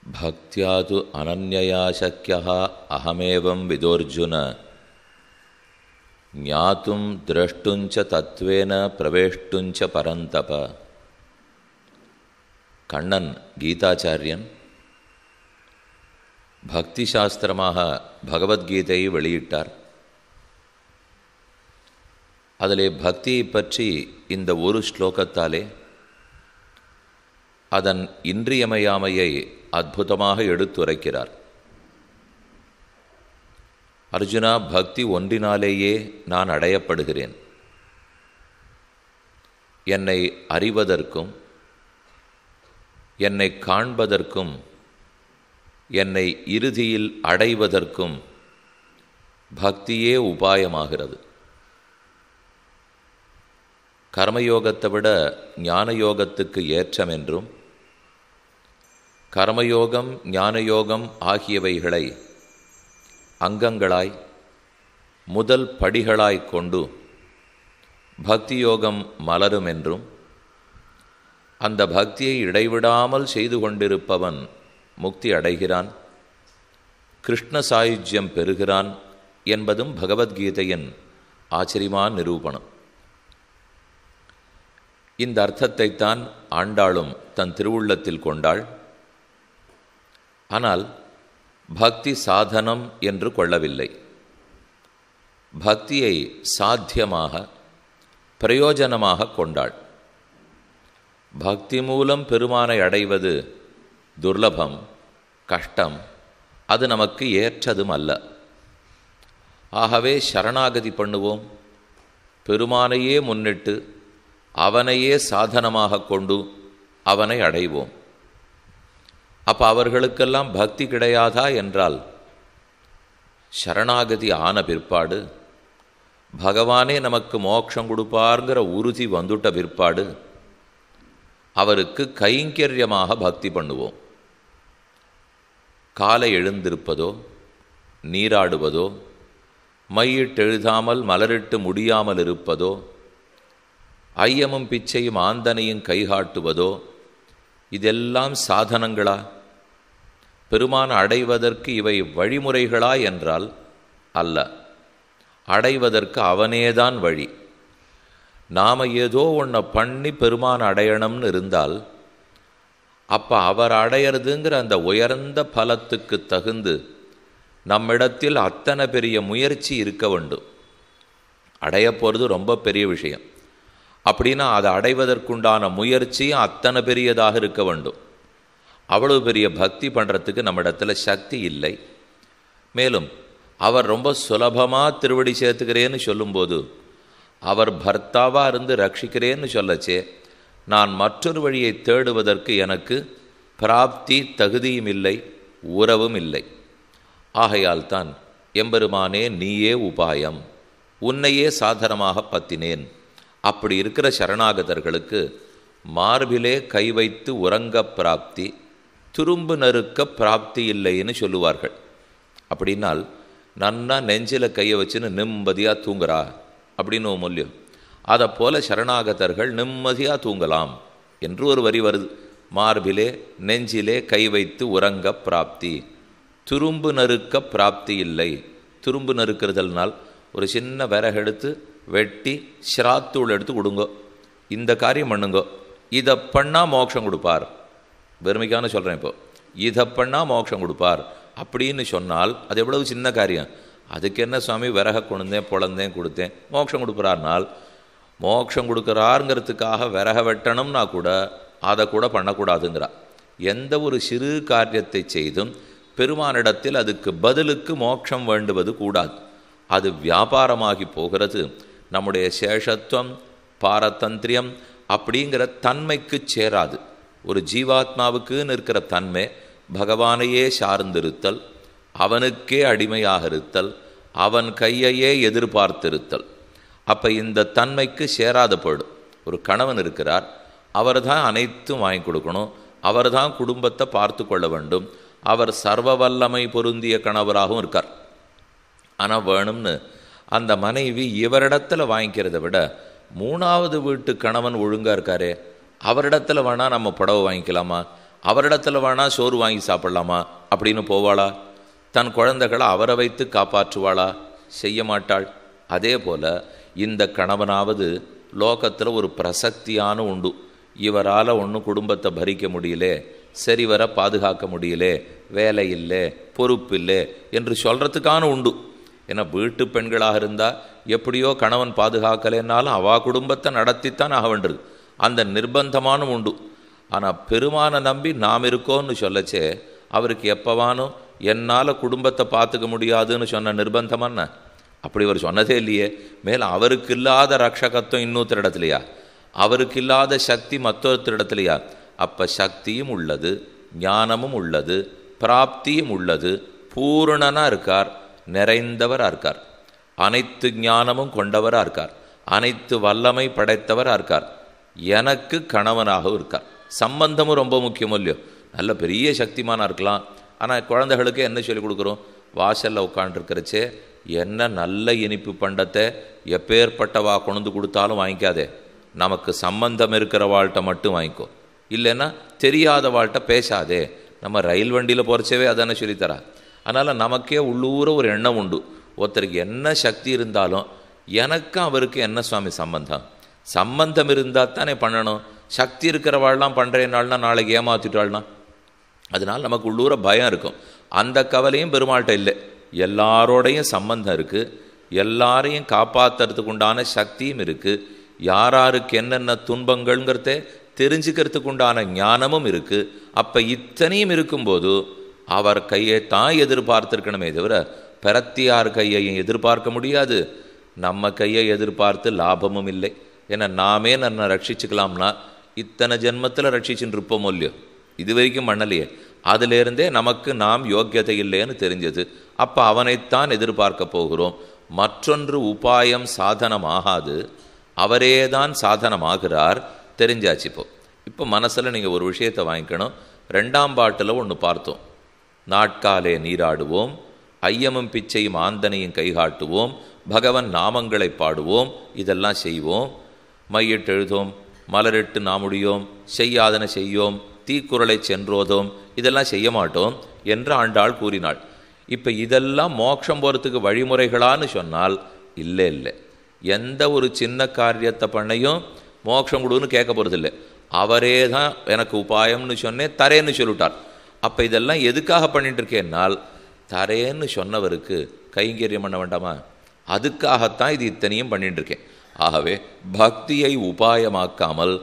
भक्त्या तु अनन्यया शक्यः अहमेवं विदोर्जुन ज्ञातुं द्रष्टुं च तत्त्वेन प्रवेष्टुं च परन्तप. கண்ணன் கீதாச்சாரியன் பக்தி சாஸ்திரமாக பகவத்கீதையை வெளியிட்டார். அதிலே பக்தியை பற்றி இந்த ஒரு ஸ்லோகத்தாலே அதன் இன்றியமையாமையை அற்புதமாக எடுத்துரைக்கிறார். அர்ஜுனா, பக்தி ஒன்றினாலேயே நான் அடையப்படுகிறேன். என்னை அறிவதற்கும் என்னை காண்பதற்கும் என்னை இறுதியில் அடைவதற்கும் பக்தியே உபாயமாகிறது. கர்மயோகத்தை விட ஞான யோகத்துக்கு ஏற்றம் என்றும் கர்மயோகம் ஞானயோகம் ஆகியவைகளை அங்கங்களாய் முதல் படிகளாய் கொண்டு பக்தி யோகம் மலரும் என்றும் அந்த பக்தியை இடைவிடாமல் செய்து கொண்டிருப்பவன் முக்தி அடைகிறான், கிருஷ்ண சாயுஜ்யம் பெறுகிறான் என்பதும் பகவத்கீதையின் ஆச்சரியமான நிரூபணம். இந்த அர்த்தத்தைத்தான் ஆண்டாளும் தன் திருவுள்ளத்தில் கொண்டாள். ஆனால் பக்தி சாதனம் என்று கொள்ளவில்லை. பக்தியை சாத்தியமாக பிரயோஜனமாக கொண்டாள். பக்தி மூலம் பெருமானை அடைவது துர்லபம், கஷ்டம், அது நமக்கு ஏற்றதும் அல்ல. ஆகவே சரணாகதி பண்ணுவோம், பெருமானையே முன்னிட்டு அவனையே சாதனமாக கொண்டு அவனை அடைவோம். அப்போ அவர்களுக்கெல்லாம் பக்தி கிடையாதா என்றால், சரணாகதி ஆன பிற்பாடு பகவானே நமக்கு மோட்சம் கொடுப்பார்ங்கிற உறுதி வந்துட்ட பிற்பாடு அவருக்கு கைங்கரியமாக பக்தி பண்ணுவோம். காலை எழுந்திருப்பதோ, நீராடுவதோ, மையிட்டு எழுதாமல் மலரிட்டு முடியாமல் இருப்பதோ, ஐயமும் பிச்சையும் ஆந்தனையும் கைகாட்டுவதோ, இதெல்லாம் சாதனங்களா? பெருமான அடைவதற்கு இவை வழிமுறைகளா என்றால் அல்ல. அடைவதற்கு அவனேதான் வழி. நாம் ஏதோ ஒன்றை பண்ணி பெருமான அடையணும்னு இருந்தால் அப்போ அவர் அடையிறதுங்கிற அந்த உயர்ந்த பலத்துக்கு தகுந்து நம்மிடத்தில் அத்தனை பெரிய முயற்சி இருக்க வேண்டும். அடைய போகிறது ரொம்ப பெரிய விஷயம். அப்படின்னா அதை அடைவதற்குண்டான முயற்சியும் அத்தனை பெரியதாக இருக்க வேண்டும். அவ்வளவு பெரிய பக்தி பண்ணுறதுக்கு நம்மிடத்தில் சக்தி இல்லை. மேலும் அவர் ரொம்ப சுலபமாக திருவடி சேர்த்துக்கிறேன்னு சொல்லும்போது, அவர் பர்த்தாவாக இருந்து ரட்சிக்கிறேன்னு சொல்லச்சே, நான் மற்றொரு வழியை தேடுவதற்கு எனக்கு பிராப்தி தகுதியும் இல்லை, உறவும் இல்லை. ஆகையால் தான் எம்பெருமானே நீயே உபாயம், உன்னையே சாதனமாக பத்தினேன். அப்படி இருக்கிற சரணாகதர்களுக்கு மார்பிலே கை வைத்து உறங்க பிராப்தி, துரும்பு நறுக்க பிராப்தி இல்லைன்னு சொல்லுவார்கள். அப்படின்னால் நன்னா நெஞ்சில் கையை வச்சுன்னு நிம்மதியாக தூங்குறா அப்படின்னு மூல்யம். அதை போல சரணாகதர்கள் நிம்மதியாக தூங்கலாம் என்று ஒரு வரி வருது. மார்பிலே நெஞ்சிலே கை வைத்து உறங்க பிராப்தி, துரும்பு நறுக்க பிராப்தி இல்லை. துரும்பு நறுக்கிறதுனால் ஒரு சின்ன விறகெடுத்து வெட்டி சிராத்தூள் எடுத்து கொடுங்கோ, இந்த காரியம் பண்ணுங்கோ, இதை பண்ணால் மோட்சம் கொடுப்பார். பெருமைக்கான சொல்கிறேன். இப்போ இதை பண்ணால் மோட்சம் கொடுப்பார் அப்படின்னு சொன்னால் அது எவ்வளவு சின்ன காரியம். அதுக்கு என்ன சுவாமி, விறக கொண்டேன் பொழந்தேன் கொடுத்தேன் மோட்சம் கொடுக்குறாருனால், மோட்சம் கொடுக்குறாருங்கிறதுக்காக விறக வெட்டணும்னா கூட அதை கூட பண்ணக்கூடாதுங்கிறா. எந்த ஒரு சிறு காரியத்தை செய்தும் பெருமானிடத்தில் அதுக்கு பதிலுக்கு மோட்சம் வேண்டுவது கூடாது. அது வியாபாரமாகி போகிறது. நம்முடைய சேஷத்துவம் பாரதந்திரியம் அப்படிங்கிற தன்மைக்கு சேராது. ஒரு ஜீவாத்மாவுக்குன்னு இருக்கிற தன்மை பகவானையே சார்ந்திருத்தல், அவனுக்கே அடிமையாக இருத்தல், அவன் கையையே எதிர்பார்த்திருத்தல். அப்போ இந்த தன்மைக்கு சேராத போயிடும். ஒரு கணவன் இருக்கிறார், அவர் தான் அனைத்தும் வாங்கி கொடுக்கணும், அவர் தான் குடும்பத்தை பார்த்து கொள்ள வேண்டும், அவர் சர்வ வல்லமை பொருந்திய கணவராகவும் இருக்கார். ஆனால் வேணும்னு அந்த மனைவி இவரிடத்தில் வாங்கிக்கிறத விட மூணாவது வீட்டு கணவன் ஒழுங்காக இருக்காரே, அவரிடத்துல வேணால் நம்ம புடவை வாங்கிக்கலாமா, அவரிடத்துல வேணா சோறு வாங்கி சாப்பிடலாமா அப்படின்னு போவாளா? தன் குழந்தைகளை அவரை வைத்து காப்பாற்றுவாளா? செய்ய மாட்டாள். அதே போல் இந்த கணவனாவது லோகத்தில் ஒரு பிரசக்தியான உண்டு. இவரால் ஒன்றும் குடும்பத்தை பறிக்க முடியலே, சரிவர பாதுகாக்க முடியலே, வேலை இல்லை, பொறுப்பு இல்லை என்று சொல்கிறதுக்கான உண்டு. ஏன்னா வீட்டு பெண்களாக இருந்தால் எப்படியோ கணவன் பாதுகாக்கலைன்னாலும் அவா குடும்பத்தை நடத்தித்தான் ஆக வேண்டியது, அந்த நிர்பந்தமான உண்டு. ஆனால் பெருமானை நம்பி நாம் இருக்கோன்னு சொல்லச்சே அவருக்கு எப்போவானும் என்னால் குடும்பத்தை பார்த்துக்க முடியாதுன்னு சொன்ன நிர்பந்தமான அப்படி அவர் சொன்னதே இல்லையே. மேலே அவருக்கு இல்லாத ரக்ஷகத்துவம் இன்னொருத்தர் இடத்துலையா? அவருக்கு இல்லாத சக்தி மற்றொருத்தர் இடத்துலையா? அப்போ சக்தியும் உள்ளது, ஞானமும் உள்ளது, பிராப்தியும் உள்ளது, பூரணனாக இருக்கார், நிறைந்தவராக இருக்கார், அனைத்து ஞானமும் கொண்டவராக இருக்கார், அனைத்து வல்லமை படைத்தவராக இருக்கார், எனக்கு கணவனாகவும் இருக்கார். சம்பந்தமும் ரொம்ப முக்கியம் இல்லையோ? நல்ல பெரிய சக்திமானாக இருக்கலாம், ஆனால் குழந்தைகளுக்கு என்ன சொல்லிக் கொடுக்குறோம்? வாசலில் உட்காண்டிருக்கிறச்சே என்ன நல்ல இனிப்பு பண்டத்தை எப்பேற்பட்டவா கொண்டு கொடுத்தாலும் வாங்கிக்காதே, நமக்கு சம்பந்தம் இருக்கிற வாழ்கிட்ட மட்டும் வாங்கிக்கோ, இல்லைன்னா தெரியாத வாழ்கிட்ட பேசாதே. நம்ம ரயில் வண்டியில் போகிறச்சவே அதானே சொல்லித்தரா. அதனால் நமக்கே உள்ளூர ஒரு எண்ணம் உண்டு, ஒருத்தருக்கு என்ன சக்தி இருந்தாலும் எனக்கும் அவருக்கு என்ன சுவாமி சம்பந்தம்? சம்பந்தம் இருந்தால் தானே பண்ணணும். சக்தி இருக்கிறவாள்லாம் பண்ணுறேன்னாள்னா நாளைக்கு ஏமாற்றிட்டாள்னா அதனால் நமக்கு உள்ளூர பயம் இருக்கும். அந்த கவலையும் பெருமாள்கிட்ட இல்லை. எல்லாரோடையும் சம்பந்தம் இருக்குது, எல்லாரையும் காப்பாற்றுறதுக்கு உண்டான சக்தியும் இருக்குது, யாராருக்கு என்னென்ன துன்பங்கள்ங்கிறத தெரிஞ்சுக்கிறதுக்கு உண்டான ஞானமும் இருக்குது. அப்போ இத்தனையும் இருக்கும்போது அவர் கையை தான் எதிர்பார்த்துருக்கணுமே தவிர பிரத்தியார் கையையும் எதிர்பார்க்க முடியாது, நம்ம கையை எதிர்பார்த்து லாபமும் இல்லை. ஏன்னா நாமே நம்ம ரட்சிச்சுக்கலாம்னா இத்தனை ஜென்மத்தில் ரட்சிச்சுன்னு இருப்போமோ இல்லையோ? இது வரைக்கும் பண்ணலையே. அதிலிருந்தே நமக்கு நாம் யோக்கியதை இல்லைன்னு தெரிஞ்சது. அப்போ அவனைத்தான் எதிர்பார்க்க போகிறோம். மற்றொன்று உபாயம் சாதனமாகாது, அவரே தான் சாதனமாகிறார். தெரிஞ்சாச்சு. இப்போ மனசில் நீங்கள் ஒரு விஷயத்தை வாங்கிக்கணும். 2ஆம் பாட்டில் ஒன்று பார்த்தோம். நாட்காலே நீராடுவோம், ஐயமும் பிச்சையும் ஆந்தனையும் கைகாட்டுவோம், பகவன் நாமங்களை பாடுவோம், இதெல்லாம் செய்வோம். மையிட்டு எழுதோம், மலரிட்டு நாமுடியோம், செய்யாதன செய்யோம், தீக்குறளை சென்றோதோம், இதெல்லாம் செய்ய மாட்டோம் என்று ஆண்டாள் கூறினாள். இப்போ இதெல்லாம் மோட்சம் போகிறதுக்கு வழிமுறைகளான்னு சொன்னால் இல்லை இல்லை. எந்த ஒரு சின்ன காரியத்தை பண்ணையும் மோட்சம் கொடுன்னு கேட்க போகிறதில்லை. அவரே தான் எனக்கு உபாயம்னு சொன்னேன், தரேன்னு சொல்லிட்டார். அப்போ இதெல்லாம் எதுக்காக பண்ணிட்டு இருக்கேன்னால் தரேன்னு சொன்னவருக்கு கைங்கரியம் பண்ண வேண்டாமா? அதுக்காகத்தான் இது இத்தனையும் பண்ணிட்டு இருக்கேன். ஆகவே பக்தியை உபாயமாக்காமல்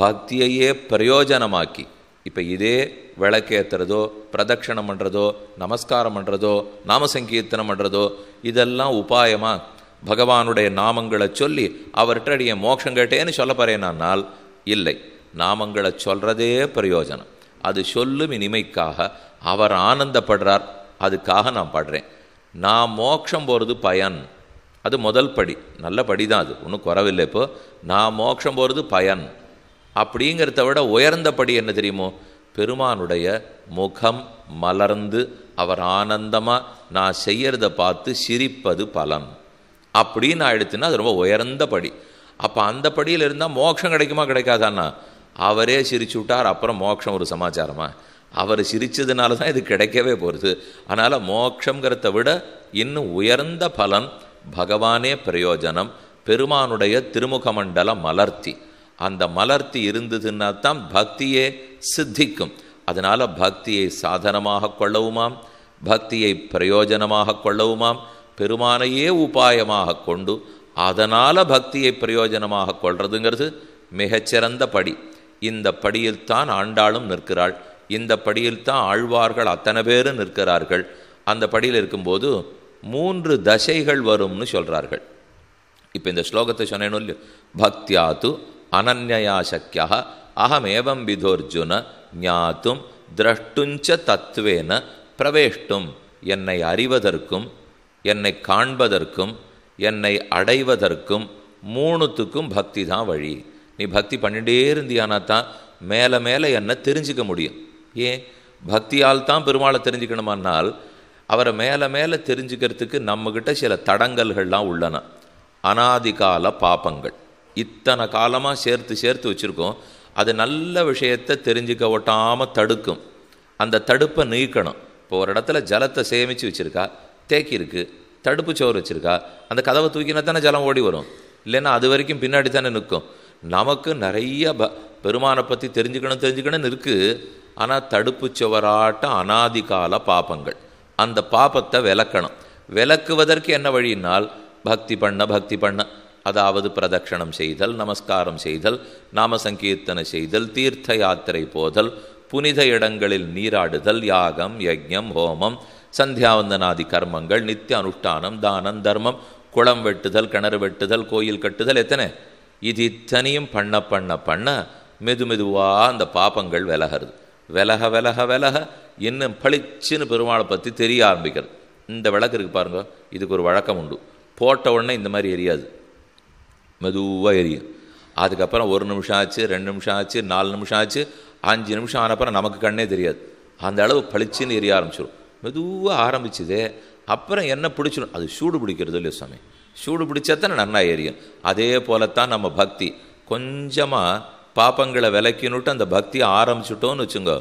பக்தியையே பிரயோஜனமாக்கி, இப்போ இதே விளக்கேற்றுறதோ, பிரதட்சணம் பண்ணுறதோ, நமஸ்காரம் பண்ணுறதோ, நாமசங்கீர்த்தனம் பண்ணுறதோ, இதெல்லாம் உபாயமாக பகவானுடைய நாமங்களை சொல்லி அவர்கிட்ட அடிய மோட்சம் கேட்டேன்னு சொல்ல போறேனால் இல்லை. நாமங்களை சொல்கிறதே பிரயோஜனம். அது சொல்லும் இனிமைக்காக அவர் ஆனந்தப்படுறார், அதுக்காக நான் பாடுறேன். நான் மோட்சம் போகிறது பயன், அது முதல் படி, நல்ல படி தான், அது ஒன்றும் குறவில்லை. இப்போ நான் மோட்சம் போகிறது பயன் அப்படிங்கிறத விட உயர்ந்த படி என்ன தெரியுமோ? பெருமானுடைய முகம் மலர்ந்து அவர் ஆனந்தமாக நான் செய்யறதை பார்த்து சிரிப்பது பலன் அப்படின்னு நான் எடுத்துன்னா அது ரொம்ப உயர்ந்த படி. அப்போ அந்த படியில் இருந்தால் மோட்சம் கிடைக்குமா கிடைக்காதான்னா? அவரே சிரிச்சு விட்டார், அப்புறம் மோட்சம் ஒரு சமாச்சாரமா? அவர் சிரித்ததுனால தான் இது கிடைக்கவே போகிறது. அதனால் மோட்சங்கிறத விட இன்னும் உயர்ந்த பலன் பகவானே பிரயோஜனம். பெருமானுடைய திருமுக மண்டல மலர்த்தி, அந்த மலர்த்தி இருந்ததுன்னா தான் பக்தியே சித்திக்கும். அதனால் பக்தியை சாதனமாக கொள்ளவுமாம், பக்தியை பிரயோஜனமாக கொள்ளவுமாம், பெருமானையே உபாயமாக கொண்டு அதனால் பக்தியை பிரயோஜனமாக கொள்றதுங்கிறது மிகச்சிறந்த படி. இந்த படியில்தான் ஆண்டாளும் நிற்கிறாள், இந்த படியில்தான் ஆழ்வார்கள் அத்தனை பேரும் நிற்கிறார்கள். அந்த படியில் இருக்கும்போது 3 தசைகள் வரும்னு சொல்கிறார்கள். இப்போ இந்த ஸ்லோகத்தை சொன்னேன்னு இல்லையோ? பக்தியாது அனன்யா சக்கியா அகமேவம் விதோர்ஜுன ஞாத்தும் திரஷ்டுஞ்ச தத்துவேன பிரவேஷ்டும். என்னை அறிவதற்கும், என்னை காண்பதற்கும், என்னை அடைவதற்கும் 3த்துக்கும் பக்தி தான் வழி. நீ பக்தி பண்ணிகிட்டே இருந்தியானா தான் மேலே மேலே என்னை தெரிஞ்சிக்க முடியும். ஏன் பக்தியால் தான் பெருமாளை தெரிஞ்சுக்கணுமானால் அவரை மேலே மேலே தெரிஞ்சுக்கிறதுக்கு நம்மக்கிட்ட சில தடங்கல்கள்லாம் உள்ளன. அனாதிகால பாப்பங்கள் இத்தனை காலமாக சேர்த்து சேர்த்து வச்சுருக்கோம். அது நல்ல விஷயத்தை தெரிஞ்சுக்க ஒட்டாமல் தடுக்கும். அந்த தடுப்பை நீக்கணும். இப்போ ஒரு இடத்துல ஜலத்தை சேமித்து வச்சுருக்கா, தேக்கி இருக்குது, தடுப்பு சோறு வச்சுருக்கா, அந்த கதவை தூக்கினா தானே ஜலம் ஓடி வரும், இல்லைன்னா அது வரைக்கும் பின்னாடி தானே நிற்கும். நமக்கு நிறைய பெருமானை பற்றி தெரிஞ்சுக்கணும்னு இருக்குது. ஆனால் தடுப்பு சுவராட்டம் அனாதிகால பாபங்கள். அந்த பாபத்தை விலக்கணும். விலக்குவதற்கு என்ன வழியினால் பக்தி பண்ண, அதாவது பிரதட்சணம் செய்தல், நமஸ்காரம் செய்தல், நாம சங்கீர்த்தனை செய்தல், தீர்த்த யாத்திரை போதல், புனித இடங்களில் நீராடுதல், யாகம் யஜ்ஞம் ஹோமம் சந்தியாவந்தனாதி கர்மங்கள், நித்திய அனுஷ்டானம், தானம் தர்மம், குளம் வெட்டுதல், கிணறு வெட்டுதல், கோயில் கட்டுதல், எத்தனை இது இத்தனையும் பண்ண மெதுவாக அந்த பாப்பங்கள் விலகிறது. விலக இன்னும் பளிச்சுன்னு பெருமாளை பற்றி தெரிய ஆரம்பிக்கிறது. இந்த விளக்கு இருக்குது பாருங்க, இதுக்கு ஒரு வழக்கம் உண்டு. போட்ட உடனே இந்த மாதிரி எரியாது, மெதுவாக எரியும். அதுக்கப்புறம் 1 நிமிஷம் ஆச்சு, 2 நிமிஷம் ஆச்சு, 4 நிமிஷம் ஆச்சு, 5 நிமிஷம் ஆனப்புறம் நமக்கு கண்ணே தெரியாது. அந்த அளவு பளிச்சுன்னு எரிய ஆரம்பிச்சிடும். மெதுவாக ஆரம்பிச்சுதே, அப்புறம் என்ன பிடிச்சிடும், அது சூடு பிடிக்கிறது இல்லையோ சாமி, சூடு பிடிச்சாத்தானே நன்னா எரியும். அதே போலத்தான் நம்ம பக்தி. கொஞ்சமாக பாப்பங்களை விலக்கினுட்டு அந்த பக்தியை ஆரம்பிச்சுட்டோன்னு வச்சுங்க,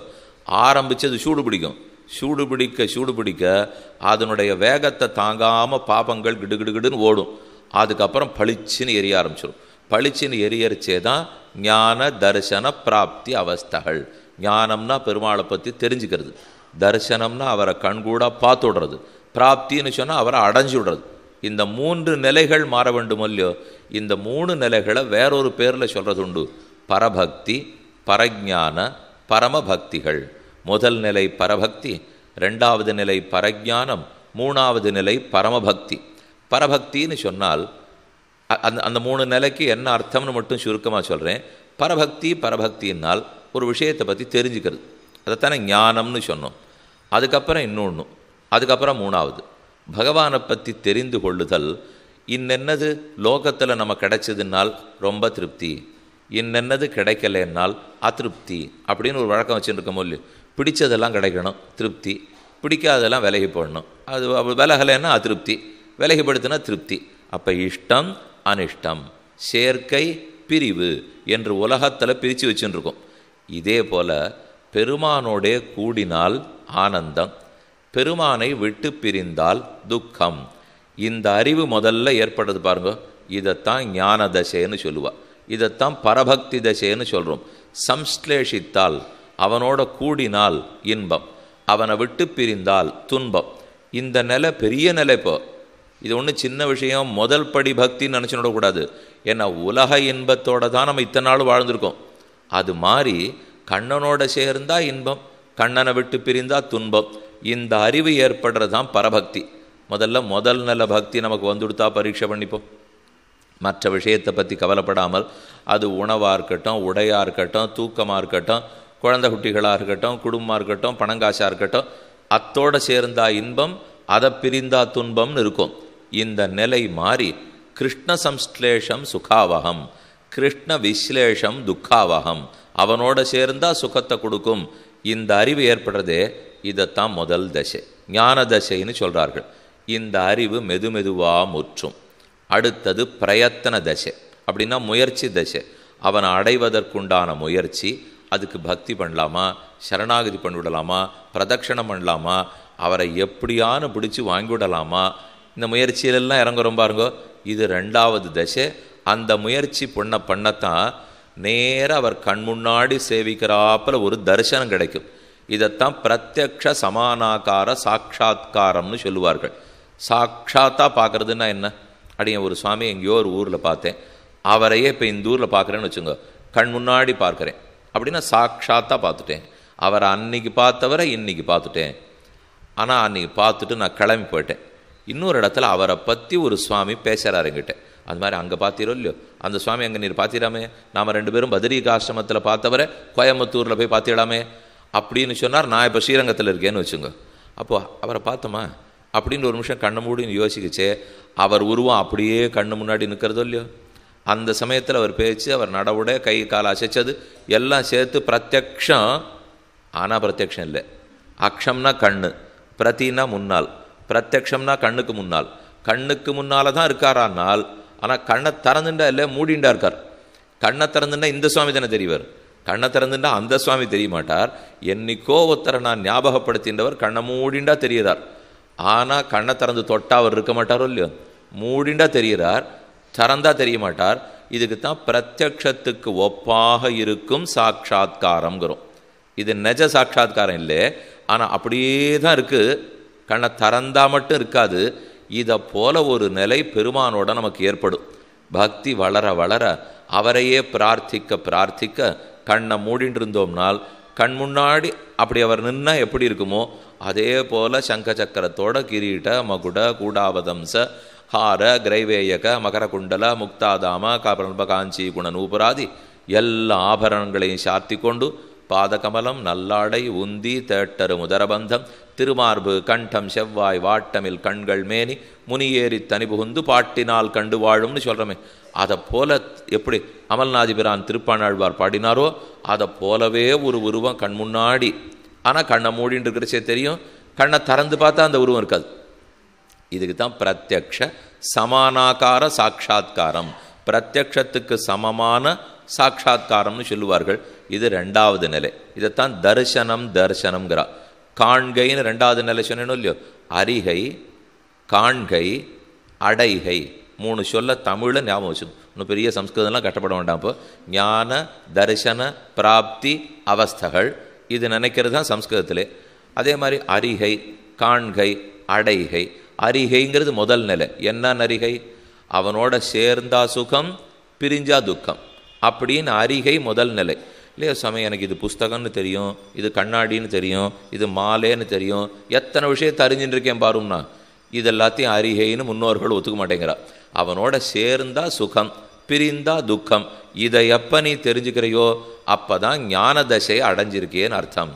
ஆரம்பித்து அது சூடு பிடிக்கும். சூடு பிடிக்க அதனுடைய வேகத்தை தாங்காமல் பாப்பங்கள் கிடுகிடுன்னு ஓடும். அதுக்கப்புறம் பளிச்சுன்னு எரிய ஆரம்பிச்சிடும். பளிச்சுன்னு எரியரிச்சே தான் ஞான தரிசன பிராப்தி அவஸ்தைகள். ஞானம்னா பெருமாளை பற்றி தெரிஞ்சுக்கிறது, தரிசனம்னா அவரை கண்கூட பார்த்து விடுறது, பிராப்தின்னு சொன்னால் அவரை அடைஞ்சு விடுறது. இந்த 3 நிலைகள் மாற வேண்டும் இல்லையோ. இந்த 3 நிலைகளை வேறொரு பேரில் சொல்கிறது உண்டு. பரபக்தி, பரஜான, பரமபக்திகள். முதல் நிலை பரபக்தி, 2வது நிலை பரஜானம், 3வது நிலை பரமபக்தி. பரபக்தின்னு சொன்னால் அந்த 3 நிலைக்கு என்ன அர்த்தம்னு மட்டும் சுருக்கமாக சொல்கிறேன். பரபக்தின்னால் ஒரு விஷயத்தை பற்றி தெரிஞ்சுக்கிறது, அதைத்தானே ஞானம்னு சொன்னோம். அதுக்கப்புறம் இன்னொன்று, அதுக்கப்புறம் 3வது பகவானை பற்றி தெரிந்து கொள்ளுதல். இன்னென்னது லோகத்தில் நம்ம கிடைச்சதுனால் ரொம்ப திருப்தி, இன்னென்னது கிடைக்கலன்னால் அதிருப்தி அப்படின்னு ஒரு வழக்கம் வச்சுருக்கோம் இல்லையோ. பிடிச்சதெல்லாம் கிடைக்கணும் திருப்தி, பிடிக்காதெல்லாம் விலகி போடணும். அது விலகலைன்னா அதிருப்தி, விலகிப்படுத்தினா திருப்தி. அப்போ இஷ்டம் அனிஷ்டம், சேர்க்கை பிரிவு என்று உலகத்தில் பிரித்து வச்சுருக்கோம். இதே போல் பெருமானோடே கூடினால் ஆனந்தம், பெருமானை விட்டு பிரிந்தால் துக்கம். இந்த அறிவு முதல்ல ஏற்படுறது பாருங்க, இதைத்தான் ஞான தசைன்னு சொல்லுவா. இதைத்தான் பரபக்தி தசைன்னு சொல்கிறோம். சம்ஸ்லேஷித்தால், அவனோட கூடினால் இன்பம், அவனை விட்டு பிரிந்தால் துன்பம். இந்த நிலை பெரிய நிலை. இப்போ இது ஒன்றும் சின்ன விஷயம், முதல் படி பக்தின்னு நினச்சிடக்கூடாது. ஏன்னா உலக இன்பத்தோடு தான் நம்ம இத்தனை நாள் வாழ்ந்திருக்கோம். அது மாதிரி கண்ணனோட சேர்ந்தா இன்பம், கண்ணனை விட்டு பிரிந்தா துன்பம். இந்த அறிவு ஏற்படுறது தான் பரபக்தி. முதல் நல்ல பக்தி நமக்கு வந்துடுத்தா பரீட்சை பண்ணிப்போம். மற்ற விஷயத்தை பற்றி கவலைப்படாமல், அது உணவாக இருக்கட்டும், உடையாக இருக்கட்டும், தூக்கமாக இருக்கட்டும், குழந்தை குட்டிகளாக இருக்கட்டும், குடும்பமாக இருக்கட்டும், பணங்காசாக இருக்கட்டும், அத்தோடு சேர்ந்தா இன்பம், அதை பிரிந்தா துன்பம்னு இருக்கும். இந்த நிலை மாறி கிருஷ்ண சம்ஸ்லேஷம் சுகாவகம், கிருஷ்ண விஸ்லேஷம் துக்காவகம், அவனோட சேர்ந்தா சுகத்தை கொடுக்கும். இந்த அறிவு ஏற்படுறதே, இதைத்தான் முதல் தசை, ஞான தசைன்னு சொல்கிறார்கள். இந்த அறிவு மெதுவாக முற்றும். அடுத்தது பிரயத்தன தசை, அப்படின்னா முயற்சி தசை. அவனை அடைவதற்குண்டான முயற்சி. அதுக்கு பக்தி பண்ணலாமா, சரணாகதி பண்ணிவிடலாமா, பிரதட்சணம் பண்ணலாமா, அவரை எப்படியானு பிடிச்சி வாங்கிவிடலாமா, இந்த முயற்சியிலெல்லாம் இறங்குறோம் பாருங்கோ. இது 2வது தசை. அந்த முயற்சி பண்ணத்தான் நேராக அவர் கண் முன்னாடி சேவிக்கிறாப்பில் ஒரு தரிசனம் கிடைக்கும். இதைத்தான் பிரத்யக்ஷ சமானாக்கார சாட்சாத்காரம்னு சொல்லுவார்கள். சாட்சாத்தாக பார்க்குறதுன்னா என்ன? அப்படியே ஒரு சுவாமி எங்கேயோ ஒரு ஊரில் பார்த்தேன், அவரையே இப்போ இந்த ஊரில் பார்க்குறேன்னு வச்சுங்க, கண் முன்னாடி பார்க்குறேன் அப்படின்னா சாட்சாத்தாக பார்த்துட்டேன். அவரை அன்னைக்கு பார்த்தவரை இன்னைக்கு பார்த்துட்டேன். ஆனால் அன்றைக்கி பார்த்துட்டு நான் கிளம்பி போயிட்டேன். இன்னொரு இடத்துல அவரை பற்றி ஒரு சுவாமி பேசுகிறார் என்கிட்ட. அது மாதிரி அங்கே பார்த்தீரோ இல்லையோ, அந்த சுவாமி அங்கே நீர் பார்த்திடாமே, நாம் 2 பேரும் பத்ரிகாசிரமத்தில் பார்த்தவரை கோயம்புத்தூரில் போய் பார்த்திடாமே அப்படின்னு சொன்னார். நான் இப்போ ஸ்ரீரங்கத்தில் இருக்கேன்னு வச்சுங்க. அப்போது அவரை பார்த்தோமா அப்படின்னு ஒரு நிமிஷம் கண்ணை மூடின்னு யோசிக்கிச்சே, அவர் உருவம் அப்படியே கண்ணு முன்னாடி நிற்கிறதோ இல்லையோ. அந்த சமயத்தில் அவர் பேச்சு, அவர் நடவுட, கை கால் அசைச்சது எல்லாம் சேர்த்து பிரத்யக்ஷம். ஆனால் பிரத்யக்ஷம் இல்லை. அக்ஷம்னா கண்ணு, பிரதினா முன்னால், பிரத்யக்ஷம்னா கண்ணுக்கு முன்னால். கண்ணுக்கு முன்னால் தான் இருக்காரானால், ஆனால் கண்ணை திறந்துண்டா இல்லை மூடிண்டா இருக்கார். கண்ணை திறந்துண்டா இந்த சுவாமி தானே தெரிவார். கண்ணை திறந்துட்டா அந்த சுவாமி தெரிய மாட்டார். என்னைக்கோ ஒருத்தரை நான் ஞாபகப்படுத்தின்றவர் கண்ணை மூடிண்டா தெரிகிறார். ஆனால் கண்ணை திறந்து தொட்டா அவர் இருக்க மாட்டாரோ இல்லையோ, மூடிண்டா தெரிகிறார், திறந்தா தெரிய மாட்டார். இதுக்கு தான் பிரத்யக்ஷத்துக்கு ஒப்பாக இருக்கும் சாட்சாத்காரங்கிறோம். இது நெஜ சாட்சாத்காரம் இல்லை, ஆனால் அப்படியே தான் இருக்குது, கண்ணை திறந்தா மட்டும் இருக்காது. இதை போல ஒரு நிலை பெருமானோட நமக்கு ஏற்படும். பக்தி வளர வளர அவரையே பிரார்த்திக்க பிரார்த்திக்க கண்ணை மூடிட்டு இருந்தோம்னால் கண் முன்னாடி அப்படி அவர் நின்னா எப்படி இருக்குமோ அதே போல சங்க சக்கரத்தோட கிரீட மகுட கூடாவதம்ச ஹார கிரைவேயக மகர குண்டல முக்தாதாம காபரல்ப காஞ்சி குண நூபுராதி எல்லா ஆபரணங்களையும் சாத்தி கொண்டு பாதகமலம் நல்லாடை உந்தி தேட்டரு முதரபந்தம் திருமார்பு கண்டம் செவ்வாய் வாட்டமில் கண்கள் மேனி முனியேறி தனி புகுந்து பாட்டினால் கண்டு வாழும்னு சொல்கிறோமே, அதை போல எப்படி அமல்நாதிபிரான் திருப்பாணாழ்வார் பாடினாரோ அதை போலவே ஒரு உருவம் கண் முன்னாடி. ஆனால் கண்ணை மூடின்னு இருக்கிறச்சே தெரியும், கண்ணை திறந்து பார்த்தா அந்த உருவம் இருக்காது. இதுக்கு தான் பிரத்யக்ஷ சமானாகார சாட்சா்காரம், பிரத்யக்ஷத்துக்கு சமமான சாட்சா்காரம்னு சொல்லுவார்கள். இது ரெண்டாவது நிலை. இதைத்தான் தரிசனம் தரிசனம்ங்கிறா. காண்கைன்னு ரெண்டாவது நிலை சொன்னேன்னு இல்லையோ, அரிகை காண்கை அடைகை மூணு சொல்ல தமிழில் ஞாபகம் வச்சு, இன்னும் பெரிய சம்ஸ்கிருதம்லாம் கட்டப்பட வேண்டாம். இப்போ ஞான தரிசன பிராப்தி அவஸ்தைகள் இது நினைக்கிறது தான் சம்ஸ்கிருதத்திலே. அதே மாதிரி அரிகை காண்கை அடைகை. அரிகைங்கிறது முதல் நிலை. என்ன அரிகை? அவனோட சேர்ந்தா சுகம் பிரிஞ்சா துக்கம் அப்படின்னு அரிகை முதல் நிலை. இல்லையா சுவாமி, எனக்கு இது புஸ்தகம்னு தெரியும், இது கண்ணாடின்னு தெரியும், இது மாலேன்னு தெரியும், எத்தனை விஷயத்தை அறிஞ்சுட்டு இருக்கேன் பாரும்னா, இது எல்லாத்தையும் அரிகைன்னு முன்னோர்கள் ஒத்துக்க மாட்டேங்கிறா. அவனோட சேர்ந்தா சுகம் பிரிந்தா துக்கம். இதை எப்போ நீ தெரிஞ்சுக்கிறையோ அப்போ தான் ஞான தசையை அடைஞ்சிருக்கேன்னு அர்த்தம்.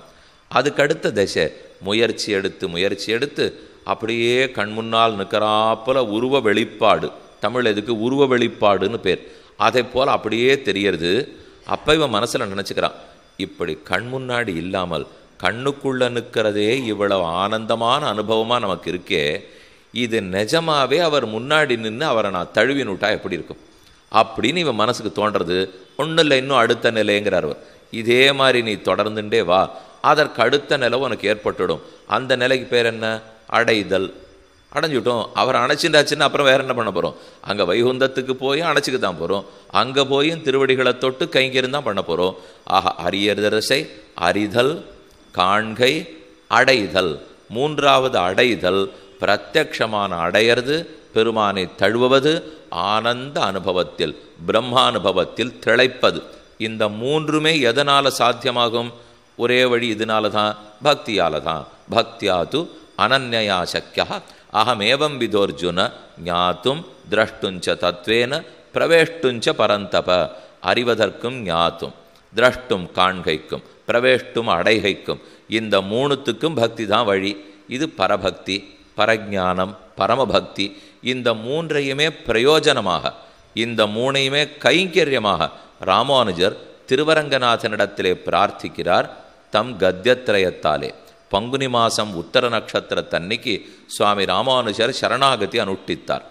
அதுக்கடுத்த தசை முயற்சி எடுத்து அப்படியே கண்முன்னால் நிற்கிறாப்புல உருவ வெளிப்பாடு. தமிழ் எதுக்கு உருவ வெளிப்பாடுன்னு பேர். அதை போல் அப்படியே தெரியறது. அப்போ இவன் மனசில் நினச்சிக்கிறான், இப்படி கண் முன்னாடி இல்லாமல் கண்ணுக்குள்ளே நிற்கிறதே இவ்வளவு ஆனந்தமான அனுபவமாக நமக்கு இருக்கே, இது நிஜமாவே அவர் முன்னாடி நின்று அவரை நான் தழுவி நூட்டா எப்படி இருக்கும் அப்படின்னு இவன் மனசுக்கு தோன்றது. ஒன்றும் இல்லை, இன்னும் அடுத்த நிலைங்கிறார் அவர். இதே மாதிரி நீ தொடர்ந்துட்டே வா, அதற்கு அடுத்த நிலை உனக்கு ஏற்பட்டுடும். அந்த நிலைக்கு பேர் என்ன? அடைதல். அடைஞ்சுட்டோம், அவர் அணைச்சிட்டாச்சுன்னா அப்புறம் வேற என்ன பண்ண போகிறோம்? அங்கே வைகுந்தத்துக்கு போய் அணைச்சிக்க தான் போகிறோம். அங்கே போயும் திருவடிகளை தொட்டு கைங்கேருந்து பண்ண போகிறோம். ஆக அரியதரசை அறிதல் காண்கை அடைதல். மூன்றாவது அடைதல் பிரத்யக்ஷமான அடையிறது, பெருமானை தழுவுவது, ஆனந்த அனுபவத்தில் பிரம்மானுபவத்தில் திளைப்பது. இந்த மூன்றுமே எதனால் சாத்தியமாகும்? ஒரே வழி இதனால தான், பக்தியால தான். பக்தியாது அனன்யா சக்கியா அகமேவம் விதோர்ஜுன ஞாத்தும் திரஷ்டுஞ்ச தத்வேன பிரவேஷ்டுஞ்ச பரந்தப. அறிவதற்கும் ஞாத்தும் திரஷ்டும் காண்கைக்கும் பிரவேஷ்டும் அடைகைக்கும் இந்த மூணுத்துக்கும் பக்தி தான் வழி. இது பரபக்தி, பரஜானம், பரமபக்தி. இந்த மூன்றையுமே பிரயோஜனமாக, இந்த மூணையுமே கைங்கரியமாக ராமானுஜர் திருவரங்கநாதனிடத்திலே பிரார்த்திக்கிறார் தம் கத்தியத்திரயத்தாலே. பங்குனி மாதம் உத்தர நட்சத்திரத்தன்னைக்கு சுவாமி ராமானுஜர் சரணாகதி அனுஷ்டித்தார்.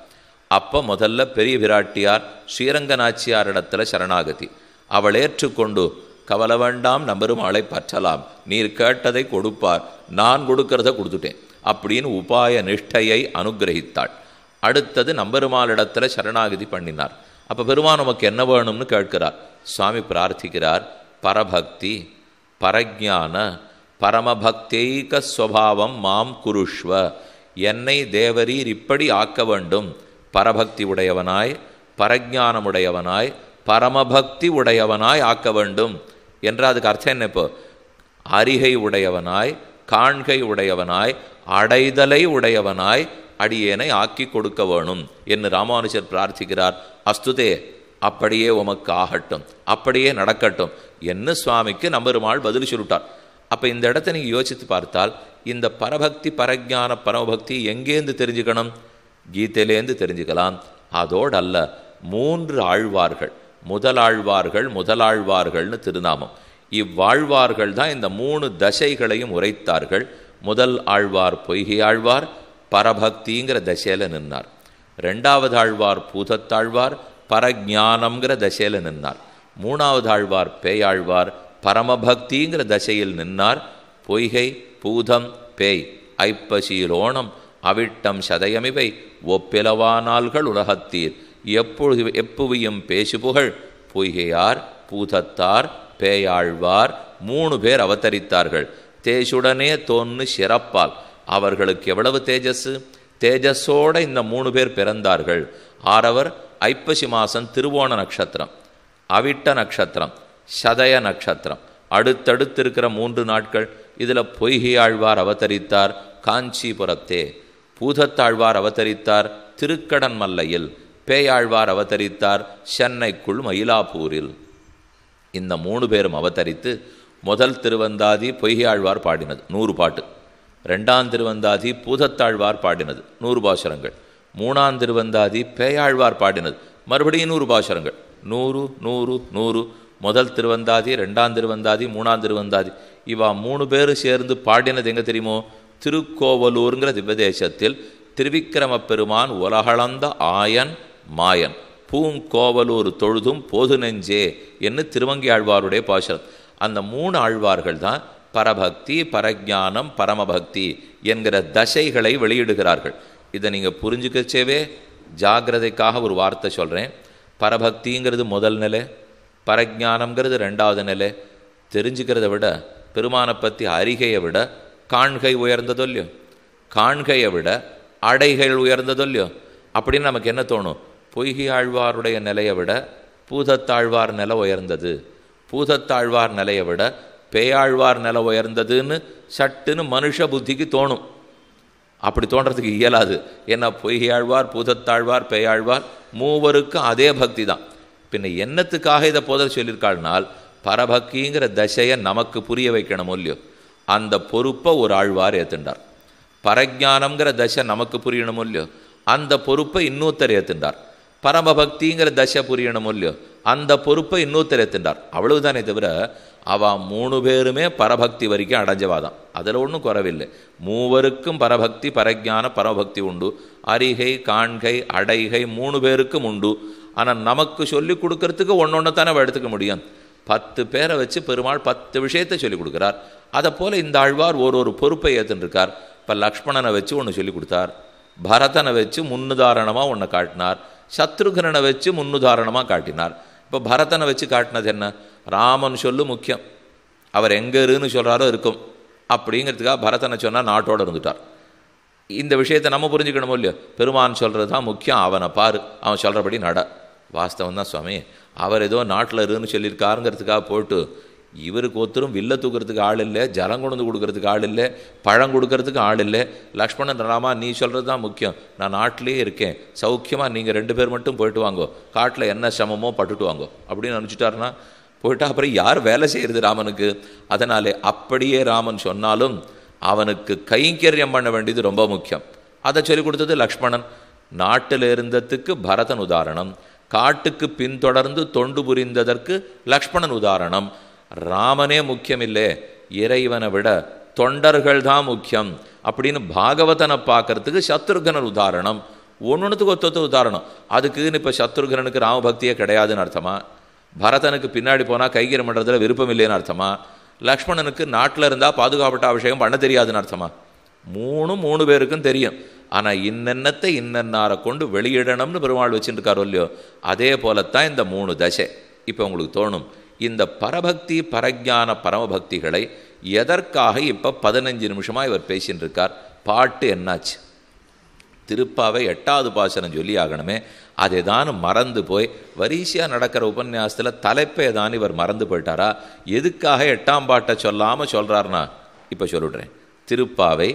அப்போ முதல்ல பெரிய பிராட்டியார் ஸ்ரீரங்கநாச்சியாரிடத்தில் சரணாகதி. அவள் ஏற்றுக்கொண்டு, கவலை வேண்டாம், நம்பெருமாளை பற்றலாம், நீர் கேட்டதை கொடுப்பார், நான் கொடுக்கறத கொடுத்துட்டேன் அப்படின்னு உபாய நிஷ்டையை அனுகிரகித்தாள். அடுத்தது நம்பெருமாளிடத்தில் சரணாகதி பண்ணினார். அப்போ பெருமான் நமக்கு என்ன வேணும்னு கேட்கிறார். சுவாமி பிரார்த்திக்கிறார், பரபக்தி பரஜான பரமபக்தேக ஸ்வபாவம் மாம் குருஷ்வ. என்னை தேவரீர் இப்படி ஆக்க வேண்டும், பரபக்தி உடையவனாய் பரஜானமுடையவனாய் பரமபக்தி உடையவனாய் ஆக்க வேண்டும் என்ற அதுக்கு அர்த்தம் என்ன? இப்போ அரிகை உடையவனாய் காண்கை உடையவனாய் அடைதலை உடையவனாய் அடியேனை ஆக்கி கொடுக்க வேணும் என்று ராமானுஜர் பிரார்த்திக்கிறார். அஸ்துதே, அப்படியே உமக்கு ஆகட்டும், அப்படியே நடக்கட்டும் என்று சுவாமிக்கு நம்பெருமாள் பதில் சொல்லிட்டார். அப்போ இந்த இடத்த நீங்கள் யோசித்து பார்த்தால், இந்த பரபக்தி பரஜான பரமபக்தி எங்கேருந்து தெரிஞ்சுக்கணும்? கீதையிலேருந்து தெரிஞ்சுக்கலாம். அதோடு அல்ல, 3 ஆழ்வார்கள், முதலாழ்வார்கள்னு திருநாமம். இவ்வாழ்வார்கள் தான் இந்த 3 தசைகளையும் உரைத்தார்கள். முதல் ஆழ்வார் பொய்கை ஆழ்வார் பரபக்திங்கிற தசையில் நின்னார். 2வது ஆழ்வார் பூதத்தாழ்வார் பரஜானம்ங்கிற தசையில் நின்னார். 3வது ஆழ்வார் பேயாழ்வார் பரமபக்திங்கிற தசையில் நின்னார். பொய்கை பூதம் பேய் ஐப்பசியிலோணம் அவிட்டம் சதயமிவை ஒப்பிலவானால்கள் உலகத்தீர் எப்புவியும் பேசுபுகழ் பொய்கையார் பூதத்தார் பேயாழ்வார் 3 பேர் அவதரித்தார்கள். தேசுடனே தோன்னு சிறப்பால் அவர்களுக்கு எவ்வளவு தேஜஸ், தேஜஸோட இந்த 3 பேர் பிறந்தார்கள். ஆரவர் ஐப்பசி மாசம் திருவோண நட்சத்திரம், அவிட்ட நட்சத்திரம், சதய நட்சத்திரம், அடுத்தடுத்து இருக்கிற 3 நாட்கள். இதில் பொய்கையாழ்வார் அவதரித்தார் காஞ்சிபுரத்தே, பூதத்தாழ்வார் அவதரித்தார் திருக்கடன் மல்லையில், பேயாழ்வார் அவதரித்தார் சென்னைக்குள் மயிலாப்பூரில். இந்த 3 பேரும் அவதரித்து முதல் திருவந்தாதி பொய்கையாழ்வார் பாடினது 100 பாட்டு, 2ஆம் திருவந்தாதி பூதத்தாழ்வார் பாடினது 100 பாசுரங்கள், 3ஆம் திருவந்தாதி பேயாழ்வார் பாடினது மறுபடியும் 100 பாசுரங்கள். 100 100 100 முதல் திருவந்தாதி, 2ஆம் திருவந்தாதி, 3ஆம் திருவந்தாதி. இவா 3 பேரும் சேர்ந்து பாடினது எங்கே தெரியுமோ? திருக்கோவலூருங்கிற திவ்யதேசத்தில் திருவிக்கிரம பெருமான் உலகளந்த ஆயன் மாயன் பூங்கோவலூர் தொழுதும் போது நெஞ்சே என்று திருவங்கி ஆழ்வாருடைய பாசுரம். அந்த 3 ஆழ்வார்கள் தான் பரபக்தி, பரஜானம், பரமபக்தி என்கிற தசைகளை வெளியிடுகிறார்கள். இதை நீங்கள் புரிஞ்சுக்கச்சேவே ஜாகிரதைக்காக ஒரு வார்த்தை சொல்கிறேன். பரபக்திங்கிறது முதல் நிலை, பரஜானம்ங்கிறது 2ஆவது நிலை. தெரிஞ்சுக்கிறத விட பெருமானை பற்றி அறிகையை விட காண்கை உயர்ந்ததோ இல்லையோ, காண்கையை விட அடைகள் உயர்ந்ததோ இல்லையோ. அப்படின்னு நமக்கு என்ன தோணும்? பொய்கை ஆழ்வாருடைய நிலையை விட பூதத்தாழ்வார் நிலை உயர்ந்தது, பூதத்தாழ்வார் நிலையை விட பேயாழ்வார் நிலை உயர்ந்ததுன்னு சட்டுன்னு மனுஷ புத்திக்கு தோணும். அப்படி தோன்றதுக்கு இயலாது. ஏன்னா பொய்கையாழ்வார், பூதத்தாழ்வார், பேயாழ்வார் 3 அதே பக்தி தான். பின்ன என்னத்துக்காக இதை போத சொல்லியிருக்காள்னால், பரபக்திங்கிற தசையை நமக்கு புரிய வைக்கணும் இல்லையோ, அந்த பொறுப்பை ஒரு ஆழ்வார் ஏற்றுண்டார். பரஜானம்ங்கிற தசை நமக்கு புரியணும் இல்லையோ, அந்த பொறுப்பை இன்னொருத்தர் ஏற்றுண்டார். பரமபக்திங்கிற தசை புரியணும் இல்லையோ, அந்த பொறுப்பை இன்னொருத்தர் ஏற்றுண்டார். அவ்வளவுதானே தவிர அவ 3 பேருமே பரபக்தி வரைக்கும் அடைஞ்சவாதான். அதில் ஒன்றும் குறவில்லை. 3 பரபக்தி, பரஜான, பரமபக்தி உண்டு. அறிகை, காண்கை, அடைகை 3 பேருக்கும் உண்டு. ஆனால் நமக்கு சொல்லி கொடுக்கறதுக்கு ஒன்று தானே எடுத்துக்க முடியும். 10 பேரை வச்சு பெருமாள் 10 விஷயத்தை சொல்லிக் கொடுக்குறார். அதை போல் இந்த ஆழ்வார் ஒரு பொறுப்பை ஏற்றுருக்கார். இப்போ லக்ஷ்மணனை வச்சு ஒன்று சொல்லி கொடுத்தார், பரதனை வச்சு முன்னுதாரணமாக ஒன்று காட்டினார், சத்ருகனை வச்சு முன்னுதாரணமாக காட்டினார். இப்போ பரதனை வச்சு காட்டினது என்ன? ராமன் சொல்லு முக்கியம், அவர் எங்கே இருன்னு சொல்கிறாரோ இருக்கும் அப்படிங்கிறதுக்காக பரதனை சொன்னால் நாட்டோடு இருந்துட்டார். இந்த விஷயத்தை நம்ம புரிஞ்சுக்கணுமோ இல்லையோ? பெருமான் சொல்கிறது தான் முக்கியம், அவனை பாரு, அவன் சொல்கிறபடி நட. வாஸ்தவம் தான் சுவாமி, அவர் ஏதோ நாட்டில் இருன்னு சொல்லியிருக்காருங்கிறதுக்காக போட்டு இவருக்கு ஒருத்தரும் வில்ல தூக்கிறதுக்கு ஆள் இல்லை, ஜலம் கொண்டு கொடுக்கறதுக்கு ஆள் இல்லை, பழம் கொடுக்கறதுக்கு ஆள் இல்லை. லக்ஷ்மணன், ராமா நீ சொல்கிறது தான் முக்கியம், நான் நாட்டிலே இருக்கேன், சௌக்கியமாக நீங்கள் 2 பேர் மட்டும் போயிட்டு வாங்கோ, காட்டில் என்ன சிரமமோ பட்டுட்டு வாங்கோ அப்படின்னு நினச்சிட்டாருன்னா போயிட்டா அப்புறம் யார் வேலை செய்கிறது ராமனுக்கு? அதனாலே அப்படியே ராமன் சொன்னாலும் அவனுக்கு கைங்கரியம் பண்ண வேண்டியது ரொம்ப முக்கியம். அதை சொல்லிக் கொடுத்தது லக்ஷ்மணன். நாட்டில் இருந்ததுக்கு பரதன் உதாரணம், காட்டுக்கு பின்தொடர்ந்து தொண்டு புரிந்ததற்கு லக்ஷ்மணன் உதாரணம். ராமனே முக்கியம் இல்லை, இறைவனை விட தொண்டர்கள் தான் முக்கியம் அப்படின்னு பாகவதனை பார்க்கறதுக்கு சத்ருகனன் உதாரணம். ஒன்றுத்துக்கு ஒத்த உதாரணம். அதுக்குன்னு இப்போ சத்ருகனனுக்கு ராமபக்தியே கிடையாதுன்னு அர்த்தமா? பரதனுக்கு பின்னாடி போனால் கைகரியம் பண்ணுறதுல விருப்பம் இல்லைன்னு அர்த்தமா? லக்ஷ்மணனுக்கு நாட்டில் இருந்தால் பாதுகாப்பட்ட அபிஷேகம் பண்ண தெரியாதுன்னு அர்த்தமா? 3 பேருக்கும் தெரியும். ஆனால் இன்னென்னத்தை இன்னென்னாரை கொண்டு வெளியிடணும்னு பெருமாள் வச்சுட்டு இருக்காரோ இல்லையோ, அதே போலத்தான் இந்த 3 தசை. இப்போ உங்களுக்கு தோணும், இந்த பரபக்தி, பரஜான, பரமபக்திகளை எதற்காக இப்போ 15 நிமிஷமாக இவர் பேசின்னு இருக்கார்? பாட்டு என்னாச்சு? திருப்பாவை 8வது பாசனம் சொல்லி ஆகணுமே, அதை தான் மறந்து போய் வரிசையாக நடக்கிற உபன்யாசத்தில் தலைப்பை தான் இவர் மறந்து போயிட்டாரா? எதுக்காக 8ஆம் பாட்டை சொல்லாமல் சொல்கிறார்னா இப்போ சொல்லிடுறேன். திருப்பாவை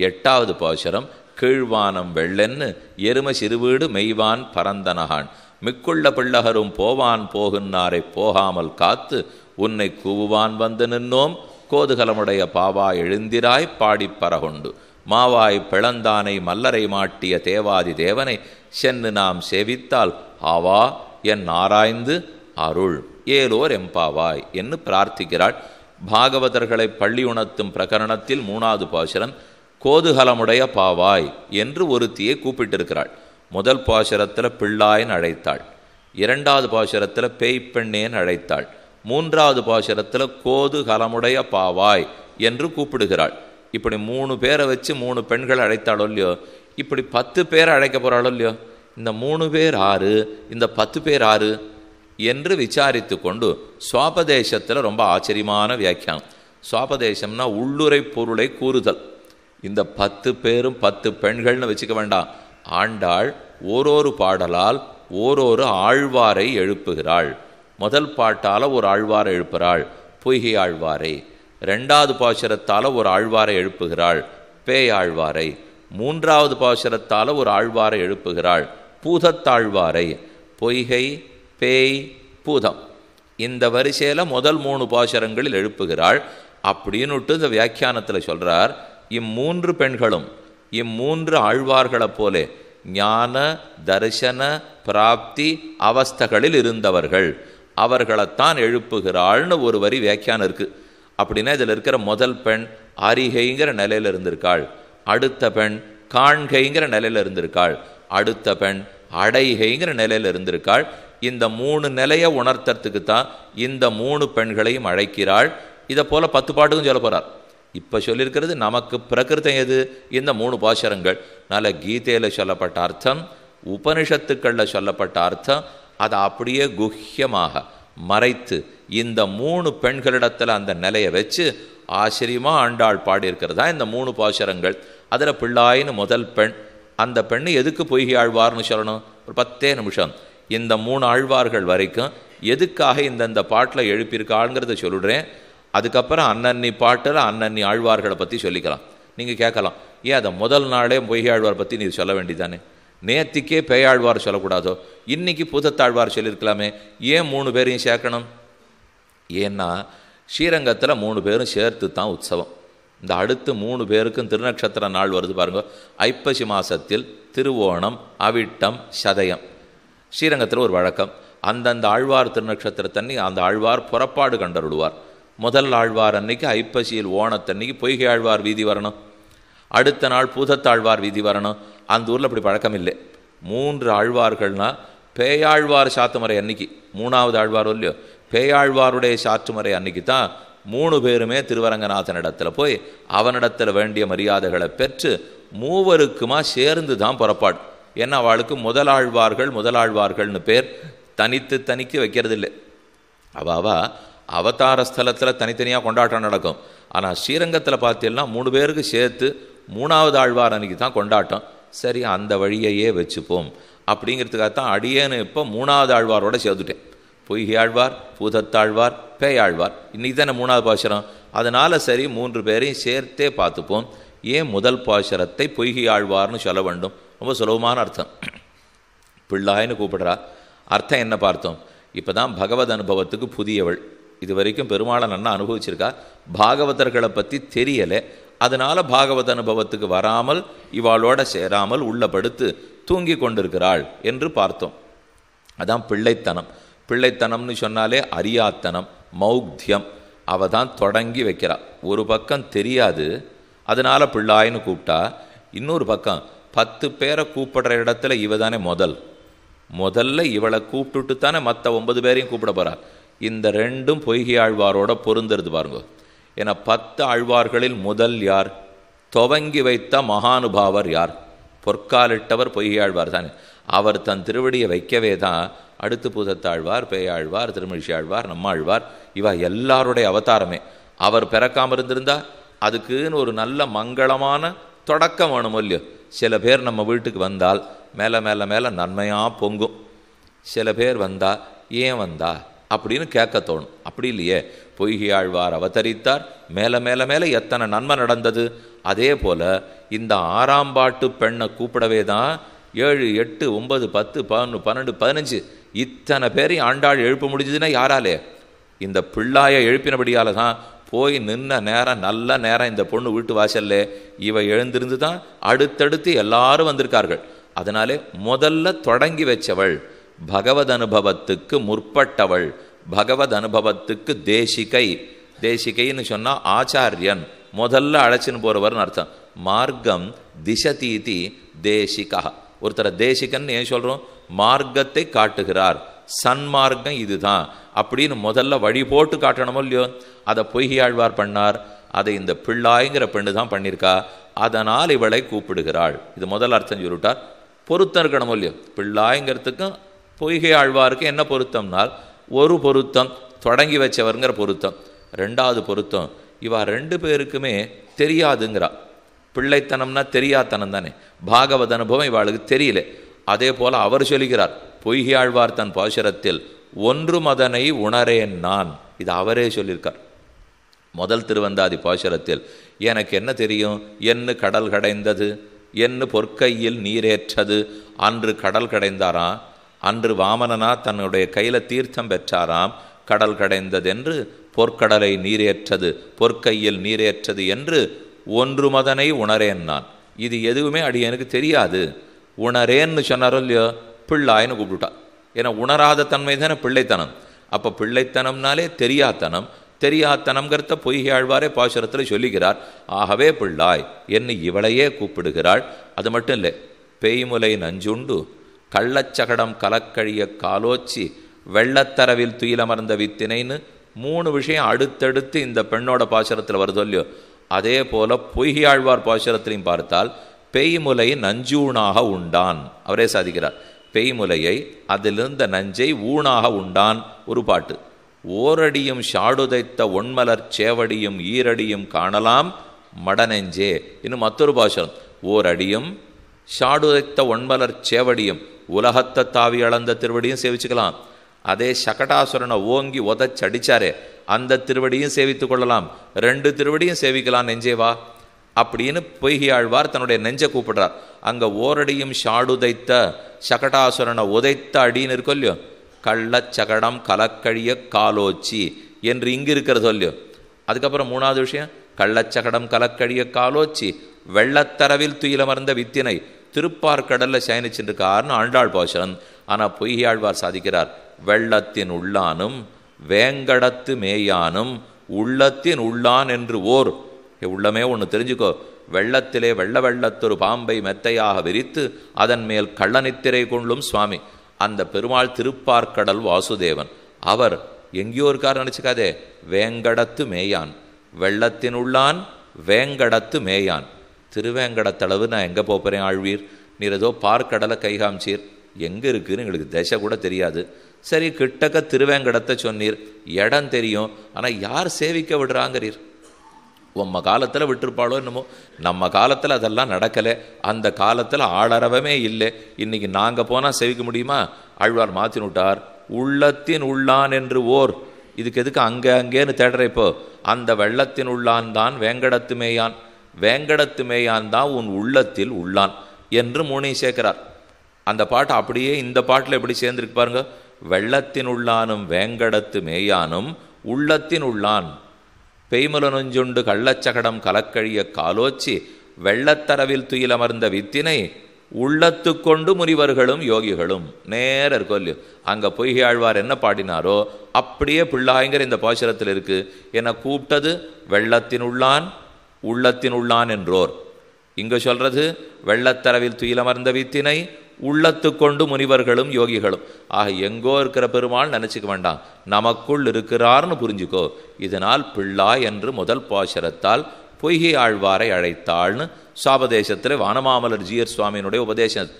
8வது பாசுரம், கீழ்வானம் வெள்ளென்னு எரும சிறுவீடு மெய்வான் பரந்தனகான் மிக்குள்ள பிள்ளகரும் போவான் போகுன்னாரை போகாமல் காத்து உன்னை கூவுவான் வந்து நின்னோம் கோதுகலமுடைய பாவா எழுந்திராய் பாடிப் பரகொண்டு மாவாய் பிளந்தானை மல்லரை மாட்டிய தேவாதி தேவனை சென்னு நாம் சேவித்தால் ஆவா என் ஆராய்ந்து அருள் ஏலோர் எம்பாவாய் என்று பிரார்த்திக்கிறாள். பாகவதர்களை பள்ளி உணர்த்தும் பிரகரணத்தில் 3வது பாசுரம் கோதுகலமுடைய பாவாய் என்று ஒருத்தியை கூப்பிட்டிருக்கிறாள். முதல் பாசுரத்தில் பிள்ளாயின் அழைத்தாள், 2வது பாசுரத்தில் பேய்ப்பெண்ணேன் அழைத்தாள், மூன்றாவது பாசுரத்தில் கோது கலமுடைய பாவாய் என்று கூப்பிடுகிறாள். இப்படி 3 பேரை வச்சு 3 பெண்கள் அழைத்தாளோ இல்லையோ, இப்படி 10 பேரை அழைக்க போகிறாளோ இல்லையோ, இந்த 3 பேர் ஆறு, இந்த 10 பேர் ஆறு என்று விசாரித்து கொண்டு சுவாபதேசத்தில் ரொம்ப ஆச்சரியமான வியாக்கியானம். சுவாபதேசம்னா உள்ளுரை பொருளை கூறுதல். இந்த 10 பேரும் 10 பெண்கள்னு வச்சுக்க வேண்டாம். ஆண்டாள் ஓரொரு பாடலால் ஓரொரு ஆழ்வாரை எழுப்புகிறாள். முதல் பாட்டால் ஒரு ஆழ்வாரை எழுப்புகிறாள், பொய்கை ஆழ்வாரை. 2வது பாசுரத்தால் ஒரு ஆழ்வாரை எழுப்புகிறாள், பேயாழ்வாரை. 3வது பாசுரத்தால் ஒரு ஆழ்வாரை எழுப்புகிறாள், பூதத்தாழ்வாரை. பொய்கை, பேய், பூதம், இந்த வரிசையில் முதல் 3 பாசுரங்களில் எழுப்புகிறாள். அப்படின்னுட்டு இந்த வியாக்கியானத்தில் சொல்கிறார், இம்மூன்று பெண்களும் 3 ஆழ்வார்களைப் போல ஞான தரிசன பிராப்தி அவஸ்தைகளில் இருந்தவர்கள், அவர்களைத்தான் எழுப்புகிறாள்னு ஒரு வரி வியாக்கியானம் இருக்குது. அப்படின்னா இதில் இருக்கிற முதல் பெண் அரிகைங்கிற நிலையில் இருந்திருக்காள், அடுத்த பெண் காண்கைங்கிற நிலையில் இருந்திருக்காள், அடுத்த பெண் அடைகைங்கிற நிலையில் இருந்திருக்காள். இந்த 3 நிலையை உணர்த்துறதுக்கு தான் இந்த 3 பெண்களையும் அழைக்கிறாள். இதை போல் 10 பாட்டுக்கும் சொல்ல போகிறார். இப்போ சொல்லியிருக்கிறது நமக்கு பிரகிருதம் எது? இந்த 3 பாசுரங்கள். நல்ல கீதையில் சொல்லப்பட்ட அர்த்தம், உபனிஷத்துக்களில் சொல்லப்பட்ட அர்த்தம், அதை அப்படியே குஹ்யமாக மறைத்து இந்த 3 பெண்களிடத்தில் அந்த நிலையை வச்சு ஆச்சரியமாக ஆண்டாள் பாடியிருக்கிறதா இந்த 3 பாசுரங்கள். அதில் பிள்ளாயின்னு முதல் பெண், அந்த பெண்ணு எதுக்கு பொய்கை ஆழ்வார்னு சொல்லணும்? ஒரு 10 நிமிஷம் இந்த 3 ஆழ்வார்கள் வரைக்கும் எதுக்காக இந்தந்த பாட்டில் எழுப்பியிருக்காளுங்கிறத சொல்லிடுறேன். அதுக்கப்புறம் அன்னன்னி பாட்டில் அன்னன்னி ஆழ்வார்களை பற்றி சொல்லிக்கலாம். நீங்கள் கேட்கலாம், ஏன் அதை முதல் நாளே பொய்கை ஆழ்வார் பற்றி நீ சொல்ல வேண்டியதானே? நேத்திக்கே பேயாழ்வார் சொல்லக்கூடாதோ? இன்றைக்கி பூதத்தாழ்வார் சொல்லியிருக்கலாமே, ஏன் 3 பேரையும் சேர்க்கணும்? ஏன்னா ஸ்ரீரங்கத்தில் 3 பேரும் சேர்த்து தான் உற்சவம். இந்த அடுத்து 3 பேருக்கும் திருநக்ஷத்திர நாள் வருது பாருங்க. ஐப்பசி மாதத்தில் திருவோணம், அவிட்டம், சதயம். ஸ்ரீரங்கத்தில் ஒரு வழக்கம், அந்தந்த ஆழ்வார் திருநக்ஷத்திரத்தன்னைக்கு அந்த ஆழ்வார் புறப்பாடு கண்டருடுவார். முதல் ஆழ்வார் அன்னைக்கு ஐப்பசியில் ஓணத்தன்னைக்கு பொய்கை ஆழ்வார் வீதி வரணும், அடுத்த நாள் பூதத்தாழ்வார் வீதி வரணும். அந்த ஊரில் அப்படி பழக்கம் இல்லை. 3 ஆழ்வார்கள்னால் பேயாழ்வார் சாத்துமுறை அன்னைக்கு 3வது ஆழ்வார் இல்லையோ, பேயாழ்வாருடைய சாற்றுமுறை அன்னைக்கு தான் 3 பேருமே திருவரங்கநாதனிடத்தில் போய் அவனிடத்தில் வேண்டிய மரியாதைகளை பெற்று 3வருக்குமா சேர்ந்து தான் புறப்பாடு. ஏன்னா அவளுக்கு முதலாழ்வார்கள்னு பேர் தனித்து வைக்கிறதில்லை. அவா அவதார ஸ்தலத்தில் தனித்தனியாக கொண்டாட்டம் நடக்கும். ஆனால் ஸ்ரீரங்கத்தில் பார்த்தீங்கன்னா 3 பேருக்கு சேர்த்து 3வது ஆழ்வார் அன்னைக்கு தான் கொண்டாட்டம். சரி, அந்த வழியையே வச்சுப்போம் அப்படிங்கிறதுக்காகத்தான் அடியேன்னு இப்போ 3வது ஆழ்வாரோட சேர்த்துட்டேன். பொய்கை ஆழ்வார், பூதத்தாழ்வார், பேயாழ்வார், இன்றைக்கி தானே 3வது பாசுரம். அதனால் சரி 3 பேரையும் சேர்த்தே பார்த்துப்போம். ஏன் முதல் பாசுரத்தை பொய்கை ஆழ்வார்னு சொல்ல வேண்டும்? ரொம்ப சுலபமான அர்த்தம். பிள்ளாயின்னு கூப்பிடுறா, அர்த்தம் என்ன பார்த்தோம்? இப்போ தான் பகவத் அனுபவத்துக்கு புதியவள், இது வரைக்கும் பெருமாளை நன்னா அனுபவிச்சிருக்கா, பாகவதர்களை பற்றி தெரியலை. அதனால் பாகவத அனுபவத்துக்கு வராமல் இவாளோட சேராமல் உள்ள படுத்து தூங்கி கொண்டிருக்கிறாள் என்று பார்த்தோம். அதான் பிள்ளைத்தனம். பிள்ளைத்தனம்னு சொன்னாலே அறியாத்தனம், மௌக்தியம். அவள் தான் தொடங்கி வைக்கிறா. ஒரு பக்கம் தெரியாது, அதனால் பிள்ளாயின்னு கூப்பிட்டா. இன்னொரு பக்கம் 10 பேரை கூப்பிடுற இடத்துல இவ தானே முதல்ல இவளை கூப்பிட்டுட்டு தானே மற்ற 9 பேரையும் கூப்பிட போகிறா. இந்த 2ம் பொய்கை ஆழ்வாரோட பொருந்துறது பாருங்க. ஏன்னா 10 ஆழ்வார்களில் முதல் யார்? துவங்கி வைத்த மகானுபாவர் யார்? பொற்காலிட்டவர் பொய்கை ஆழ்வார் தானே. அவர் தன் திருவடியை வைக்கவே தான் அடுத்து பூதத்தாழ்வார், பேயாழ்வார், திருமிழிசை ஆழ்வார், நம்மாழ்வார், இவா எல்லாருடைய அவதாரமே. அவர் பிறக்காமல் இருந்திருந்தா அதுக்குன்னு ஒரு நல்ல மங்களமான தொடக்கம் வேணும் இல்லையோ. சில பேர் நம்ம வீட்டுக்கு வந்தால் மேலே மேலே மேலே நன்மையாக பொங்கும். சில பேர் வந்தால் ஏன் வந்தா அப்படின்னு கேட்க தோணும். அப்படி இல்லையே, பொய்கை ஆழ்வார் அவதரித்தார், மேலே மேலே மேலே எத்தனை நன்மை நடந்தது. அதே போல் இந்த 6ஆம் பாட்டு பெண்ணை கூப்பிடவே தான் 7, 8, 9, 10, 11, 12, 15 இத்தனை பேரையும் ஆண்டாள் எழுப்ப முடிஞ்சதுன்னா யாராலே? இந்த பிள்ளாயை எழுப்பினபடியால் தான். போய் நின்ன நேரம் நல்ல நேரம், இந்த பொண்ணு வீட்டு வாசல்ல இவ எழுந்திருந்து தான் அடுத்தடுத்து எல்லாரும் வந்திருக்கார்கள். அதனாலே முதல்ல தொடங்கி வச்சவள், பகவத் அனுபவத்துக்கு முற்பட்டவள், பகவத் அனுபவத்துக்கு தேசிகைன்னு சொன்னால் ஆச்சாரியன், முதல்ல அழைச்சின்னு போகிறவர்னு அர்த்தம். மார்க்கம் திசதீதி தேசிகா. ஒருத்தரை தேசிகன் ஏன் சொல்கிறோம்? மார்க்கத்தை காட்டுகிறார், சன்மார்க்கம் இதுதான் அப்படின்னு முதல்ல வழி போட்டு காட்டணுமோ இல்லையோ, அதை பொய்கையாழ்வார் பண்ணார். அதை இந்த பிள்ளாய்ங்கிற பெண்ணு தான் பண்ணியிருக்கா. அதனால் இவளை கூப்பிடுகிறாள். இது முதல் அர்த்தம் சொல்லிவிட்டார். பொருத்தம் இருக்கணும் இல்லையோ, பிள்ளாய்ங்கிறதுக்கும் பொய்கை ஆழ்வாருக்கு என்ன பொருத்தம்னால், ஒரு பொருத்தம் தொடங்கி வச்சவருங்கிற பொருத்தம். ரெண்டாவது பொருத்தம், இவா ரெண்டு பேருக்குமே தெரியாதுங்கிறா. பிள்ளைத்தனம்னா தெரியாதனம் தானே. பாகவத அனுபவம் இவாளுக்கு தெரியல. அதே போல் அவர் சொல்லுகிறார், பொய்கை ஆழ்வார் தன் பாசுரத்தில் ஒன்று மதனை உணரேன் நான். இது அவரே சொல்லியிருக்கார் முதல் திருவந்தாதி பாசுரத்தில். எனக்கு என்ன தெரியும், என்று கடல் கடைந்தது, என்று பொற்கையில் நீரேற்றது. அன்று கடல் கடைந்தாராம், அன்று வாமனனா தன்னுடைய கையில் தீர்த்தம் பெற்றாராம். கடல் கடைந்தது என்று பொற்கடலை நீரேற்றது, பொற்கையில் நீரேற்றது என்று ஒன்று மதனை உணரேன் நான். இது எதுவுமே அடியனுக்கு தெரியாது. உணரேன்னு சொன்னாரோ இல்லையோ, பிள்ளாயின்னு கூப்பிட்டுட்டா. ஏன்னா உணராத தன்மை தானே பிள்ளைத்தனம். அப்போ பிள்ளைத்தனம்னாலே தெரியாத்தனம். தெரியாத்தனம்ங்கிறத பொய்கை ஆழ்வாரே பாசுரத்தில் சொல்லுகிறார். ஆகவே பிள்ளாய் என்று இவளையே கூப்பிடுகிறாள். அது மட்டும் இல்லை, பேய்முலை நஞ்சுண்டு கள்ளச்சகடம் கலக்கழிய காலோச்சி வெள்ளத்தரவில் துயிலமர்ந்த வித்தினைன்னு 3 விஷயம் அடுத்தடுத்து இந்த பெண்ணோட பாசுரத்தில் வருதோ இல்லையோ. அதே போல பொய்கை ஆழ்வார் பாசுரத்திலையும் பார்த்தால் பேய்முலை நஞ்சூணாக உண்டான். அவரே சாதிக்கிறார், பேய்முலையை அதிலிருந்த நஞ்சை ஊனாக உண்டான். ஒரு பாட்டு, ஓரடியும் ஷாடுதைத்த ஒன்மலர் சேவடியும் ஈரடியும் காணலாம் மடநெஞ்சே. இன்னும் மற்றொரு பாசுரம், ஓரடியும் ஷாடுதைத்த ஒன்மலர் சேவடியும், உலகத்தை தாவி அளந்த திருவடியும் சேவிச்சுக்கலாம். அதே சகடாசுரனை ஓங்கி உதச்சடிச்சாரே அந்த திருவடியும் சேவித்து கொள்ளலாம். 2 திருவடியும் சேவிக்கலாம் நெஞ்சேவா அப்படின்னு பொய்கை ஆழ்வார் தன்னுடைய நெஞ்சை கூப்பிடுறார். அங்கே ஓரடியும் ஷாடுதைத்த சகடாசுரனை உதைத்த அடின்னு இருக்கோ இல்லையோ, கள்ளச்சகடம் கலக்கழிய காலோச்சி என்று இங்கு இருக்கிறதோ இல்லையோ. அதுக்கப்புறம் 3வது விஷயம், கள்ளச்சகடம் கலக்கழிய காலோச்சி வெள்ளத்தரவில் துயிலமர்ந்த வித்தினை. திருப்பார்கடலில் சயனிச்சுருக்காருன்னு ஆண்டாள் பாசுரன். ஆனால் பொய்கை ஆழ்வார் சாதிக்கிறார், வெள்ளத்தின் உள்ளானும் வேங்கடத்து மேயானும் உள்ளத்தின் உள்ளான் என்று ஓர். உள்ளமே ஒன்று தெரிஞ்சுக்கோ, வெள்ளத்திலே வெள்ளத்தொரு பாம்பை மெத்தையாக விரித்து அதன் மேல் கள்ளநித்திரை கொள்ளும் சுவாமி அந்த பெருமாள் திருப்பார்கடல் வாசுதேவன். அவர் எங்கேயோ இருக்கார் நினச்சிக்காதே, வேங்கடத்து மேயான், வெள்ளத்தின் உள்ளான் வேங்கடத்து மேயான். திருவேங்கடத்தளவு நான் எங்கே போகிறேன் ஆழ்வீர், நீர் ஏதோ பார்க்கடலை கைகாமிச்சீர், எங்கே இருக்குன்னு எங்களுக்கு திசை கூட தெரியாது. சரி, கிட்டக்க திருவேங்கடத்தை சொன்னீர், இடம் தெரியும், ஆனால் யார் சேவிக்க விடுறாங்கிறீர். உம்ம காலத்தில் விட்டுருப்பாளோ என்னமோ, நம்ம காலத்தில் அதெல்லாம் நடக்கலை. அந்த காலத்தில் ஆளறவமே இல்லை. இன்றைக்கி நாங்கள் போனால் சேவிக்க முடியுமா? ஆழ்வார் மாற்றின்னு விட்டார், உள்ளத்தின் உள்ளான் என்று ஓர். இதுக்கு எதுக்கு அங்கே அங்கேன்னு தேடுற? இப்போ அந்த வெள்ளத்தின் உள்ளான் தான் வேங்கடத்து மேயான், வேங்கடத்து மேயான் தான் உன் உள்ளத்தில் உள்ளான் என்று 3 சேர்க்கிறார். அந்த பாட்டு அப்படியே இந்த பாட்டில் எப்படி சேர்ந்துருக்கு பாருங்க. வெள்ளத்தின் உள்ளானும் வேங்கடத்து மேயானும் உள்ளத்தின் உள்ளான், பெய்முல நொஞ்சுண்டு கள்ளச்சகடம் கலக்கழிய காலோச்சி வெள்ளத்தரவில் துயிலமர்ந்த வித்தினை உள்ளத்து கொண்டு முனிவர்களும் யோகிகளும். நேர இருக்கோ இல்லையோ, அங்கே பொய்கை ஆழ்வார் என்ன பாடினாரோ அப்படியே பிள்ளாய்ங்கிற இந்த பாசுரத்தில் இருக்கு. என்னை கூப்பிட்டது வெள்ளத்தின் உள்ளான் உள்ளத்தின் உள்ளான் என்றோர். இங்கே சொல்றது வெள்ளத்தரவில் துயிலமர்ந்த வித்தினை உள்ளத்து கொண்டு முனிவர்களும் யோகிகளும். ஆக எங்கோ இருக்கிற பெருமாள் நினச்சிக்க வேண்டாம், நமக்குள் இருக்கிறார்னு புரிஞ்சுக்கோ. இதனால் பிள்ளாய் என்று முதல் பாசுரத்தால் பொய்கை ஆழ்வாரை அழைத்தாள்னு சாபதேசத்தில் வானமாமலர் ஜீயர் சுவாமியினுடைய உபதேசம்.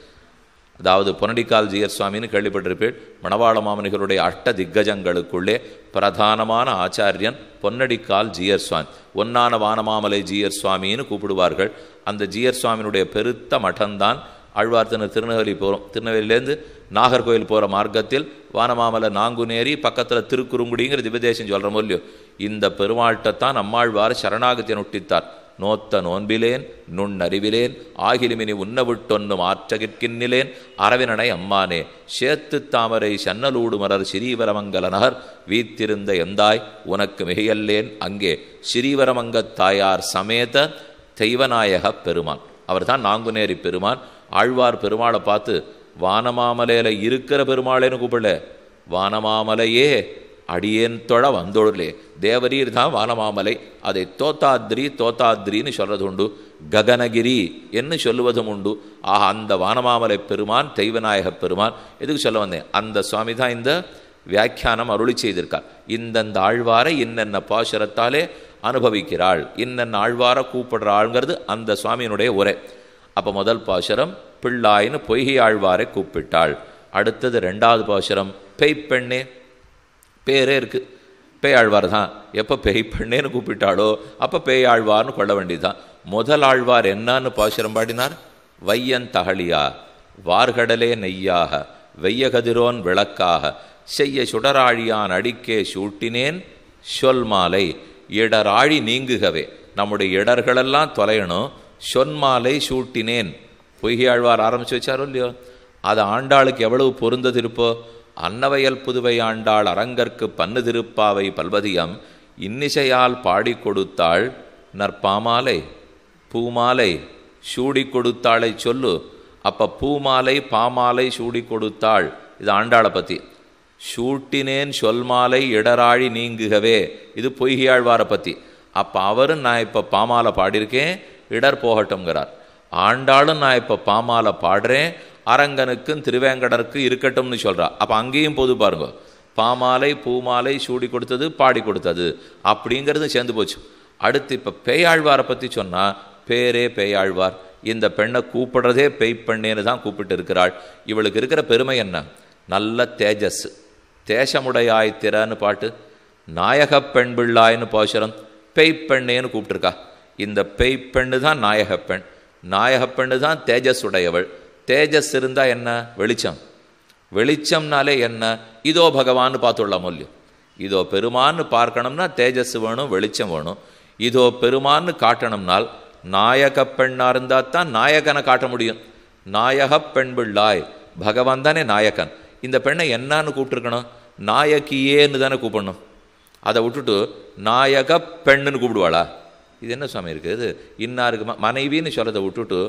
அதாவது பொன்னடிக்கால் ஜீயர் சுவாமின்னு கேள்விப்பட்டிருப்பேன். மணவாள மாமனிகளுடைய 8 திக்கஜங்களுக்குள்ளே பிரதானமான ஆச்சாரியன் பொன்னடிக்கால் ஜீயர் சுவாமி. ஒன்னான வானமாமலை ஜீயர் சுவாமின்னு கூப்பிடுவார்கள். அந்த ஜீயர் சுவாமியினுடைய பெருத்த மட்டம்தான் ஆழ்வார் திருநெல்வேலி போகிறோம். திருநெல்வேலியிலேருந்து நாகர்கோவில் போகிற மார்க்கத்தில் வானமாமலை நாங்குநேரி பக்கத்தில் திருக்குறுங்குடிங்கிற திவ்யதேசம் சொல்கிறோமோ இல்லையோ, இந்த பெருமாள்கிட்டத்தான் நம்மாழ்வார் சரணாகத்தியை நுட்டித்தார். நோத்த நோன்பிலேன் நுண்ணறிவிலேன் ஆகிலிமினி உன்னவிட்டொன்னும் ஆற்றகிற்கின்னிலேன் அரவினனை அம்மானே சேத்து தாமரை சன்னலூடு மலர் ஸ்ரீவரமங்கல நகர் வீத்திருந்த எந்தாய் உனக்கு மிகையல்லேன் அங்கே ஸ்ரீவரமங்கத் தாயார் சமேத தெய்வநாயக பெருமான். அவர் தான் நாங்குநேரி பெருமான். ஆழ்வார் பெருமாளை பார்த்து வானமாமலையில் இருக்கிற பெருமாளேன்னு கூப்பிடல, வானமாமலையே அடியேன் தொழ வந்தொழிலே. தேவரீர் தான் வானமாமலை, அதை தோத்தாத்ரின்னு சொல்றது உண்டு, ககனகிரி என்று சொல்லுவதும் உண்டு. அந்த வானமாமலை பெருமான் தெய்வநாயக பெருமான். எதுக்கு சொல்ல வந்தேன், அந்த சுவாமி தான் இந்த வியாக்கியானம் அருளி செய்திருக்கார். இந்தந்த ஆழ்வாரை இன்னென்ன பாசுரத்தாலே அனுபவிக்கிறாள், இன்னென்ன ஆழ்வாரை கூப்பிடுறாள்ங்கிறது அந்த சுவாமியினுடைய உரை. அப்போ முதல் பாசுரம் பிள்ளாயின்னு பொய்கை ஆழ்வாரை கூப்பிட்டாள். அடுத்தது ரெண்டாவது பாசுரம் பெய்ப்பெண்ணே, பேரே இருக்குது, பேயாழ்வார் தான். எப்போ பெய்ப்பெண்ணேன்னு கூப்பிட்டாளோ அப்போ பேயாழ்வார்னு கொள்ள வேண்டியதுதான். முதல் ஆழ்வார் என்னன்னு பாசுரம் பாடினார், வையன் தகழியா வார்கடலே நெய்யாக வெய்யகதிரோன் விளக்காக செய்ய சுடராழியான் அடிக்கே சூட்டினேன் சொல்மாலை இடராழி நீங்குகவே. நம்முடைய இடர்களெல்லாம் தொலையணும், சொன்மாலை சூட்டினேன். பொய்கையாழ்வார் ஆரம்பித்து வச்சாரோ இல்லையோ, அது ஆண்டாளுக்கு எவ்வளவு பொருந்தது இருப்போ. அன்னவயல் புதுவை ஆண்டாள் அரங்கற்கு பன்னு திருப்பாவை பல்வதியம் இன்னிசையால் பாடி கொடுத்தாள் நற்பாமாலை பூமாலை சூடி கொடுத்தாளை சொல்லு. அப்போ பூமாலை பாமாலை சூடி கொடுத்தாள், இது ஆண்டாளை பற்றி. சூட்டினேன் சொல்மாலை இடராழி நீங்குகவே, இது பொய்கையாழ்வாரை பற்றி. அப்போ அவரும் நான் இப்போ பாமாலை பாடியிருக்கேன், இடர் போகட்டும்ங்கிறார். ஆண்டாளும் நான் இப்போ பாமாலை பாடுறேன், அரங்கனுக்கும் திருவேங்கடருக்கு இருக்கட்டும்னு சொல்கிறா. அப்போ அங்கேயும் போது பாருங்க, பாமாலை பூமாலை சூடி கொடுத்தது பாடி கொடுத்தது அப்படிங்கிறது சேர்ந்து போச்சு. அடுத்து இப்போ பேயாழ்வாரை பற்றி சொன்னால், பேரே பேயாழ்வார், இந்த பெண்ணை கூப்பிடுறதே பெய்ப்பெண்ணேன்னு தான் கூப்பிட்டு இருக்கிறாள். இவளுக்கு இருக்கிற பெருமை என்ன, நல்ல தேஜஸ், தேசமுடையாய் திறன்னு பாட்டு, நாயக பெண் பிள்ளாயின்னு பாசுரம், பெய்ப்பெண்ணேன்னு கூப்பிட்டுருக்கா. இந்த பெய்ப்பெண்ணு தான் நாயகப்பெண், நாயகப்பெண்ணு தான் தேஜஸ் உடையவள். தேஜஸ் இருந்தால் என்ன, வெளிச்சம், வெளிச்சம்னாலே என்ன, இதோ பகவான்னு பார்த்துடலாம் இல்லையோ. இதோ பெருமான்னு பார்க்கணும்னா தேஜஸ் வேணும், வெளிச்சம் வேணும். இதோ பெருமான்னு காட்டணும்னால் நாயக பெண்ணாக இருந்தால் தான் நாயகனை காட்ட முடியும். நாயக பெண் பிள்ளாய், பகவான் தானே நாயகன். இந்த பெண்ணை என்னான்னு கூப்பிட்டுருக்கணும், நாயகியேன்னு தானே கூப்பிடணும். அதை விட்டுட்டு நாயக பெண்ணுன்னு கூப்பிடுவாளா, இது என்ன சுவாமி இருக்குது. இன்னாருக்கு மனைவின்னு சொல்கிறத விட்டுட்டு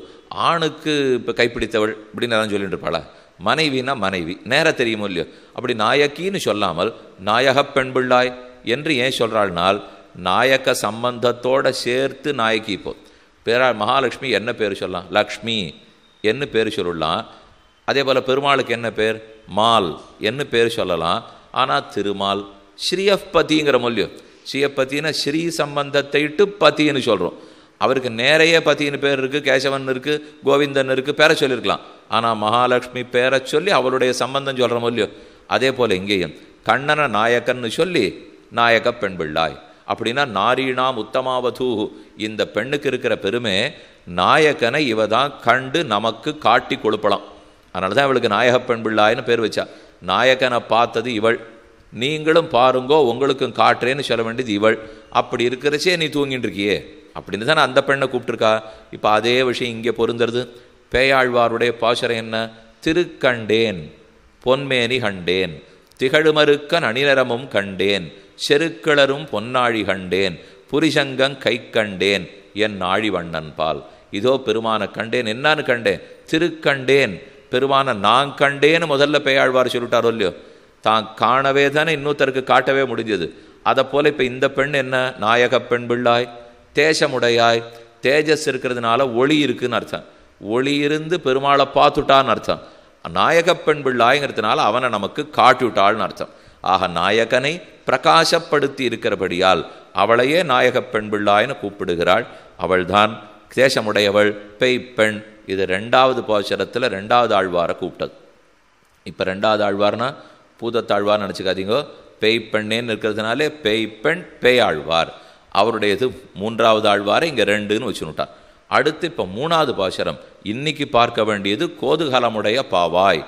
ஆணுக்கு இப்போ கைப்பிடித்தவள் இப்படின்னு எல்லாம் சொல்லிட்டு இருப்பாளா. மனைவினா மனைவி நேர தெரியுமோ இல்லையோ. அப்படி நாயக்கின்னு சொல்லாமல் நாயக பெண் பிள்ளாய் என்று ஏன் சொல்கிறாள்னால், நாயக்க சம்பந்தத்தோடு சேர்த்து நாயக்கி. இப்போ பேரா மகாலட்சுமி என்ன பேர் சொல்லலாம், லக்ஷ்மி என்ன பேர் சொல்லலாம். அதே போல் பெருமாளுக்கு என்ன பேர், மால் என்ன பேர் சொல்லலாம். ஆனால் திருமால் ஸ்ரீயப்பதிங்கிற மொழியோ, ஸ்ரீயப்பத்தின்னா ஸ்ரீ சம்பந்தத்தை இட்டு பத்தின்னு சொல்கிறோம். அவருக்கு நேரையே பத்தின்னு பேர் இருக்குது, கேசவன் இருக்குது, கோவிந்தன் இருக்குது, பேரை சொல்லியிருக்கலாம். ஆனால் மகாலட்சுமி பேரை சொல்லி அவளுடைய சம்பந்தம் சொல்கிற மொழியோ. அதே போல் இங்கேயும் கண்ணனை நாயக்கன்னு சொல்லி நாயக பெண் பிள்ளாய் அப்படின்னா நாரீணாம் உத்தமாவதூ. இந்த பெண்ணுக்கு இருக்கிற பெருமை, நாயக்கனை இவ தான் கண்டு நமக்கு காட்டி கொடுப்பலாம். அதனால தான் இவளுக்கு நாயக பெண் பிள்ளாயின்னு பேர் வச்சா. நாயக்கனை பார்த்தது இவள், நீங்களும் பாருங்கோ உங்களுக்கும் காட்டுறேன்னு சொல்ல வேண்டியது இவள். அப்படி இருக்கிறச்சே நீ தூங்கிட்டு இருக்கியே அப்படின்னு தானே அந்த பெண்ணை கூப்பிட்டுருக்கா. இப்போ அதே விஷயம் இங்கே பொருந்துறது. பேயாழ்வாருடைய பாசுரம் என்ன, திருக்கண்டேன் பொன்மேனி கண்டேன் திகழுமருக்கன் அணிநரமும் கண்டேன் செருக்கிளரும் பொன்னாழி கண்டேன் புரிசங்கங் கை கண்டேன் என் ஆழி வண்ணன் பால். இதோ பெருமான கண்டேன், என்னான்னு கண்டேன், திருக்கண்டேன். பெருமான நான் கண்டேன்னு முதல்ல பேயாழ்வார் சொல்லிட்டாரோ இல்லையோ. தான் காணவே தானே இன்னொருத்தருக்கு காட்டவே முடிஞ்சது. அதை போல் இப்போ இந்த பெண் என்ன, நாயக பெண் பிள்ளாய், தேசமுடையாய். தேஜஸ் இருக்கிறதுனால ஒளி இருக்குன்னு அர்த்தம். ஒளி இருந்து பெருமாளை பார்த்துட்டான்னு அர்த்தம். நாயக பெண் பிள்ளாய்ங்கிறதுனால அவனை நமக்கு காட்டிவிட்டாள்னு அர்த்தம். ஆக நாயகனை பிரகாசப்படுத்தி இருக்கிறபடியால் அவளையே நாயக பெண் பிள்ளாய்னு கூப்பிடுகிறாள். அவள்தான் தேசமுடையவள், பெய்ப்பெண். இது ரெண்டாவது பாசுரத்தில் ரெண்டாவது ஆழ்வாரை கூப்பிட்டது. இப்போ ரெண்டாவது ஆழ்வார்னா பூதத்தாழ்வார் நினச்சிக்காதீங்க. பெய்ப்பெண்ணேன்னு இருக்கிறதுனாலே பெய்ப்பெண் பேயாழ்வார். அவருடையது மூன்றாவது ஆழ்வாரை இங்கே ரெண்டுன்னு வச்சுனுட்டார். அடுத்து இப்போ மூணாவது பாசுரம் இன்னைக்கு பார்க்க வேண்டியது கோதுகலமுடைய பாவாய்.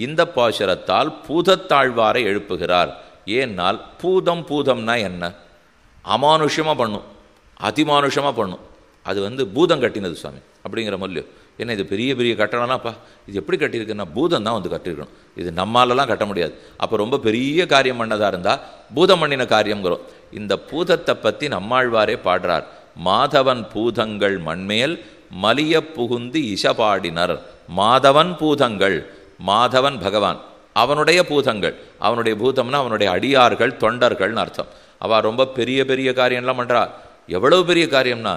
இந்த பாசுரத்தால் பூதத்தாழ்வாரை எழுப்புகிறார். ஏன்னால் பூதம்னா என்ன, அமானுஷமாக பண்ணும், அதிமானுஷமாக பண்ணும். அது பூதம் கட்டினது சுவாமி அப்படிங்கிற மொழியோ. ஏன்னா இது பெரிய பெரிய கட்டணம்னாப்பா, இது எப்படி கட்டியிருக்குன்னா பூதம் தான் கட்டியிருக்கணும், இது நம்மளாலாம் கட்ட முடியாது. அப்போ ரொம்ப பெரிய காரியம் பண்ணதாக இருந்தால் பூதம் பண்ணின காரியங்கிறோம். இந்த பூதத்தை பற்றி நம்மாழ்வாரே பாடுறார். மாதவன் பூதங்கள் மண்மேல் மலிய புகுந்து இசபாடினர். மாதவன் பூதங்கள், மாதவன் பகவான், அவனுடைய பூதங்கள். அவனுடைய பூதம்னா அவனுடைய அடியார்கள், தொண்டர்கள்னு அர்த்தம். அவள் ரொம்ப பெரிய பெரிய காரியம்லாம் பண்ணுறா. எவ்வளவு பெரிய காரியம்னா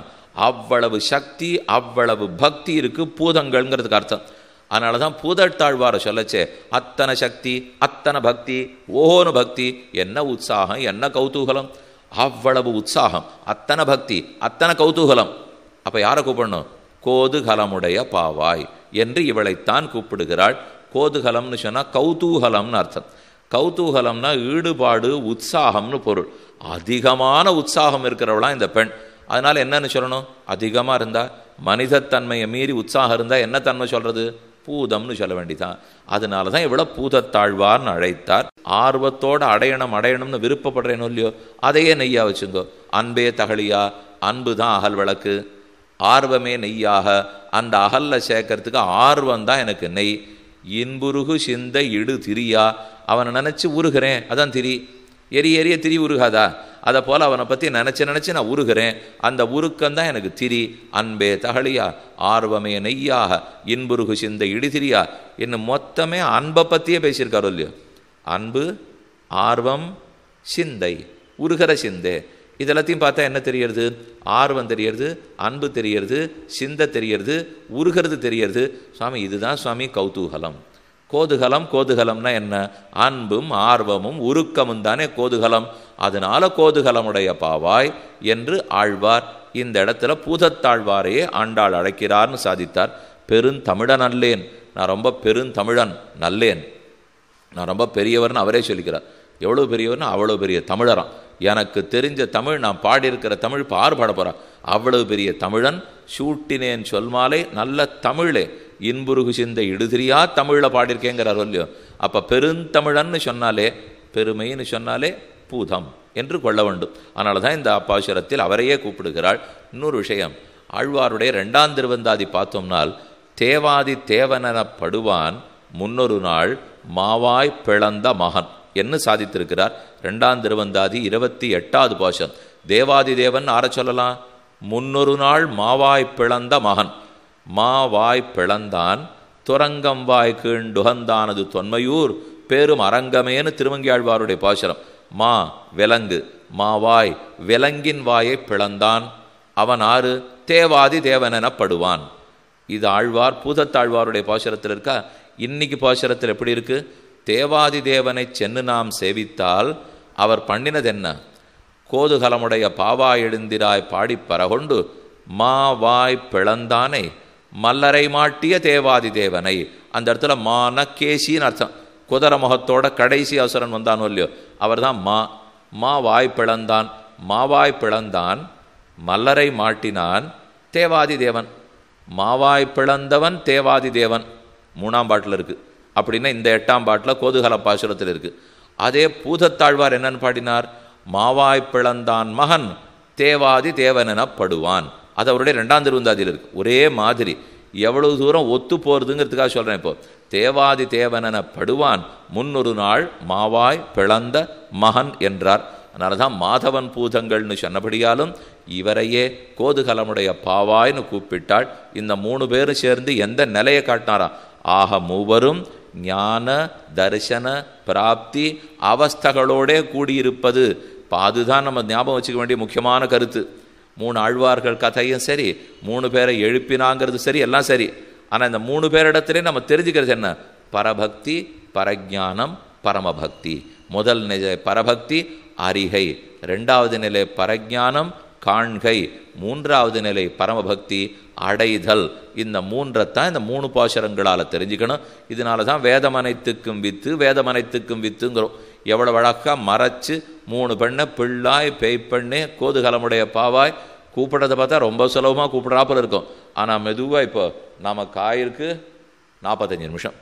அவ்வளவு சக்தி, அவ்வளவு பக்தி இருக்கு பூதங்கள்ங்கிறதுக்கு அர்த்தம். அதனால தான் பூதத்தாழ்வார சொல்லச்சே அத்தனை சக்தி, அத்தனை பக்தி, ஓஹோனு பக்தி, என்ன உற்சாகம், என்ன கௌதூகலம், அவ்வளவு உற்சாகம், அத்தனை பக்தி, அத்தனை கௌதூகலம். அப்போ யாரை கூப்பிடணும்? கோதுகலமுடைய பாவாய் என்று இவளைத்தான் கூப்பிடுகிறாள். கோதுகலம்னு சொன்னால் கௌதூகலம்னு அர்த்தம். கௌதூகலம்னா ஈடுபாடு, உற்சாகம்னு பொருள். அதிகமான உற்சாகம் இருக்கிறவளாம் இந்த பெண். அதனால் என்னன்னு சொல்லணும்? அதிகமாக இருந்தால், மனிதத்தன்மையை மீறி உற்சாகம் இருந்தால் என்ன தன்மை சொல்கிறது? பூதம்னு சொல்ல வேண்டிதான். அதனால தான் இவ்வளோ பூதத்தாழ்வார்னு அழைத்தார். ஆர்வத்தோடு அடையணும்னு விருப்பப்படுறேனோ இல்லையோ, அதையே நெய்யா வச்சுங்கோ. அன்பே தகழியா, அன்பு தான் அகல் விளக்கு, ஆர்வமே நெய்யாக. அந்த அகலில் சேர்க்கறதுக்கு ஆர்வம் தான் எனக்கு நெய். இன்புருகு சிந்த இடு திரியா, அவனை நினச்சி உருகிறேன், அதான் திரி. எரிய திரி உருகாதா? அதை போல் அவனை பற்றி நினச்சி நான் உருகிறேன், அந்த உருக்கம்தான் எனக்கு திரி. அன்பே தகழியா, ஆர்வமே நெய்யாக, இன்புருகு சிந்த இடுதிரியா. இன்னும் மொத்தமே அன்பை பற்றியே பேசியிருக்காரோ இல்லையோ. அன்பு, ஆர்வம், சிந்தை, உருகிற சிந்தை, இதெல்லாத்தையும் பார்த்தா என்ன தெரியறது? ஆர்வம் தெரியறது, அன்பு தெரியறது, சிந்தை தெரியறது, உருகிறது தெரியறது. சுவாமி இதுதான் சுவாமி கௌதூகலம். கோதுகலம், கோதுகலம்னா என்ன? அன்பும் ஆர்வமும் உருக்கமும் தானே கோதுகலம். அதனால கோதுகலமுடைய பாவாய் என்று ஆழ்வார் இந்த இடத்துல பூதத்தாழ்வாரையே ஆண்டாள் அழைக்கிறார்னு சாதித்தார். பெருந்தமிழன் அல்லேன், நான் ரொம்ப பெருந்தமிழன் நல்லேன், நான் ரொம்ப பெரியவர்னு அவரே சொல்லிக்கிறார். எவ்வளோ பெரியவர்னு அவ்வளோ பெரிய தமிழரான். எனக்கு தெரிஞ்ச தமிழ், நான் பாடியிருக்கிற தமிழ் பார் பாட போகிறான். அவ்வளவு பெரிய தமிழன். சூட்டினேன் சொல்மாலை நல்ல தமிழே, இன்புருகு சிந்தை இடுதிரியா தமிழில் பாடியிருக்கேங்கிறார் இல்லையோ. அப்போ பெருந்தமிழன்னு சொன்னாலே, பெருமைன்னு சொன்னாலே பூதம் என்று கொள்ள வேண்டும். அதனால தான் இந்த பாசுரத்தில் அவரையே கூப்பிடுகிறாள். இன்னொரு விஷயம், ஆழ்வாருடைய 2ஆம் திருவந்தாதி பார்த்தோம்னால், தேவாதி தேவனெனப்படுவான் முன்னொரு நாள் மாவாய் பிளந்த மகன் என்று சாதித்திருக்கிறார். 2ஆம் திருவந்தாதி 28வது பாசுரம். தேவாதி தேவன் ஆர சொல்லலாம்? முன்னொரு நாள் மாவாய் பிளந்த மகன். மாவாய் பிளந்தான் துரங்கம் வாய் கீண்டுகந்தானது தொன்மையூர் பேரும் அரங்கமேனு திருமங்கியாழ்வாருடைய பாசுரம். மா விலங்கு, மாவாய் விலங்கின் வாயை பிளந்தான். அவன் ஆறு? தேவாதி தேவனெனப்படுவான். இது ஆழ்வார் பூதத்தாழ்வாருடைய பாசுரத்தில் இருக்கா? இன்னைக்கு பாசுரத்தில் எப்படி இருக்கு? தேவாதி தேவனை சென்று நாம் சேவித்தால் அவர் பண்ணினது என்ன? கோதுகலமுடைய பாவாய் எழுந்திராய் பாடி பரகொண்டு மா வாய் பிளந்தானை மல்லரை மாட்டிய தேவாதி தேவனை. அந்த இடத்துல மான கேசின்னு அர்த்தம். குதிர முகத்தோட கடைசி அவசரன் வந்தானோ இல்லையோ, அவர் தான் மா வாய் பிளந்தான். மாவாய் பிளந்தான், மல்லரை மாட்டினான், தேவாதி தேவன். மாவாய் பிளந்தவன் தேவாதி தேவன் 3ஆம் பாட்டில் இருக்கு. அப்படின்னா இந்த 8ஆம் பாட்டில் கோதுகல பாசுரத்தில் இருக்கு. அதே பூதத்தாழ்வார் என்னன்னு பாடினார்? மாவாய் பிளந்தான் மகன் தேவாதி தேவனெனப்படுவான். அது அவருடைய 2ஆம் திருவந்தாதியில் இருக்கு. ஒரே மாதிரி எவ்வளவு தூரம் ஒத்து போகிறதுங்கிறதுக்காக சொல்கிறேன். இப்போ தேவாதி தேவனெனப்படுவான் முன்னொரு நாள் மாவாய் பிளந்த மகன் என்றார். அதனால தான் மாதவன் பூதங்கள்னு சொன்னபடியாலும் இவரையே கோதுகலமுடைய பாவாய்னு கூப்பிட்டாள். இந்த 3 பேரும் சேர்ந்து எந்த நிலையை காட்டினாரா? ஆக மூவரும் ஞான தரிசன பிராப்தி அவஸ்தகளோடே கூடியிருப்பது. அதுதான் நம்ம ஞாபகம் வச்சுக்க வேண்டிய முக்கியமான கருத்து. 3 ஆழ்வார்கள் கதையும் சரி, 3 பேரை எழுப்பினாங்கிறது சரி, எல்லாம் சரி. ஆனால் இந்த 3 பேரிடத்திலே நம்ம தெரிஞ்சுக்கிறது என்ன? பரபக்தி, பரஜானம், பரமபக்தி. முதல் நிலை பரபக்தி அறிகை, 2வது நிலை பரஜானம் காண்கை, 3வது நிலை பரமபக்தி அடைதல். இந்த 3ஐத்தான் இந்த 3 பாசுரங்களால் தெரிஞ்சுக்கணும். இதனால தான் வேதமனைத்துக்கும் வித்து, வேதமனைத்துக்கும் வித்துங்கிறோம். எவ்வளோ அழகாக மறைச்சு 3 பெண்ணை பிள்ளாய் பேய்ப்பெண்ணே கோதுகலமுடைய பாவாய் கூப்பிட்றதை பார்த்தா ரொம்ப சுலபமாக கூப்பிட்றாப்பில் இருக்கும். ஆனால் மெதுவாக இப்போ நமக்கு ஆயிருக்கு 45 நிமிஷம்.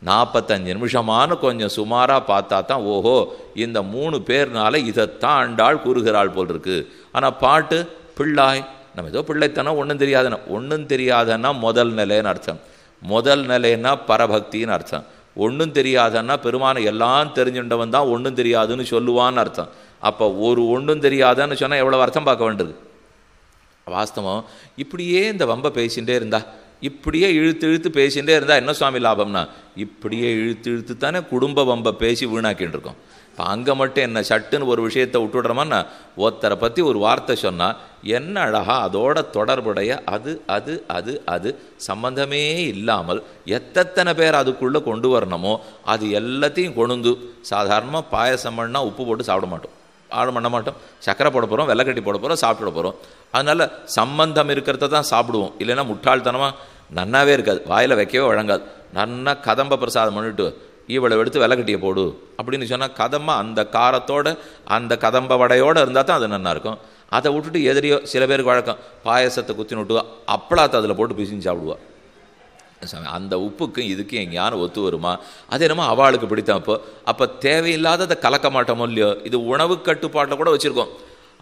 45 நிமிஷமானு கொஞ்சம் சுமாராக பார்த்தா தான் ஓஹோ இந்த 3 பேர்னால இதைத்தான் ஆண்டாள் கூறுகிறாள் போல் இருக்கு. ஆனால் பாட்டு பிள்ளாய், நம்ம ஏதோ பிள்ளைத்தனம் ஒன்றும் தெரியாதன்னா முதல் நிலைன்னு அர்த்தம். முதல் நிலைன்னா பரபக்தின்னு அர்த்தம். ஒன்றும் தெரியாதன்னா பெருமான எல்லாம் தெரிஞ்சுட்டவன் தான் ஒன்றும் தெரியாதுன்னு சொல்லுவான்னு அர்த்தம். அப்போ ஒரு ஒன்றும் தெரியாதன்னு சொன்னால் எவ்வளோ அர்த்தம் பார்க்க வேண்டியது. வாஸ்தவம் இப்படியே இந்த வம்பை பேசிகிட்டே இருந்தா இப்படியே இழுத்து இழுத்து பேசிகிட்டே இருந்தால் என்ன சுவாமி லாபம்னா, இப்படியே இழுத்து இழுத்து தானே குடும்ப வம்பை பேசி வீணாக்கின்னு இருக்கோம். இப்போ அங்கே மட்டும் என்ன சட்டுன்னு ஒரு விஷயத்தை விட்டுவிடுறோமான்னா, ஒருத்தரை பற்றி ஒரு வார்த்தை சொன்னால் என்ன அழகா அதோட தொடர்புடைய அது அது அது அது சம்பந்தமே இல்லாமல் எத்தனை பேர் அதுக்குள்ளே கொண்டு வரணுமோ அது எல்லாத்தையும் கொண்டு சாதாரணமாக பாயசம் பண்ணால் உப்பு போட்டு சாப்பிட மாட்டோம், பண்ண மாட்டோம், சக்கரை போட போகிறோம், வெள்ளைக்கட்டி போட போகிறோம், சாப்பிட போகிறோம். அதனால் சம்பந்தம் இருக்கிறத தான் சாப்பிடுவோம். இல்லைன்னா முட்டாள்தனமாக நன்னாவே இருக்காது, வாயில் வைக்கவே வழங்காது. நன்னா கதம்ப பிரசாதம் பண்ணிட்டு இவ்வளவு எடுத்து வெள்ளைக்கட்டியை போடு அப்படின்னு சொன்னால் கதம்ப அந்த காரத்தோடு அந்த கதம்ப வடையோடு இருந்தால் தான் அது நல்லா இருக்கும். அதை விட்டுட்டு எதிரியோ சில பேருக்கு வழக்கம் பாயசத்தை குத்தி விட்டுவா, அப்பளாத்தை அதில் போட்டு பிசிஞ்சு சாப்பிடுவா. அந்த உப்புக்கும் இதுக்கும் எங்கேயான ஒத்து வருமா? அது என்னமோ அவளுக்கு பிடித்தம். அப்போ தேவையில்லாததை கலக்க மாட்டோமோ இல்லையோ. இது உணவு கட்டுப்பாட்டை கூட வச்சுருக்கோம்.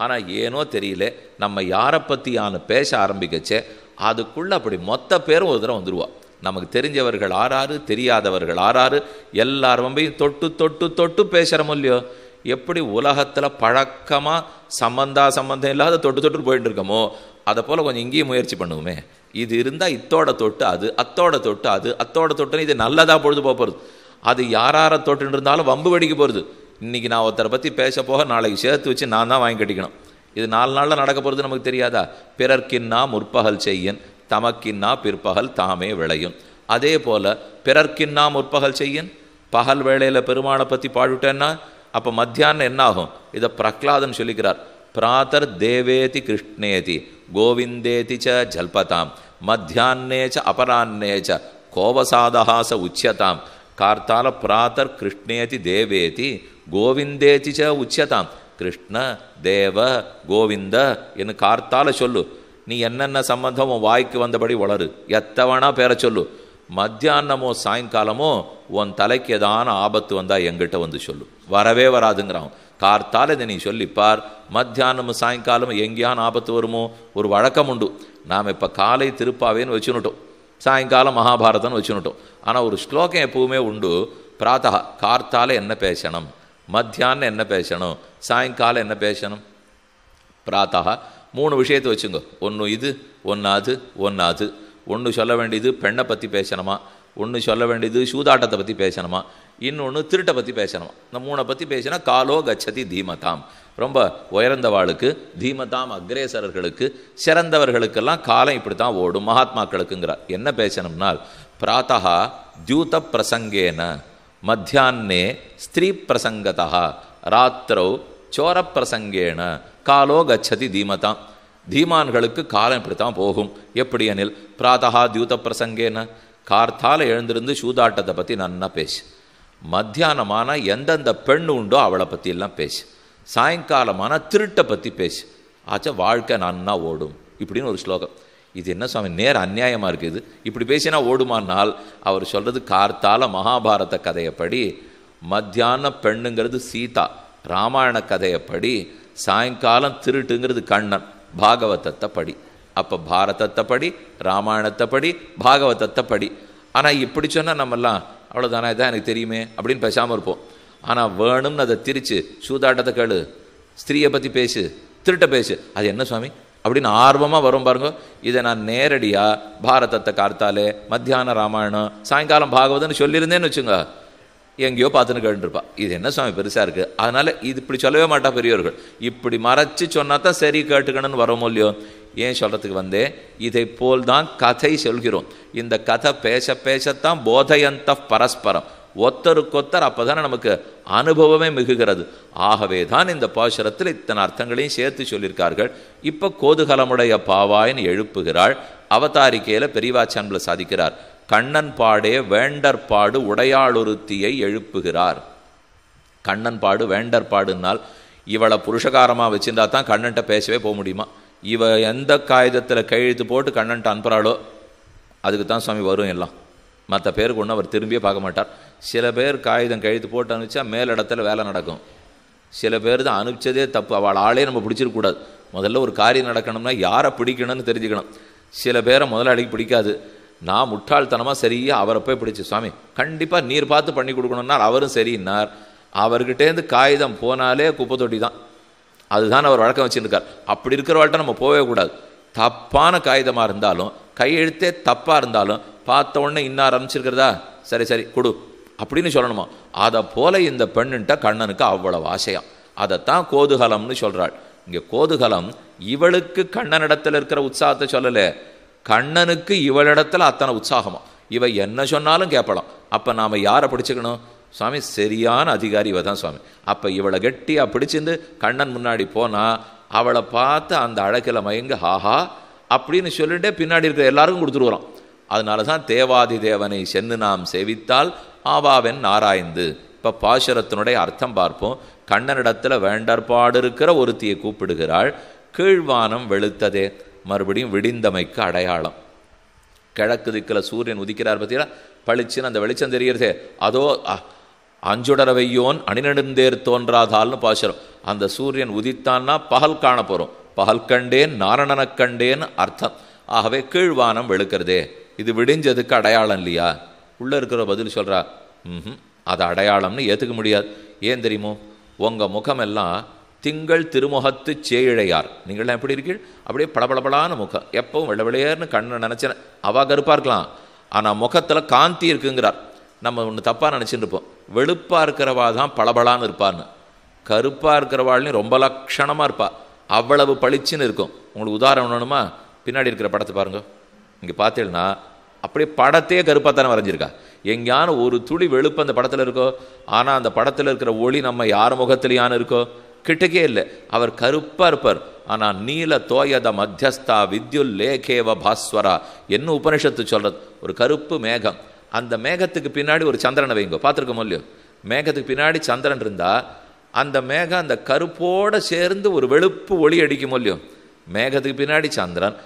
ஆனால் ஏனோ தெரியல, நம்ம யாரை பற்றியான பேச ஆரம்பிக்கச்சே அதுக்குள்ளே அப்படி மொத்த பேரும் ஒரு தடவை வந்துடுவா. நமக்கு தெரிஞ்சவர்கள் ஆறாறு, தெரியாதவர்கள் ஆறாறு, எல்லாரும்பையும் தொட்டு தொட்டு தொட்டு பேசுகிறோமோ இல்லையோ. எப்படி உலகத்தில் பழக்கமாக சம்பந்தம் இல்லாத தொட்டு தொட்டு போயிட்டு இருக்கோமோ அதை போல் கொஞ்சம் இங்கேயும் முயற்சி பண்ணுவோமே. இது இருந்தால் இத்தோட தொட்டு அது, அத்தோட தொட்டு அது, அத்தோட தொட்டுன்னு இது நல்லதாக பொழுது போகிறது. அது யாரை தொட்டுன்னு இருந்தாலும் வம்பு வெடிக்க போகிறது. இன்றைக்கி நான் ஒருத்தரை பற்றி பேச போக நாளைக்கு சேர்த்து வச்சு நான் தான் வாங்கி கட்டிக்கணும். இது 4 நாளில் நடக்க போகிறது நமக்கு தெரியாதா? பிறர்க்கின்னா முற்பகல் செய்யன் தமக்கின்னா பிற்பகல் தாமே விளையும். அதே போல் பிறர்க்கின்னா முற்பகல் செய்யன், பகல் வேளையில் பெருமாளை பற்றி பாடிவிட்டேன்னா அப்போ மத்தியானம் என்ன ஆகும்? இதை பிரகலாதன் சொல்லிக்கிறார். பிராத்தர் தேவேதி கிருஷ்ணேதி கோவிந்தேதி ச ஜல்பதாம் மத்தியான்னேச்ச அபரான்னேச்ச கோவசாதஹாச உச்சியதாம். கார்த்தால பிராத்தர் கிருஷ்ணேதி தேவேதி கோவிந்தேதி ச உச்சியதாம். கிருஷ்ண தேவ கோவிந்த என்று கார்த்தால சொல்லு. நீ என்னென்ன சம்பந்தம் உன் வாய்க்கு வந்தபடி வளரு, எத்தவனா பேர சொல்லு. மத்தியானமோ சாயங்காலமோ உன் தலைக்கு ஏதான ஆபத்து வந்தால் எங்கிட்ட வந்து சொல்லு. வரவே வராதுங்கிறான். கார்த்தால இதை நீ சொல்லிப்பார். மத்தியானமும் சாயங்காலமும் எங்கேயான ஆபத்து வருமோ? ஒரு வழக்கம் உண்டு. நாம் இப்போ காலை திருப்பாவேன்னு வச்சுனுட்டோம், சாயங்காலம் மகாபாரதம்னு வச்சுனுட்டோம். ஆனால் ஒரு ஸ்லோகம் எப்பவுமே உண்டு. பிராத்தா கார்த்தால என்ன பேசணும், மத்தியானம் என்ன பேசணும், சாயங்காலம் என்ன பேசணும். பிராத்தா 3 விஷயத்தை வச்சுங்க. ஒன்று இது, ஒன்று அது, ஒன்று அது. ஒன்று சொல்ல வேண்டியது பெண்ணை பற்றி பேசணுமா, ஒன்று சொல்ல வேண்டியது சூதாட்டத்தை பற்றி பேசணுமா, இன்னொன்று திருட்டை பற்றி பேசணுமா. இந்த 3 பற்றி பேசினா காலோ கச்சதி தீமதாம். ரொம்ப உயர்ந்தவாளுக்கு தீமதாம், அக்ரேசர்களுக்கு சிறந்தவர்களுக்கெல்லாம் காலம் இப்படி தான் ஓடும், மகாத்மாக்களுக்குங்கிறார். என்ன பேசணும்னால் பிராத்தா தியூத பிரசங்கேன மத்தியான்னே ஸ்திரீ பிரசங்கதா ராத்திரோ சோர பிரசங்கேன காலோ கச்சதி தீமதாம். தீமான்களுக்கு காலம் இப்படித்தான் போகும். எப்படி எனில் பிராத்தா தியூத பிரசங்கேன கார்த்தால எழுந்திருந்து சூதாட்டத்தை பற்றி நன்னா பேசு. மத்தியானமான எந்தெந்த பெண் உண்டோ அவளை பற்றி எல்லாம் பேசு. சாயங்காலமான திருட்டை பற்றி பேசு. ஆச்சா வாழ்க்கை நன்னா ஓடும் இப்படின்னு ஒரு ஸ்லோகம். இது என்ன சுவாமி நேர அநியாயமாக இருக்குது, இப்படி பேசினா ஓடுமானால்? அவர் சொல்கிறது கார்த்தால மகாபாரத கதையப்படி, மத்தியான பெண்ணுங்கிறது சீதா ராமாயண கதையப்படி, சாயங்காலம் திருட்டுங்கிறது கண்ணன் பாகவதத்தை படி. அப்போ பாரதத்தை படி, ராமாயணத்தை படி, பாகவதத்தை படி. ஆனால் இப்படி சொன்னால் நம்மெல்லாம் அவ்வளோதானே, இதான் எனக்கு தெரியுமே அப்படின்னு பேசாமல் இருப்போம். ஆனால் வேணும்னு அதை திரிச்சு சூதாட்டத்தை கேளு, ஸ்திரீயை பற்றி பேசு, திருட்ட பேசு, அது என்ன சுவாமி அப்படின்னு ஆர்வமாக வரும் பாருங்க. இதை நான் நேரடியாக பாரதத்தை கார்த்தாலே, மத்தியான ராமாயணம், சாயங்காலம் பாகவதன்னு சொல்லியிருந்தேன்னு வச்சுங்க, எங்கேயோ பார்த்துன்னு கேட்டுருப்பா. இது என்ன சுவாமி பெருசாக இருக்குது. அதனால் இது இப்படி சொல்லவே மாட்டா பெரியவர்கள். இப்படி மறைச்சி சொன்னா தான் சரி கேட்டுக்கணும்னு வரோமோ இல்லையோ. ஏன் சொல்கிறதுக்கு வந்தே, இதை போல் தான் கதை சொல்கிறோம். இந்த கதை பேச பேசத்தான் போதையந்த பரஸ்பரம், ஒத்தருக்கொத்தர். அப்போ தானே நமக்கு அனுபவமே மிகுகிறது. ஆகவே தான் இந்த பாசுரத்தில் இத்தனை அர்த்தங்களையும் சேர்த்து சொல்லியிருக்கார்கள். இப்போ கோதுகலமுடைய பாவாயின்னு எழுப்புகிறாள். அவதாரிக்கையில் பெரியவாச்சான்பில் சாதிக்கிறார். கண்ணன் பாடே வேண்டற்பாடு உடையாளொருத்தியை எழுப்புகிறார். கண்ணன் பாடு வேண்டற்பாடுனால் இவளை புருஷகாரமாக வச்சுருந்தா தான் கண்ணன்ட்ட பேசவே போக முடியுமா? இவ எந்த காகிதத்தில் கையெழுத்து போட்டு கண்ணன்ட்ட அனுப்புகிறாளோ அதுக்கு தான் சுவாமி வரும் எல்லாம். மற்ற பேருக்கு ஒன்றும் அவர் திரும்பியே பார்க்க மாட்டார். சில பேர் காகிதம் கழுத்து போட்டு அனுப்பிச்சா மேலிடத்தில் வேலை நடக்கும். சில பேர் தான் அனுப்பிச்சதே தப்பு, அவள் ஆளே நம்ம பிடிச்சிருக்கக்கூடாது. முதல்ல ஒரு காரியம் நடக்கணும்னா யாரை பிடிக்கணும்னு தெரிஞ்சுக்கணும். சில பேரை முதலாளிக்கு பிடிக்காது. நான் முட்டாள்தனமாக சரியாக அவரை போய் பிடிச்சி, சுவாமி கண்டிப்பாக நீர் பார்த்து பண்ணி கொடுக்கணுன்னார். அவரும் சரின்னார். அவர்கிட்டேருந்து காகிதம் போனாலே குப்பை தொட்டி தான். அதுதான் அவர் வழக்கம் வச்சுருக்கார். அப்படி இருக்கிறவாள்கிட்ட நம்ம போகவே கூடாது. தப்பான காகிதமாக இருந்தாலும் கையெழுத்தே தப்பாக இருந்தாலும் பார்த்த உடனே இன்னும் ஆரம்பிச்சிருக்கிறதா, சரி சரி கொடு அப்படின்னு சொல்லணுமா? அதை போல இந்த பெண்ணுன்ட்ட கண்ணனுக்கு அவ்வளவு ஆசையாம். அதைத்தான் கோதுகலம்னு சொல்கிறாள். இங்கே கோதுகலம் இவளுக்கு கண்ணனிடத்தில் இருக்கிற உற்சாகத்தை சொல்லலை, கண்ணனுக்கு இவளிடத்தில் அத்தனை உற்சாகமா. இவ என்ன சொன்னாலும் கேட்பலாம். அப்போ நாம் யாரை பிடிச்சிக்கணும்? சுவாமி சரியான அதிகாரி இவ தான் சுவாமி. அப்போ இவளை கெட்டியாக பிடிச்சிருந்து கண்ணன் முன்னாடி போனால் அவளை பார்த்து அந்த அழகில் மயங்க ஹாஹா அப்படின்னு சொல்லிட்டு பின்னாடி இருக்கிற எல்லாருக்கும் கொடுத்துருவோம். அதனால தான் தேவாதி தேவனை சென்று நாம் சேவித்தால் ஆவாவென் ஆராய்ந்து. இப்போ பாசுரத்தினுடைய அர்த்தம் பார்ப்போம். கண்ணனிடத்தில் வேண்டற்பாடு இருக்கிற ஒருத்தியை கூப்பிடுகிறாள். கீழ்வானம் வெளுத்ததே, மறுபடியும் விடிந்தமைக்கு அடையாளம். கிழக்கு திக்கில் சூரியன் உதிக்கிறார் பற்றியா, பளிச்சுன்னு அந்த வெளிச்சம் தெரிகிறதே, அதோ அஞ்சுடரவையோன் அணிநெடுந்தேர் தோன்றாதால்னு பாசுரம். அந்த சூரியன் உதித்தான்னா பகல் காண போகிறோம். பகல் கண்டேன் நாரணனக் கண்டேன்னு அர்த்தம். ஆகவே கீழ்வானம் வெளுக்கிறதே, இது விடிஞ்சதுக்கு அடையாளம் இல்லையா? உள்ளே இருக்கிற பதில் சொல்கிறா, அது அடையாளம்னு ஏற்றுக்க முடியாது. ஏன் தெரியுமோ? உங்கள் முகமெல்லாம் திங்கள் திருமுகத்து சேயிழையார். நீங்களாம் எப்படி இருக்கீள்? அப்படியே பளபளபளான முகம், எப்பவும் வெள்ளை வெள்ளையர்னு கண்ணை நினச்சேன். அவள் கருப்பாக இருக்கலாம், ஆனால் முகத்தில் காந்தி இருக்குங்கிறார். நம்ம ஒன்று தப்பாக நினச்சிட்டு இருப்போம், வெளுப்பாக இருக்கிறவா தான் பளபளான்னு இருப்பான்னு. கருப்பாக இருக்கிறவாள்னு ரொம்ப லட்சணமாக இருப்பாள், அவ்வளவு பளிச்சுன்னு இருக்கும். உங்களுக்கு உதாரணம் வேணுமா? பின்னாடி இருக்கிற படத்தை பாருங்க. இங்கே பார்த்தீங்கன்னா அப்படியே படத்தையே கருப்பாக தானே வரைஞ்சிருக்கா. எங்கேயான ஒரு துளி வெளுப்பு அந்த படத்தில் இருக்கோ? ஆனால் அந்த படத்தில் இருக்கிற ஒளி நம்ம யார் முகத்திலேயான இருக்கோ? கிட்டக்கே இல்லை. அவர் கருப்பாக இருப்பார், ஆனால் நீல தோயத மத்தியஸ்தா வித்யுல் லேகேவ பாஸ்வரா என்ன உபனிஷத்து சொல்கிறது. ஒரு கருப்பு மேகம், அந்த மேகத்துக்கு பின்னாடி ஒரு சந்திரனை வைங்க. பார்த்துருக்கோம் இல்லையோ? மேகத்துக்கு பின்னாடி சந்திரன் இருந்தால் அந்த மேகம் அந்த கருப்போடு சேர்ந்து ஒரு வெளுப்பு ஒளி அடிக்கும் இல்லையோ? மேகத்துக்கு பின்னாடி சந்திரன்,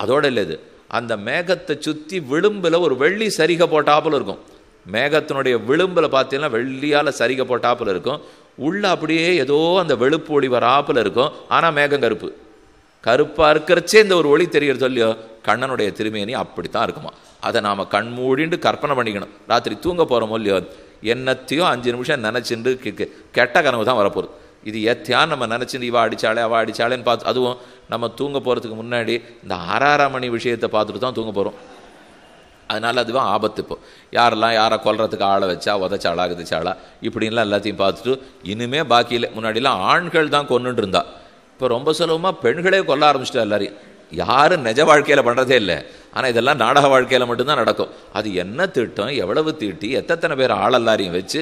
அதோட இல்லை இது. அந்த மேகத்தை சுற்றி விளிம்பில் ஒரு வெள்ளி சரிகை போட்டாப்பில் இருக்கும். மேகத்தினுடைய விளிம்பில் பார்த்தீங்கன்னா வெள்ளியால் சரிகை போட்டாப்பில் இருக்கும். உள்ள அப்படியே ஏதோ அந்த வெளுப்பு ஒளி வராப்பில் இருக்கும். ஆனால் மேகம் கருப்பு. கருப்பாக இருக்கிறச்சே இந்த ஒரு ஒளி தெரிகிறது இல்லையோ? கண்ணனுடைய திருமேனி அப்படித்தான் இருக்குமா. அதை நாம் கண் மூடிண்டு கற்பனை பண்ணிக்கணும். ராத்திரி தூங்க போகிறோமோ இல்லையோ, என்னத்தையும் 5 நிமிஷம் நினச்சிண்டு கெட்ட கனவு தான் வரப்போகுது. இது எத்தையான்னு நம்ம நினச்சிட்டு இவா அடித்தாளே அவள் அடித்தாளேன்னு பார்த்து, அதுவும் நம்ம தூங்க போகிறதுக்கு முன்னாடி இந்த 6:30 மணி விஷயத்தை பார்த்துட்டு தான் தூங்க போகிறோம். அதனால் அதுவும் ஆபத்து. இப்போ யாரெல்லாம் யாரை கொல்றதுக்கு ஆளை வச்சா, உதச்சாளா குதிச்சாளா இப்படின்லாம் எல்லாத்தையும் பார்த்துட்டு இனிமே பாக்கியில் முன்னாடிலாம் ஆண்கள் தான் கொண்டுட்டு இருந்தா. இப்போ ரொம்ப சுலபமாக பெண்களே கொல்ல ஆரம்பிச்சிட்டா எல்லாரையும். யாரும் நிஜ வாழ்க்கையில் பண்ணுறதே இல்லை, ஆனால் இதெல்லாம் நாடக வாழ்க்கையில் மட்டும்தான் நடக்கும். அது என்ன திட்டம், எவ்வளவு தீட்டி, எத்தனை பேர் ஆளெல்லாரையும் வச்சு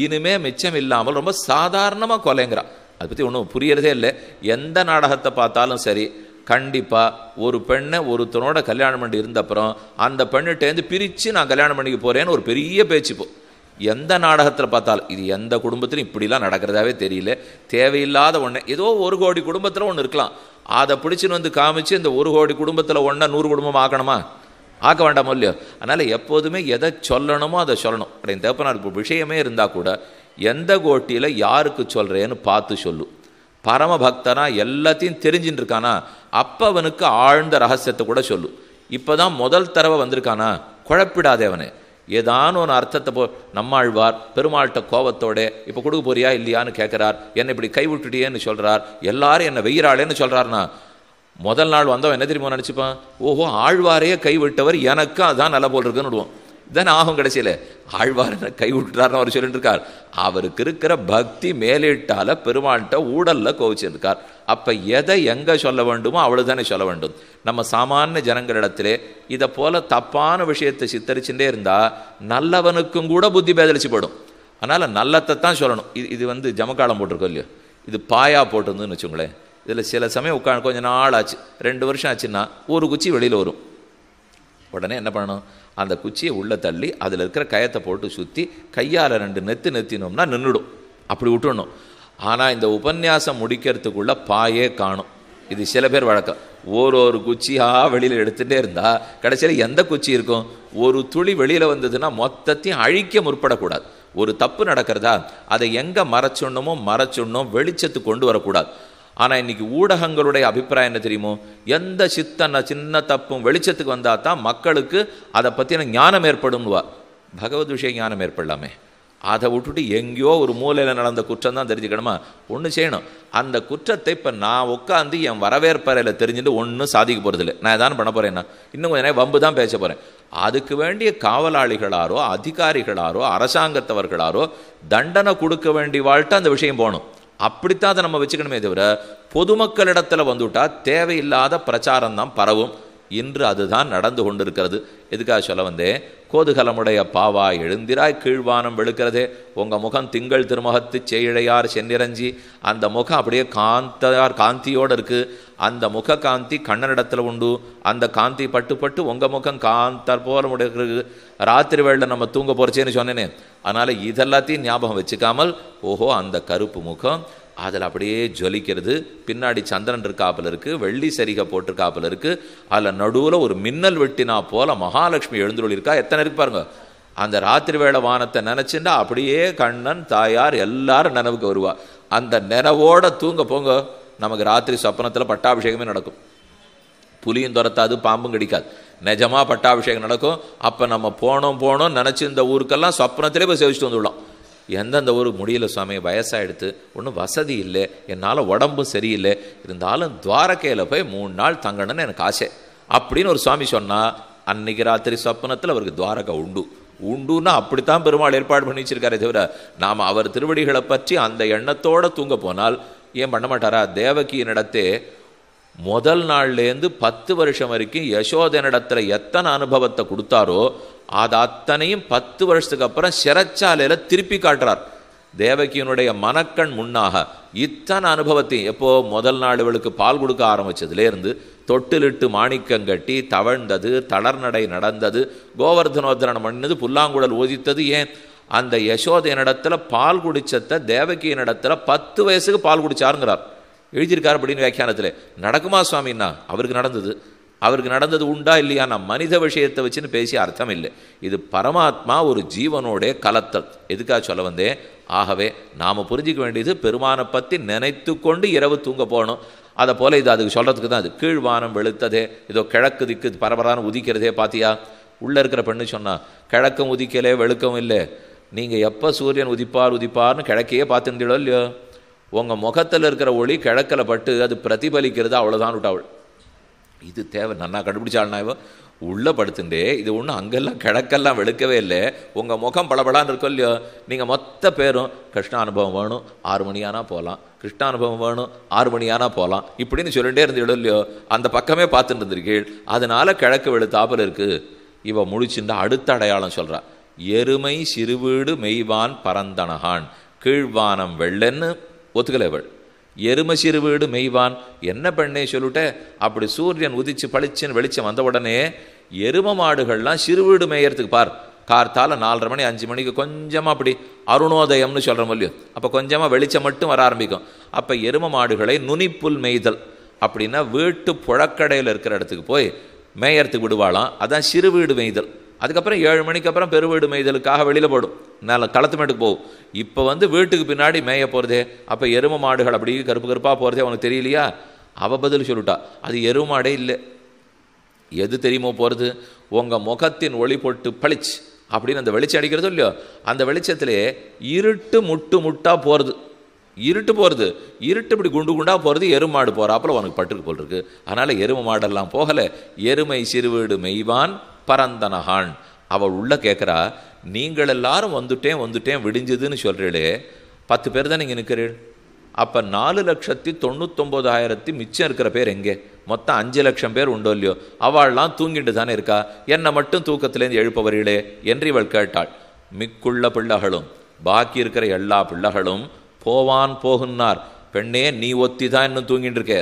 இனிமே மிச்சம் இல்லாமல் ரொம்ப சாதாரணமாக கொலைங்கிறா. அதை பற்றி ஒன்றும் புரியறதே இல்லை. எந்த நாடகத்தை பார்த்தாலும் சரி, கண்டிப்பாக ஒரு பெண்ணை ஒருத்தனோட கல்யாணம் பண்ணி இருந்த அப்புறம் அந்த பெண்ணிட்டேருந்து பிரித்து நான் கல்யாணம் பண்ணிக்க போகிறேன்னு ஒரு பெரிய பேச்சுப்போ. எந்த நாடகத்தில் பார்த்தாலும் இது எந்த குடும்பத்திலும் இப்படிலாம் நடக்கிறதாவே தெரியல. தேவையில்லாத ஒன்று ஏதோ 1 கோடி குடும்பத்தில் ஒன்று இருக்கலாம், அதை பிடிச்சின்னு வந்து காமிச்சு இந்த 1 கோடி குடும்பத்தில் ஒன்றை 100 குடும்பம் ஆக்கணுமா? ஆக்க வேண்டாமோ இல்லையோ? அதனால் எப்போதுமே எதை சொல்லணுமோ அதை சொல்லணும். அப்படின்னு தேப்பனாருக்கு விஷயமே இருந்தால் கூட எந்த கோட்டியில் யாருக்கு சொல்கிறேன்னு பார்த்து சொல்லு. பரமபக்தனா எல்லாத்தையும் தெரிஞ்சுட்டு இருக்கானா, அப்போ அவனுக்கு ஆழ்ந்த ரகசியத்தை கூட சொல்லு. இப்போ தான் முதல் தடவை வந்திருக்கானா, குழப்பிடாதே அவனை. ஏதான ஒரு அர்த்தத்தை நம்மாழ்வார் பெருமாள்கிட்ட கோவத்தோட இப்போ கொடுக்க போறியா இல்லையான்னு கேட்குறார். என்னை இப்படி கை விட்டுட்டியேன்னு சொல்கிறார். எல்லாரும் என்னை வெய்யறாளேன்னு சொல்கிறாருன்னா முதல் நாள் வந்தவன் என்ன தெரியுமா நினச்சிப்பான்? ஓஹோ, ஆழ்வாரையே கைவிட்டவர், எனக்கு அதான் நல்ல போல் இருக்குன்னு விடுவோம். இதானே ஆகும். கடைசியில் ஆழ்வார் கை விட்டுறாருன்னு அவர் சொல்லிட்டு இருக்கார். அவருக்கு இருக்கிற பக்தி மேலிட்டால பெருமாள்கிட்ட ஊடலில் கோவிச்சிருக்கார். அப்போ எதை எங்கே சொல்ல வேண்டுமோ அவ்வளோதானே சொல்ல வேண்டும். நம்ம சாமானிய ஜனங்களிடத்திலே இதை போல தப்பான விஷயத்தை சித்தரிச்சுட்டே இருந்தால் நல்லவனுக்கும் கூட புத்தி பேதலிச்சு போடும். அதனால் நல்லத்தை தான் சொல்லணும். இது ஜமக்காலம் போட்டிருக்கோம் இல்லையோ, இது பாயா போட்டிருந்துன்னு வச்சுங்களேன். இதில் சில சமயம் உட்காந்து கொஞ்சம் நாள் ஆச்சு, 2 வருஷம் ஆச்சுன்னா ஒரு குச்சி வெளியில் வரும். உடனே என்ன பண்ணணும்? அந்த குச்சியை உள்ளே தள்ளி அதில் இருக்கிற கயத்தை போட்டு சுற்றி கையால் 2 நெத்தினோம்னா நின்றுடும். அப்படி விட்டுடணும். ஆனால் இந்த உபன்யாசம் முடிக்கிறதுக்குள்ள பாயே காணும். இது சில பேர் வழக்கம். ஒரு குச்சியாக வெளியில் எடுத்துகிட்டே இருந்தால் கடைசியில் எந்த குச்சி இருக்கும்? ஒரு துளி வெளியில் வந்ததுன்னா மொத்தத்தையும் அழிக்க முற்படக்கூடாது. ஒரு தப்பு நடக்கிறதா, அதை எங்கே மறைச்சிடணும், வெளிச்சத்துக்கு கொண்டு வரக்கூடாது. ஆனால் இன்றைக்கி ஊடகங்களுடைய அபிப்பிராயம் என்ன தெரியுமோ? எந்த சின்ன தப்பும் வெளிச்சத்துக்கு வந்தால் தான் மக்களுக்கு அதை பற்றின ஞானம் ஏற்படும்னுவா. பகவத் விஷய ஞானம் ஏற்படலாமே, அதை விட்டுட்டு எங்கேயோ ஒரு மூலையில் நடந்த குற்றம் தான் தெரிஞ்சுக்கணுமா? ஒன்று செய்யணும். அந்த குற்றத்தை இப்போ நான் உட்காந்து என் வரவேற்பறையில் தெரிஞ்சுட்டு ஒன்றும் சாதிக்க போகிறதில்லை. நான் எதாவது பண்ண போகிறேன்னா இன்னும் கொஞ்சம் நேரம் வம்பு தான் பேச போகிறேன். அதுக்கு வேண்டிய காவலாளிகளாரோ அதிகாரிகளாரோ அரசாங்கத்தவர்களாரோ தண்டனை கொடுக்க வேண்டிய வாழ்க்கை அந்த விஷயம் போகணும். அப்படித்தான் அதை நம்ம வச்சுக்கணுமே தவிர பொதுமக்களிடத்தில் வந்துவிட்டா தேவையில்லாத பிரச்சாரம் தான் பரவும். இன்று அதுதான் நடந்து கொண்டிருக்கிறது. எதுக்காக சொல்ல வந்தேன்? கோதுகலமுடைய பாவா எழுந்திராய் கீழ்வானம் வெளுக்கிறதே, உங்கள் முகம் திங்கள் திருமுகத்து செய்ழையார் சென்னிரஞ்சி. அந்த முகம் அப்படியே காந்தியோடு இருக்குது. அந்த முக காந்தி கண்ணனிடத்தில் உண்டு. அந்த காந்தி பட்டு பட்டு உங்கள் முகம் காந்தார் போல முடிக்கிறது. ராத்திரி வேளையில் நம்ம தூங்க போகிறச்சேன்னு சொன்னேனே. அதனால் இதெல்லாத்தையும் ஞாபகம் வச்சுக்காமல், ஓஹோ அந்த கருப்பு முகம் அதில் அப்படியே ஜொலிக்கிறது, பின்னாடி சந்திரன் இருக்காப்பில் இருக்குது, வெள்ளி சரிகை போட்டிருக்காப்பில் இருக்குது, அதில் நடுவில் ஒரு மின்னல் வெட்டினா போல மகாலட்சுமி எழுந்துள்ள இருக்கா. எத்தனை இருக்கு பாருங்க. அந்த ராத்திரி வேளை வானத்தை நினச்சிண்டா அப்படியே கண்ணன் தாயார் எல்லாரும் நினைவுக்கு வருவா. அந்த நினைவோட தூங்க போங்க, நமக்கு ராத்திரி சொப்பனத்தில் பட்டாபிஷேகமே நடக்கும். புலியும் துரத்தாது, பாம்பும் கடிக்காது. நிஜமாக பட்டாபிஷேகம் நடக்கும். அப்போ நம்ம போனோம் நினச்சி இந்த ஊருக்கெல்லாம் சொப்பனத்திலே போய் சேவிச்சுட்டு வந்துவிடலாம். எந்தெந்த ஊருக்கு முடியல சுவாமி, வயசாகிடுத்து, ஒன்றும் வசதி இல்லை, என்னால் உடம்பும் சரியில்லை, இருந்தாலும் துவாரகையில் போய் 3 நாள் தங்கணும்னு எனக்கு ஆசை அப்படின்னு ஒரு சுவாமி சொன்னால், அன்னைக்கு ராத்திரி சொப்பனத்தில் அவருக்கு துவாரகை உண்டுன்னா அப்படித்தான் பெருமாள் ஏற்பாடு பண்ணி வச்சிருக்காரே தவிர நாம் அவர் திருவடிகளை பற்றி அந்த எண்ணத்தோடு தூங்க போனால் ஏன் பண்ண மாட்டாரா? தேவகியினிடத்தே முதல் நாள்லேருந்து 10 வருஷம் வரைக்கும் யசோதனிடத்தில் எத்தனை அனுபவத்தை கொடுத்தாரோ அது அத்தனையும் 10 வருஷத்துக்கு அப்புறம் சிறைச்சாலையில் திருப்பி காட்டுறார். தேவகியினுடைய மனக்கண் முன்னாக இத்தனை அனுபவத்தையும், எப்போ முதல் நாள் இவளுக்கு பால் கொடுக்க ஆரம்பித்ததுலேருந்து தொட்டிலிட்டு மாணிக்கம் கட்டி தவழ்ந்தது, தளர்நடை நடந்தது, கோவர்தனோத்தரணம் பண்ணது, புல்லாங்குழல் ஓதித்தது. ஏன்? அந்த யசோதையனிடத்தில் பால் குடிச்சத்தை தேவகியினிடத்தில் 10 வயசுக்கு பால் குடிச்சாருங்கிறார், எழுதியிருக்கார் அப்படின்னு வியாக்கியானத்தில். நடக்குமா சுவாமின்னா? அவருக்கு நடந்தது உண்டா இல்லையா? நான் மனித விஷயத்தை வச்சுன்னு பேசி அர்த்தம் இல்லை. இது பரமாத்மா ஒரு ஜீவனோட கலத்தல். எதுக்காக சொல்ல வந்தேன்? ஆகவே நாம் புரிஞ்சிக்க வேண்டியது பெருமானை பற்றி நினைத்து கொண்டு இரவு தூங்க போகணும். அதை போல் இது அதுக்கு சொல்கிறதுக்கு தான். அது கீழ்வானம் வெளுத்ததே, இதோ கிழக்கு திக்கு பரபரான உதிக்கிறதே பார்த்தியா? உள்ளே இருக்கிற பெண்ணு சொன்னா, கிழக்கும் உதிக்கலே வெளுக்கவும் இல்லை, நீங்கள் எப்போ சூரியன் உதிப்பார்னு கிழக்கையே பார்த்துட்டீங்களோ இல்லையோ, உங்கள் முகத்தில் இருக்கிற ஒளி கிழக்கில் பட்டு அது பிரதிபலிக்கிறது, அவ்வளோதான் விட்டாவள். இது தேவை. நன்னா கண்டுபிடிச்சாள்னா இவ உள்ளே படுத்துட்டே, இது ஒன்றும் அங்கெல்லாம் கிழக்கெல்லாம் வெளுக்கவே இல்லை, உங்கள் முகம் பளபளான்னு இருக்கோ இல்லையோ. நீங்கள் மொத்த பேரும் கிருஷ்ண அனுபவம் வேணும் 6 மணியானா போகலாம், கிருஷ்ண அனுபவம் வேணும் 6 மணியானா போகலாம் இப்படின்னு சொல்லிகிட்டே இருந்தீங்களோ இல்லையோ, அந்த பக்கமே பார்த்துட்டு இருந்திருக்கீள். அதனால கிழக்கு வெளுத்தாப்பில் இருக்குது. இவ முழிச்சுண்டா அடுத்த அடையாளம் சொல்கிறா. எருமை சிறுவீடு மெய்வான் பரந்தனகான் கீழ்வானம் வெள்ளன்னு ஒத்துக்கலை இவள். எருமை சிறு வீடு மெய்வான் என்ன பெண்ணே சொல்லிட்டே. அப்படி சூரியன் உதிச்சு பளிச்சுன்னு வெளிச்சம் வந்த உடனே எரும மாடுகள்லாம் சிறு வீடு மேயறதுக்கு பார், கார்த்தால 4:30 மணி 5 மணிக்கு கொஞ்சமாக அப்படி அருணோதயம்னு சொல்கிறோம் இல்லையோ, அப்போ கொஞ்சமாக வெளிச்சம் மட்டும் வர ஆரம்பிக்கும். அப்போ எரும மாடுகளை நுனிப்புல் மேய்தல் அப்படின்னா வீட்டு புழக்கடையில் இருக்கிற இடத்துக்கு போய் மேயறதுக்கு விடுவாளாம். அதான் சிறு வீடு மேய்தல். அதுக்கப்புறம் 7 மணிக்கு அப்புறம் பெருவீடு மேய்தலுக்காக வெளியில் போடும், நல்ல களத்து மேட்டுக்கு போகும். இப்போ வீட்டுக்கு பின்னாடி மேய போகிறதே, அப்போ எரும மாடுகள் அப்படி கருப்பு கருப்பாக போகிறதே அவனுக்கு தெரியலையா? அவ பதில் சொல்லிட்டா, அது எரும மாடே இல்லை. எது தெரியுமோ போகிறது? உங்கள் முகத்தின் ஒளி போட்டு பளிச்சு அப்படின்னு அந்த வெளிச்சம் அடிக்கிறதோ இல்லையோ, அந்த வெளிச்சத்திலே இருட்டு முட்டாக போகிறது. இருட்டு இப்படி குண்டு குண்டாக போகிறது, எருமாடு போகிறாப்புல உனக்கு பட்டுருக்கு போல் இருக்கு. அதனால் எரும மாடெல்லாம் போகலை, எருமை சிறுவீடு மெய்வான் பரந்தனகான். அவள் உள்ள கேட்குறா, நீங்கள் எல்லாரும் வந்துட்டேன் விடிஞ்சதுன்னு சொல்கிறீளே, 10 பேர் தான் நீங்கள் நிற்கிறீள். அப்போ 4,99,000 மிச்சம் இருக்கிற பேர் எங்கே? மொத்தம் 5 லட்சம் பேர் உண்டோ இல்லையோ, அவள்லாம் தூங்கிட்டு தானே இருக்கா, என்னை மட்டும் தூக்கத்திலேருந்து எழுப்பவர்களே என்று இவள் கேட்டாள். மிக்குள்ள பிள்ளைகளும் பாக்கி இருக்கிற எல்லா பிள்ளைகளும் போவான் போகுன்னார். பெண்ணே நீ ஒத்தி தான் இன்னும் தூங்கிட்டு இருக்க,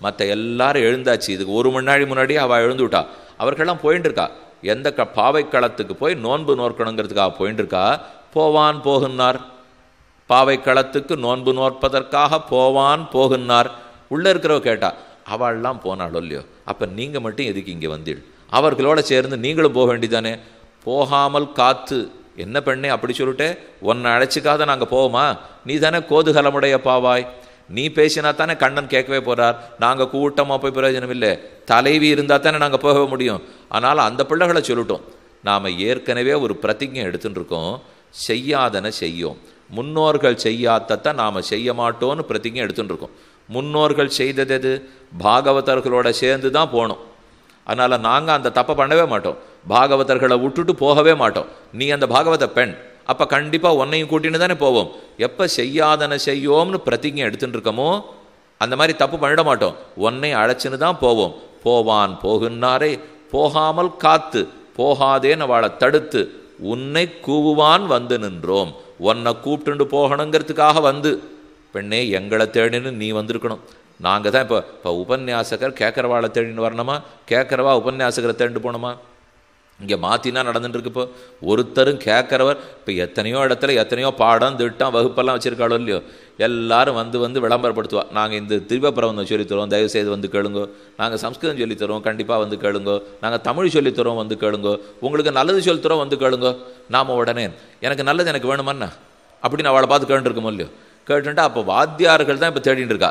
மற்ற எல்லாரும் எழுந்தாச்சு. இதுக்கு 1 மணி நேரம் முன்னாடியே அவள் எழுந்து விட்டா. அவர்களெல்லாம் போயிட்டு இருக்கா, எந்த பாவைக்களத்துக்கு போய் நோன்பு நோக்கணுங்கிறதுக்காக போயிட்டு இருக்கா. போவான் போகுன்னார், பாவைக்களத்துக்கு நோன்பு நோற்பதற்காக போவான் போகுன்னார். உள்ளே இருக்கிறவ கேட்டா, அவள்லாம் போனாளோ இல்லையோ, அப்போ நீங்கள் மட்டும் எதுக்கு இங்கே வந்தீள்? அவர்களோட சேர்ந்து நீங்களும் போக வேண்டிதானே? போகாமல் காத்து என்ன பெண்ணே அப்படி சொல்லிட்டே, உன்னை அழைச்சிக்காத நாங்கள் போவோமா? நீ தானே கோதுகலமுடைய பாவாய், நீ பேசினா தானே கண்ணன் கேட்கவே போகிறார். நாங்கள் கூட்டமாக போய் பிரயோஜனம் இல்லை, தலைவி இருந்தால் தானே நாங்கள் போக முடியும். அதனால் அந்த பிள்ளைகளை சொல்லிட்டோம். நாம் ஏற்கனவே ஒரு பிரதிஜை எடுத்துட்டு இருக்கோம், செய்யாதன செய்யோம். முன்னோர்கள் செய்யாததை நாம் செய்ய மாட்டோன்னு பிரதிஜை எடுத்துட்டு இருக்கோம். முன்னோர்கள் செய்தது எது? பாகவதர்களோட சேர்ந்து தான் போகணும். அதனால் நாங்கள் அந்த தப்பை பண்ணவே மாட்டோம். பாகவதர்களை விட்டுட்டு போகவே மாட்டோம். நீ அந்த பாகவத பெண், அப்போ கண்டிப்பாக உன்னையும் கூட்டின்னு தானே போவோம். எப்போ செய்யாதன செய்யோம்னு பிரதிஜை எடுத்துட்டு இருக்கமோ அந்த மாதிரி தப்பு பண்ணிட மாட்டோம். உன்னை அழைச்சின்னு தான் போவோம். போவான் போகுன்னாரே போகாமல் காத்து போகாதேன்னு அவளை தடுத்து உன்னை கூவுவான் வந்து நின்றோம். உன்னை கூப்பிட்டுண்டு போகணுங்கிறதுக்காக வந்து பெண்ணே எங்களை தேடின்னு நீ வந்திருக்கணும். நாங்கள் தான் இப்போ உபன்யாசகர் கேட்குறவாளை தேடின்னு வரணுமா? கேட்குறவா உபன்யாசகரை தேடிட்டு போகணுமா? இங்கே மாற்றினா நடந்துட்டுருக்கு. இப்போ ஒருத்தரும் கேட்குறவர் இப்போ எத்தனையோ இடத்துல எத்தனையோ பாடம் திட்டம் வகுப்பெல்லாம் வச்சுருக்காளோ இல்லையோ, எல்லாரும் வந்து விளம்பரப்படுத்துவா. நாங்கள் இந்த திருவப்பிரபந்தம் சொல்லித்தரோம், தயவுசெய்து வந்து கேளுங்கோ. நாங்கள் சம்ஸ்கிருதம் சொல்லித்தரோம், கண்டிப்பாக வந்து கேளுங்கோ. நாங்கள் தமிழ் சொல்லித்தரோம், வந்து கேளுங்கோ. உங்களுக்கு நல்லது சொல்லித்தரோம், வந்து கேளுங்கோ. நாம் உடனே எனக்கு நல்லது எனக்கு வேணுமன்னா அப்படின்னு அவளை பார்த்து கேட்டுருக்கோமோ இல்லையோ. கேட்டுட்டா அப்போ வாத்தியார்கள் தான் இப்போ தேடிட்டு இருக்கா.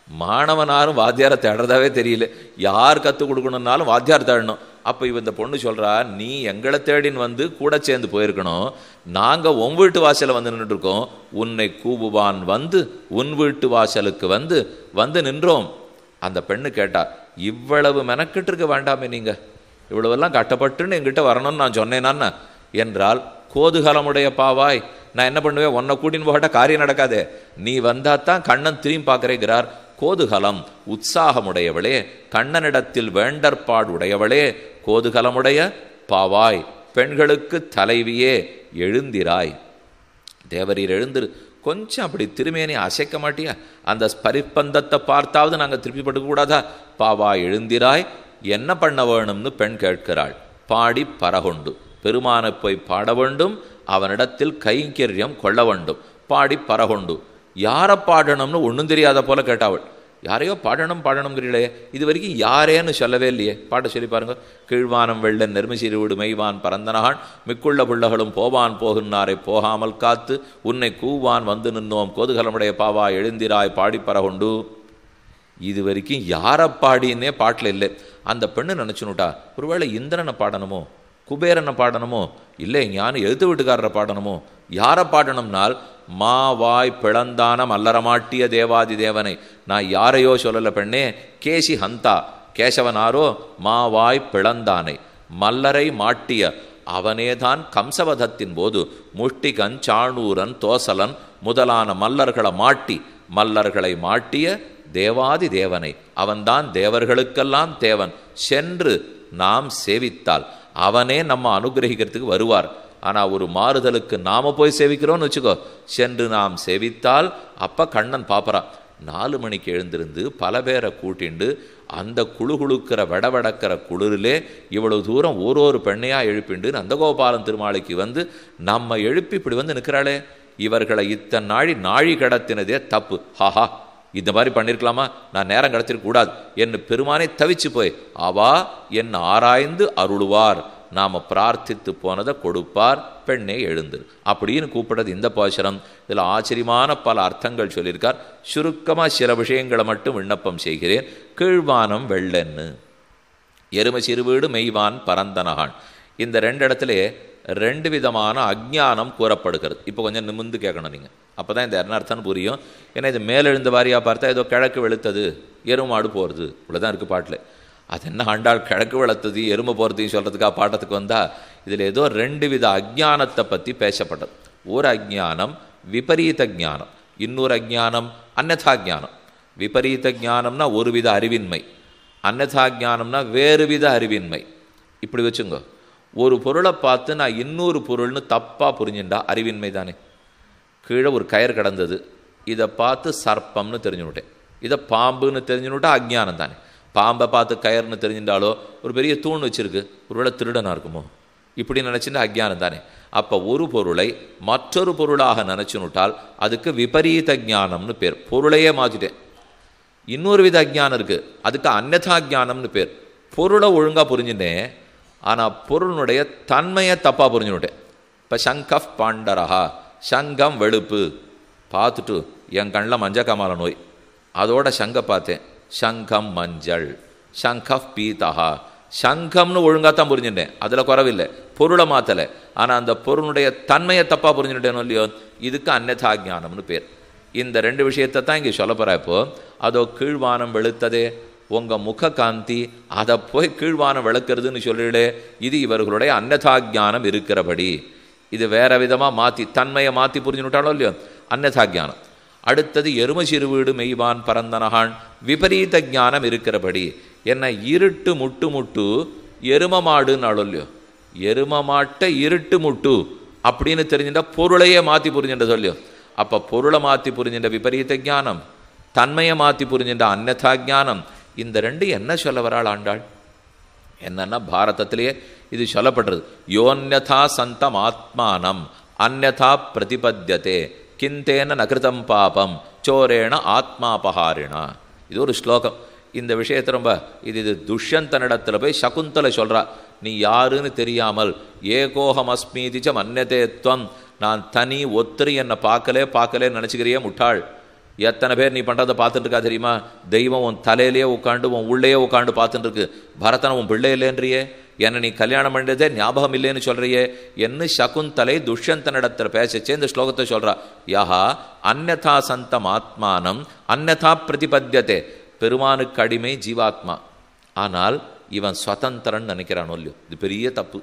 மாணவனாரும் வாத்தியாரை தேடுறதாவே தெரியல. யார் கற்றுக் கொடுக்கணுன்னாலும் வாத்தியார் தேடணும். அப்போ இந்த பொண்ணு சொல்கிறா, நீ எங்களை தேடின்னு வந்து கூட சேர்ந்து போயிருக்கணும். நாங்கள் உன் வீட்டு வாசலை வந்து நின்றுருக்கோம். உன்னை கூவுவான் வந்து உன் வீட்டு வாசலுக்கு வந்து நின்றோம். அந்த பெண்ணு கேட்டா, இவ்வளவு மெனக்கிட்டு இருக்க வேண்டாமே, நீங்கள் இவ்வளவெல்லாம் கட்டப்பட்டுன்னு எங்கிட்ட வரணும்னு நான் சொன்னேனான்னா என்றால், கோதுகலமுடைய பாவாய், நான் என்ன பண்ணுவேன்? உன்னை கூட்டின்னு போகட்டா காரியம் நடக்காதே. நீ வந்தாத்தான் கண்ணன் திரும்பி பார்க்குறேங்கிறார். கோதுகலம் உற்சாகமுடையவளே, கண்ணனிடத்தில் வேண்டற்பாடுடையவளே, கோதுகலமுடைய பாவாய், பெண்களுக்கு தலைவியே, எழுந்திராய். தேவரீர் எழுந்திரு. கொஞ்சம் அப்படி திருமேனி அசைக்க மாட்டியா? அந்த பரிப்பந்தத்தை பார்த்தாவது நாங்கள் திருப்பி பட்டுக்கூடாதா? பாவாய் எழுந்திராய். என்ன பண்ண வேணும்னு பெண் கேட்கிறாள். பாடி பரகொண்டு பெருமானை போய் பாட வேண்டும், அவனிடத்தில் கைங்கரியம் கொள்ள வேண்டும். பாடி பரகொண்டு. யாரை பாடணும்னு ஒன்றும் தெரியாத போல கேட்டாவள். யாரையோ பாடணுங்கிறீங்களே, இது வரைக்கும் யாரேன்னு சொல்லவே இல்லையே. பாட்ட சொல்லி பாருங்க. கீழ்வானம் வெள்ளன் நெருமிசிறு வீடு மெய்வான் பரந்தனகான் மிக்குள்ள புள்ளகளும் போவான் போகுன்னாரை போகாமல் காத்து உன்னை கூவான் வந்து நின்னோம். கோதுகலமுடைய பாவா எழுந்திராய் பாடி பரகொண்டு. இது வரைக்கும் யாரை பாடின்னே பாட்டில் இல்லை. அந்த பெண்ணு நினச்சுனுட்டா, ஒருவேளை இந்திரனை பாடணுமோ, குபேரனை பாடணுமோ, இல்லை ஞான எழுத்து வீட்டுக்காரரை பாடணுமோ. யாரை பாடணும்னால், மா வாய் பிளந்தான மல்லரமாட்டிய தேவாதி தேவனை. நான் யாரையோ சொல்லலை பெண்ணே, கேசி ஹந்தா கேசவனாரோ மா வாய் பிளந்தானை மல்லரை மாட்டிய அவனேதான் கம்சவதத்தின் போது முஷ்டிகன் சாணூரன் தோசலன் முதலான மல்லர்களை மாட்டிய தேவாதி தேவனை. அவன்தான் தேவர்களுக்கெல்லாம் தேவன். சென்று நாம் சேவித்தால் அவனே நம்ம அனுகிரகிக்கிறதுக்கு வருவார். ஆனால் ஒரு மாறுதலுக்கு நாம் போய் சேவிக்கிறோன்னு வச்சுக்கோ, சென்று நாம் சேவித்தால் அப்போ கண்ணன் பாப்பரா. 4 மணிக்கு எழுந்திருந்து பல பேரை கூட்டிண்டு அந்த குழுகுழுக்கிற வடவடக்கிற குளிரிலே இவ்வளவு தூரம் ஒரு பெண்ணையாக எழுப்பிண்டு நந்தகோபாலன் திருமாளிக்கு வந்து நம்ம எழுப்பி இப்படி வந்து நிற்கிறாளே, இவர்களை இத்தனை நாழி கடத்தினதே தப்பு. ஹாஹா, இந்த மாதிரி பண்ணியிருக்கலாமா? நான் நேரம் கடத்திருக்க கூடாது என்று பெருமானை தவிச்சு போய் அவா என் ஆராய்ந்து அருளுவார். நாம் பிரார்த்தித்து போனதை கொடுப்பார். பெண்ணே எழுந்துரு அப்படின்னு கூப்பிடுறது இந்த பாசுரம். இதில் ஆச்சரியமான பல அர்த்தங்கள் சொல்லியிருக்கார். சுருக்கமாக சில விஷயங்களை மட்டும் விண்ணப்பம் செய்கிறேன். கீழ்வானம் வெள்ளன்னு, எருமை சிறுவீடு மெய்வான் பரந்தனகான். இந்த 2 இடத்துல 2 விதமான அஜ்ஞானம் கூறப்படுகிறது. இப்போ கொஞ்சம் நிமிர்ந்து கேட்கணும் நீங்கள், அப்போ தான் இந்த அர்த்தம் புரியும். ஏன்னா இது மேலெழுந்த வாரியாக பார்த்தா ஏதோ கிழக்கு வெளுத்தது எருமாடு போகிறது இவ்வளோதான் இருக்குது பாட்டில். அது என்ன ஆண்டாள் கிழக்கு வளர்த்தது எருமை போகிறதையும் சொல்கிறதுக்காக பாட்டத்துக்கு வந்தால், இதில் ஏதோ 2 வித அஜ்ஞானத்தை பற்றி பேசப்பட்டது. ஒரு அஜ்ஞானம் விபரீத ஜானம், இன்னொரு அஜ்ஞானம் அந்நதா ஜானம். விபரீத ஜானம்னா ஒரு வித அறிவின்மை, அந்நதா ஜானம்னா வேறு வித அறிவின்மை. இப்படி வச்சுங்க, ஒரு பொருளை பார்த்து நான் இன்னொரு பொருள்னு தப்பாக புரிஞ்சுட்டா அறிவின்மை தானே. கீழே ஒரு கயிறு கிடந்தது, இதை பார்த்து சர்ப்பம்னு தெரிஞ்சுனுட்டேன், இதை பாம்புன்னு தெரிஞ்சுனுட்டா அஜ்ஞானம் தானே. பாம்பை பார்த்து கயர்னு தெரிஞ்சிட்டாலோ ஒரு பெரிய தூண் வச்சுருக்கு, ஒருவேளை திருடனாக இருக்குமோ, இப்படி நினச்சின்னா அஜ்ஞானம் தானே. அப்போ ஒரு பொருளை மற்றொரு பொருளாக நினச்சுனுட்டால் அதுக்கு விபரீத ஜானம்னு பேர். பொருளையே மாற்றிட்டேன். இன்னொரு வித அஜ்ஞானம் இருக்குது, அதுக்கு அந்நதா ஜானம்னு பேர். பொருளை ஒழுங்காக புரிஞ்சுட்டேன், ஆனால் பொருளுடைய தன்மையை தப்பாக புரிஞ்சுனுட்டேன். இப்போ சங்கஃப் பாண்டரஹா, சங்கம் வெளுப்பு பார்த்துட்டு என் கண்ணில் மஞ்சள் காமால நோய், அதோட சங்கை பார்த்தேன், சங்கம் மஞ்சள், சங்கஃப் பீதஹா, சங்கம்னு ஒழுங்காக தான் புரிஞ்சுட்டேன், அதில் குறவில்லை, பொருளை மாற்றலை. ஆனால் அந்த பொருளுடைய தன்மையை தப்பாக புரிஞ்சுட்டேனோ இல்லையோ, இதுக்கு அந்நதா ஞானம்னு பேர். இந்த ரெண்டு விஷயத்தை தான் இங்கே சொல்ல போகிறா. இப்போ அதோ கீழ்வானம் வெளுத்ததே, உங்கள் முக காந்தி, அதை போய் கீழ்வானம் விளக்குறதுன்னு சொல்லிவிடு. இது இவர்களுடைய அந்நதா ஞானம் இருக்கிறபடி. இது வேற விதமாக மாற்றி தன்மையை மாற்றி புரிஞ்சுட்டாலோ இல்லையோ, அந்நதா ஞானம். அடுத்தது எரும சிறுவீடு மெய்வான் பரந்தனகான், விபரீத ஞானம் இருக்கிறபடி. என்ன இருட்டு முட்டு முட்டு எரும மாடுன்னாலும் இல்லையோ, எரும மாட்டை இருட்டு முட்டு அப்படின்னு தெரிஞ்சுட்டா பொருளையே மாற்றி புரிஞ்சுட்ட சொல்லியோ. அப்போ பொருளை மாற்றி புரிஞ்சுட்ட விபரீத ஞானம், தன்மையை மாற்றி புரிஞ்சுட்ட அந்நதா ஞானம். இந்த ரெண்டு என்ன சொல்ல வராள் ஆண்டாள்? என்னன்னா பாரதத்திலேயே இது சொல்லப்படுறது. யோன்யதா சந்தம் ஆத்மானம் அந்யதா பிரதிபத்தியதே கிந்தேன நகிருதம் பாபம் சோரேண ஆத்மாபகாரிணா. இது ஒரு ஸ்லோகம். இந்த விஷயத்தை ரொம்ப இது துஷ்யந்தனிடத்தில் போய் சகுந்தலை சொல்கிறா. நீ யாருன்னு தெரியாமல் ஏகோகம் அஸ்மீதிச்சம் அந்நதேத்வம், நான் தனி ஒத்திரி என்னை பார்க்கலே நினச்சிக்கிறியே முட்டாள். எத்தனை பேர் நீ பண்ணுறதை பார்த்துட்டு இருக்கா தெரியுமா? தெய்வம் உன் தலையிலேயே உட்காண்டு உன் உள்ளேயே உட்காந்து பார்த்துட்டு இருக்கு. பரதனை உன் பிள்ளை இல்லைன்றியே, என்னை நீ கல்யாணம் பண்ணுறதே ஞாபகம் இல்லைன்னு சொல்கிறியே என்ன சகுந்தலை துஷ்யந்தனிடத்தில் பேசச்சே இந்த ஸ்லோகத்தை சொல்கிறா. யஹா அந்யதா சந்தம் ஆத்மானம் அந்யதா பிரதிபத்தியதே. பெருமானுக்கு அடிமை ஜீவாத்மா, ஆனால் இவன் சுதந்திரன் நினைக்கிறானோ இல்லையோ, இது பெரிய தப்பு.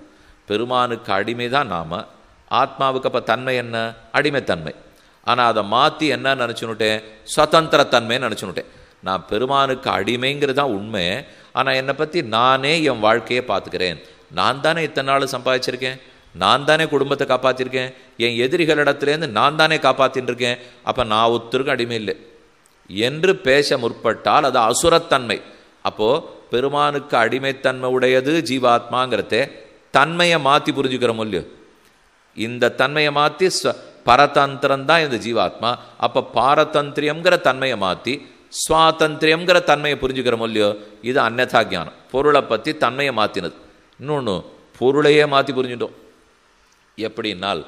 பெருமானுக்கு அடிமை தான் நாம், ஆத்மாவுக்கு அப்போ தன்மை என்ன? அடிமைத்தன்மை. ஆனால் அதை மாற்றி என்ன நினச்சுன்னுட்டேன்? சுதந்திரத்தன்மைன்னு நினச்சுன்னுட்டேன். நான் பெருமானுக்கு அடிமைங்கிறது தான் உண்மை. ஆனால் என்னை பற்றி நானே என் வாழ்க்கையை பார்த்துக்கிறேன். நான் தானே இத்தனை நாள் சம்பாதிச்சிருக்கேன், நான் தானே குடும்பத்தை காப்பாற்றிருக்கேன், என் எதிரிகளிடத்துலேருந்து நான் தானே காப்பாற்றின்னு இருக்கேன். அப்போ நான் ஒருத்தருக்கும் அடிமை இல்லை என்று பேச முற்பட்டால் அது அசுரத்தன்மை. அப்போது பெருமானுக்கு அடிமைத்தன்மை உடையது ஜீவாத்மாங்கிறதே தன்மையை மாற்றி புரிஞ்சுக்கிறோம் இல்லையோ. இந்த தன்மையை மாற்றி பரதந்திரம் தான் இந்த ஜீவாத்மா. அப்போ பாரதந்திரியங்கிற தன்மையை மாற்றி சுவாதந்திரியங்கிற தன்மையை புரிஞ்சுக்கிறோம் இல்லையோ, இது அந்நதா ஞானம். பொருளை பற்றி தன்மையை மாற்றினது. இன்னொன்று பொருளையே மாற்றி புரிஞ்சுட்டோம். எப்படின்னால்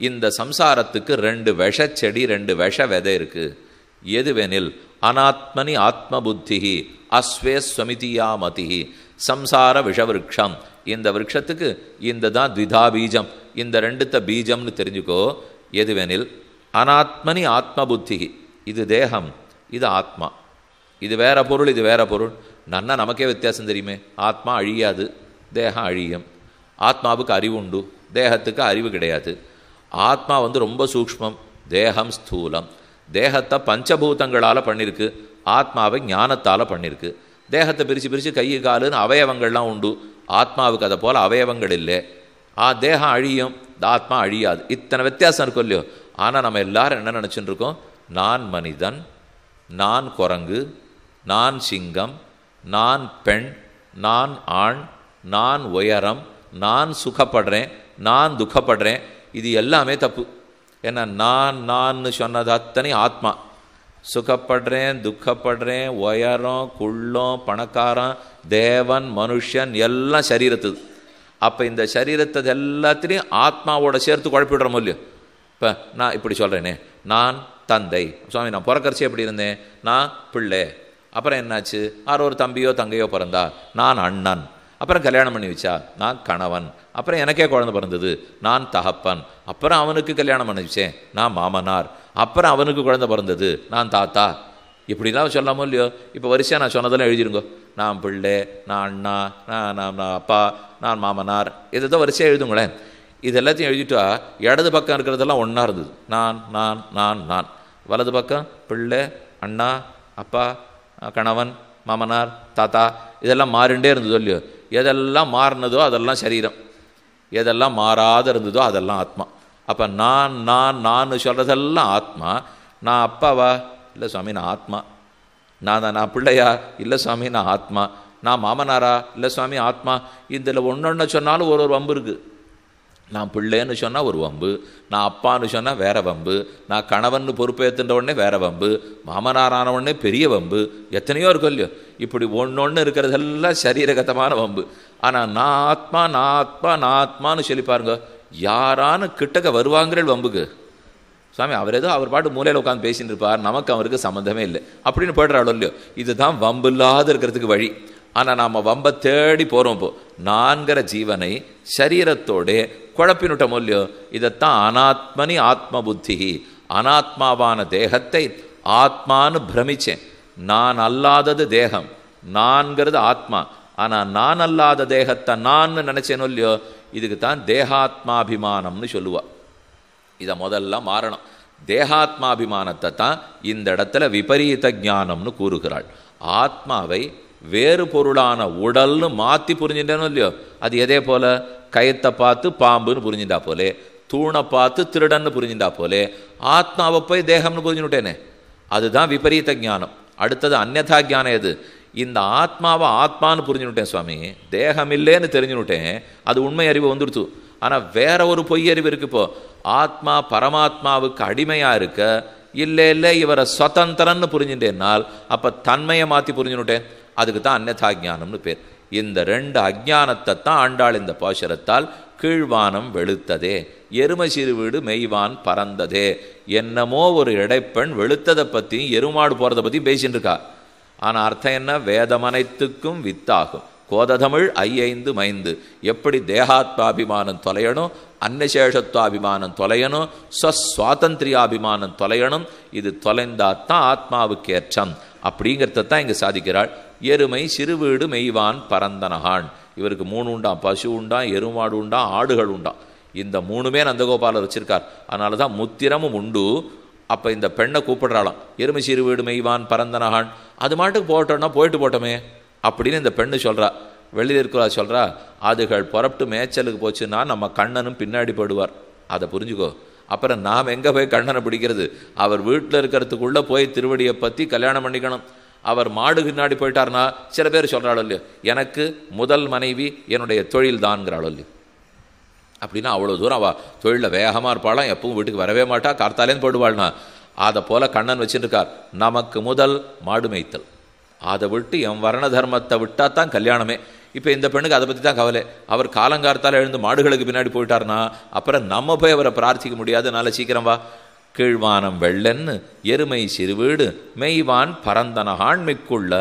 இந்த சம்சாரத்துக்கு ரெண்டு விஷ செடி, ரெண்டு விஷ விதை இருக்குது. எதுவெனில் அனாத்மனி ஆத்ம புத்திஹி அஸ்வே ஸ்வமிதியா மதிஹி சம்சார விஷவிருக்ஷம். இந்த விரக்ஷத்துக்கு இந்த தான் த்விதா பீஜம், இந்த ரெண்டுத்த பீஜம்னு தெரிஞ்சுக்கோ. எதுவெனில் அனாத்மனி ஆத்ம புத்திஹி, இது தேகம், இது ஆத்மா. இது வேற பொருள், இது வேற பொருள். நன்னா நமக்கே வித்தியாசம் தெரியுமே. ஆத்மா அழியாது, தேகம் அழியும். ஆத்மாவுக்கு அறிவு உண்டு, தேகத்துக்கு அறிவு கிடையாது. ஆத்மா ரொம்ப சூக்ஷ்மம், தேகம் ஸ்தூலம். தேகத்தை பஞ்சபூதங்களால் பண்ணியிருக்கு, ஆத்மாவை ஞானத்தால் பண்ணியிருக்கு. தேகத்தை பிரித்து கை காலுன்னு அவயவங்கள்லாம் உண்டு, ஆத்மாவுக்கு அதை போல் அவயவங்கள் இல்லை. தேகம் அழியும், ஆத்மா அழியாது. இத்தனை வித்தியாசம் இருக்கும் இல்லையோ. ஆனால் நம்ம எல்லாரும் என்ன நினச்சிட்டு இருக்கோம்? நான் மனிதன், நான் குரங்கு, நான் சிங்கம், நான் பெண், நான் ஆண், நான் உயரம், நான் சுகப்படுறேன், நான் துக்கப்படுறேன். இது எல்லாமே தப்பு. ஏன்னா நான் சொன்னது அத்தனை ஆத்மா. சுகப்படுறேன், துக்கப்படுறேன், உயரம், குள்ளம், பணக்காரன், தேவன், மனுஷன் எல்லாம் சரீரத்துது. அப்போ இந்த சரீரத்தை எல்லாத்திலையும் ஆத்மாவோட சேர்த்து குழப்பிடுறோம் இல்லையோ. இப்போ நான் இப்படி சொல்கிறேனே, நான் தந்தை, சுவாமி நான் பிறக்கரிசி எப்படி இருந்தேன், நான் பிள்ளை. அப்புறம் என்னாச்சு, யாரோ ஒரு தம்பியோ தங்கையோ பிறந்தா, நான் அண்ணன். அப்புறம் கல்யாணம் பண்ணி வச்சா, நான் கணவன். அப்புறம் எனக்கே குழந்தை பிறந்தது, நான் தகப்பன். அப்புறம் அவனுக்கு கல்யாணம் பண்ணி வச்சேன், நான் மாமனார். அப்புறம் அவனுக்கு குழந்தை பிறந்தது, நான் தாத்தா. இப்படிலாம் சொல்லாமோ இல்லையோ. இப்போ வரிசையாக நான் சொன்னதெல்லாம் எழுதிருங்கோ. நான் பிள்ளை, நான் அண்ணா, நான் அப்பா, நான் மாமனார், இதுதான் வரிசையாக எழுதுங்களேன். இது எல்லாத்தையும் எழுதிட்டா இடது பக்கம் இருக்கிறதெல்லாம் ஒன்றா இருந்தது. நான் நான் நான் நான். வலது பக்கம் பிள்ளை, அண்ணா, அப்பா, கணவன், மாமனார், தாத்தா, இதெல்லாம் மாறிண்டே இருந்ததோ இல்லையோ. எதெல்லாம் மாறினதோ அதெல்லாம் சரீரம், எதெல்லாம் மாறாத இருந்ததோ அதெல்லாம் ஆத்மா. அப்போ நான் சொல்கிறதெல்லாம் ஆத்மா. நான் அப்பாவா? இல்லை சுவாமி நான் ஆத்மா. நான் பிள்ளையா? இல்லை சுவாமி நான் ஆத்மா. நான் மாமனாரா? இல்லை சுவாமி ஆத்மா. இதில் ஒன்று சொன்னாலும் ஒரு வம்பு இருக்குது. நான் பிள்ளைன்னு சொன்னால் ஒரு வம்பு, நான் அப்பான்னு சொன்னால் வேற வம்பு, நான் கணவன் பொறுப்பேற்றுன்ற உடனே வேற வம்பு, மாமனாரான உடனே பெரிய வம்பு, எத்தனையோ இருக்கும் இல்லையோ. இப்படி ஒன்று இருக்கிறதெல்லாம் சரீரகதமான வம்பு. ஆனால் நான் ஆத்மா நான் ஆத்மா நான் ஆத்மான்னு சொல்லி பாருங்க, யாரானு கிட்டக்க வருவாங்கிற வம்புக்கு. சுவாமி அவர் ஏதோ அவர் பாட்டு மூலையில் உட்காந்து பேசின்னு இருப்பார், நமக்கு அவருக்கு சம்மந்தமே இல்லை அப்படின்னு போய்டுறாளோ இல்லையோ. இதுதான் வம்பு இல்லாத இருக்கிறதுக்கு வழி. ஆனால் நாம் வம்ப தேடி போகிறோம். இப்போ நான்கிற ஜீவனை சரீரத்தோட குழப்பினுட்டோம் இல்லையோ. இதைத்தான் அனாத்மனி ஆத்ம புத்தி, அனாத்மாவான தேகத்தை ஆத்மானு பிரமிச்சேன். நான் அல்லாதது தேகம், நான்கிறது ஆத்மா. ஆனால் நான் அல்லாத தேகத்தை நான் நினச்சேனோ இல்லையோ, இதுக்கு தான் தேகாத்மாபிமானம்னு சொல்லுவா. இதை முதல்ல மாறணும். தேகாத்மாபிமானத்தை தான் இந்த இடத்துல விபரீத ஞானம்னு கூறுகிறாள். ஆத்மாவை வேறு பொருளான உடல்னு மாற்றி புரிஞ்சுட்டேனோ இல்லையோ, அது எதே போல கயத்தை பார்த்து பாம்புன்னு புரிஞ்சுட்டா போலே, தூணை பார்த்து திருடன்னு புரிஞ்சுட்டா போலே, ஆத்மாவை போய் தேகம்னு புரிஞ்சுட்டேனே, அதுதான் விபரீத ஞானம். அடுத்தது அந்யதா ஞானம். எது? இந்த ஆத்மாவை ஆத்மானு புரிஞ்சுனுட்டேன் சுவாமி, தேகம் இல்லைன்னு தெரிஞ்சுனுட்டேன், அது உண்மை அறிவு வந்துடுத்து. ஆனால் வேற ஒரு பொய் அறிவு இருக்கு. இப்போ ஆத்மா பரமாத்மாவுக்கு அடிமையாக இருக்க, இல்லை இல்லை இவரை சுதந்திரன்னு புரிஞ்சுட்டேன்னால் அப்போ தன்மையை மாற்றி புரிஞ்சுனுட்டேன். அதுக்கு தான் அந்யதா ஞானம்னு பேர். இந்த ரெண்டு அஜ்ஞானத்தை தான் ஆண்டாள் இந்த பாசுரத்தால் கீழ்வானம் வெளுத்ததே, எரும சிறு வீடு மெய்வான் பறந்ததே, என்னமோ ஒரு இடைப்பெண் வெளுத்ததை பற்றியும் எருமாடு போகிறத பற்றி பேசின்னு இருக்கா. ஆனால் அர்த்தம் என்ன? வேதமனைத்துக்கும் வித்தாகும் கோததமிழ் ஐந்து மைந்து. எப்படி தேகாத்மாபிமானம் தொலையணும், அன்னசேஷத்வாபிமானம் தொலையணும், ஸ்வஸ்வாதந்திரியாபிமானம் தொலையணும். இது தொலைந்தாத்தான் ஆத்மாவுக்கு ஏற்றம். அப்படிங்கிறத தான் இங்கே சாதிக்கிறாள். எருமை சிறுவீடு மெய்வான் பரந்தனகான். இவருக்கு 3 உண்டாம், பசு உண்டாம், எருமாடு உண்டாம், ஆடுகள் உண்டாம். இந்த 3மே நந்தகோபாலர் வச்சிருக்கார். அதனால தான் முத்திரமும் உண்டு. அப்போ இந்த பெண்ணை கூப்பிடுறாளாம், எருமை சிறுவீடு மெய்வான் பரந்தனகான். அது மாட்டுக்கு போட்டோன்னா போயிட்டு போட்டோமே அப்படின்னு இந்த பெண்ணு சொல்கிறா. வெளியில் இருக்கிறா சொல்கிறா, அதுகள் புறப்பட்டு மேய்ச்சலுக்கு போச்சுன்னா நம்ம கண்ணனும் பின்னாடி போடுவார். அதை புரிஞ்சுக்கோ. அப்புறம் நாம் எங்கே போய் கண்ணனை பிடிக்கிறது? அவர் வீட்டில் இருக்கிறதுக்குள்ளே போய் திருவடியை பற்றி கல்யாணம் பண்ணிக்கணும். அவர் மாடு பின்னாடி போயிட்டார்னா சில பேர் சொல்கிறாளோ இல்லையோ, எனக்கு முதல் மனைவி என்னுடைய தொழில் தான்ங்கிறாளோ இல்லையோ. அப்படின்னா அவ்வளோ தூரம் அவள் தொழிலில் வேகமாக இருப்பாளாம், எப்பவும் வீட்டுக்கு வரவே மாட்டா, கார்த்தாலேன்னு போடுவாள்னா. அதை போல் கண்ணன் வச்சுருக்கார், நமக்கு முதல் மாடு மேய்த்தல். அதை விட்டு என் வர்ண தர்மத்தை விட்டால் தான் கல்யாணமே. இப்போ இந்த பெண்ணுக்கு அதை பற்றி தான் கவலை. அவர் காலங்கார்த்தால் எழுந்து மாடுகளுக்கு பின்னாடி போயிட்டார்னா அப்புறம் நம்ம போய் அவரை பிரார்த்திக்க முடியாது. நல்ல சீக்கிரம் வா. கீழ்வானம் வெள்ளன்னு எருமை சிறுவீடு மெய்வான் பரந்தனகான் மிக்குள்ள.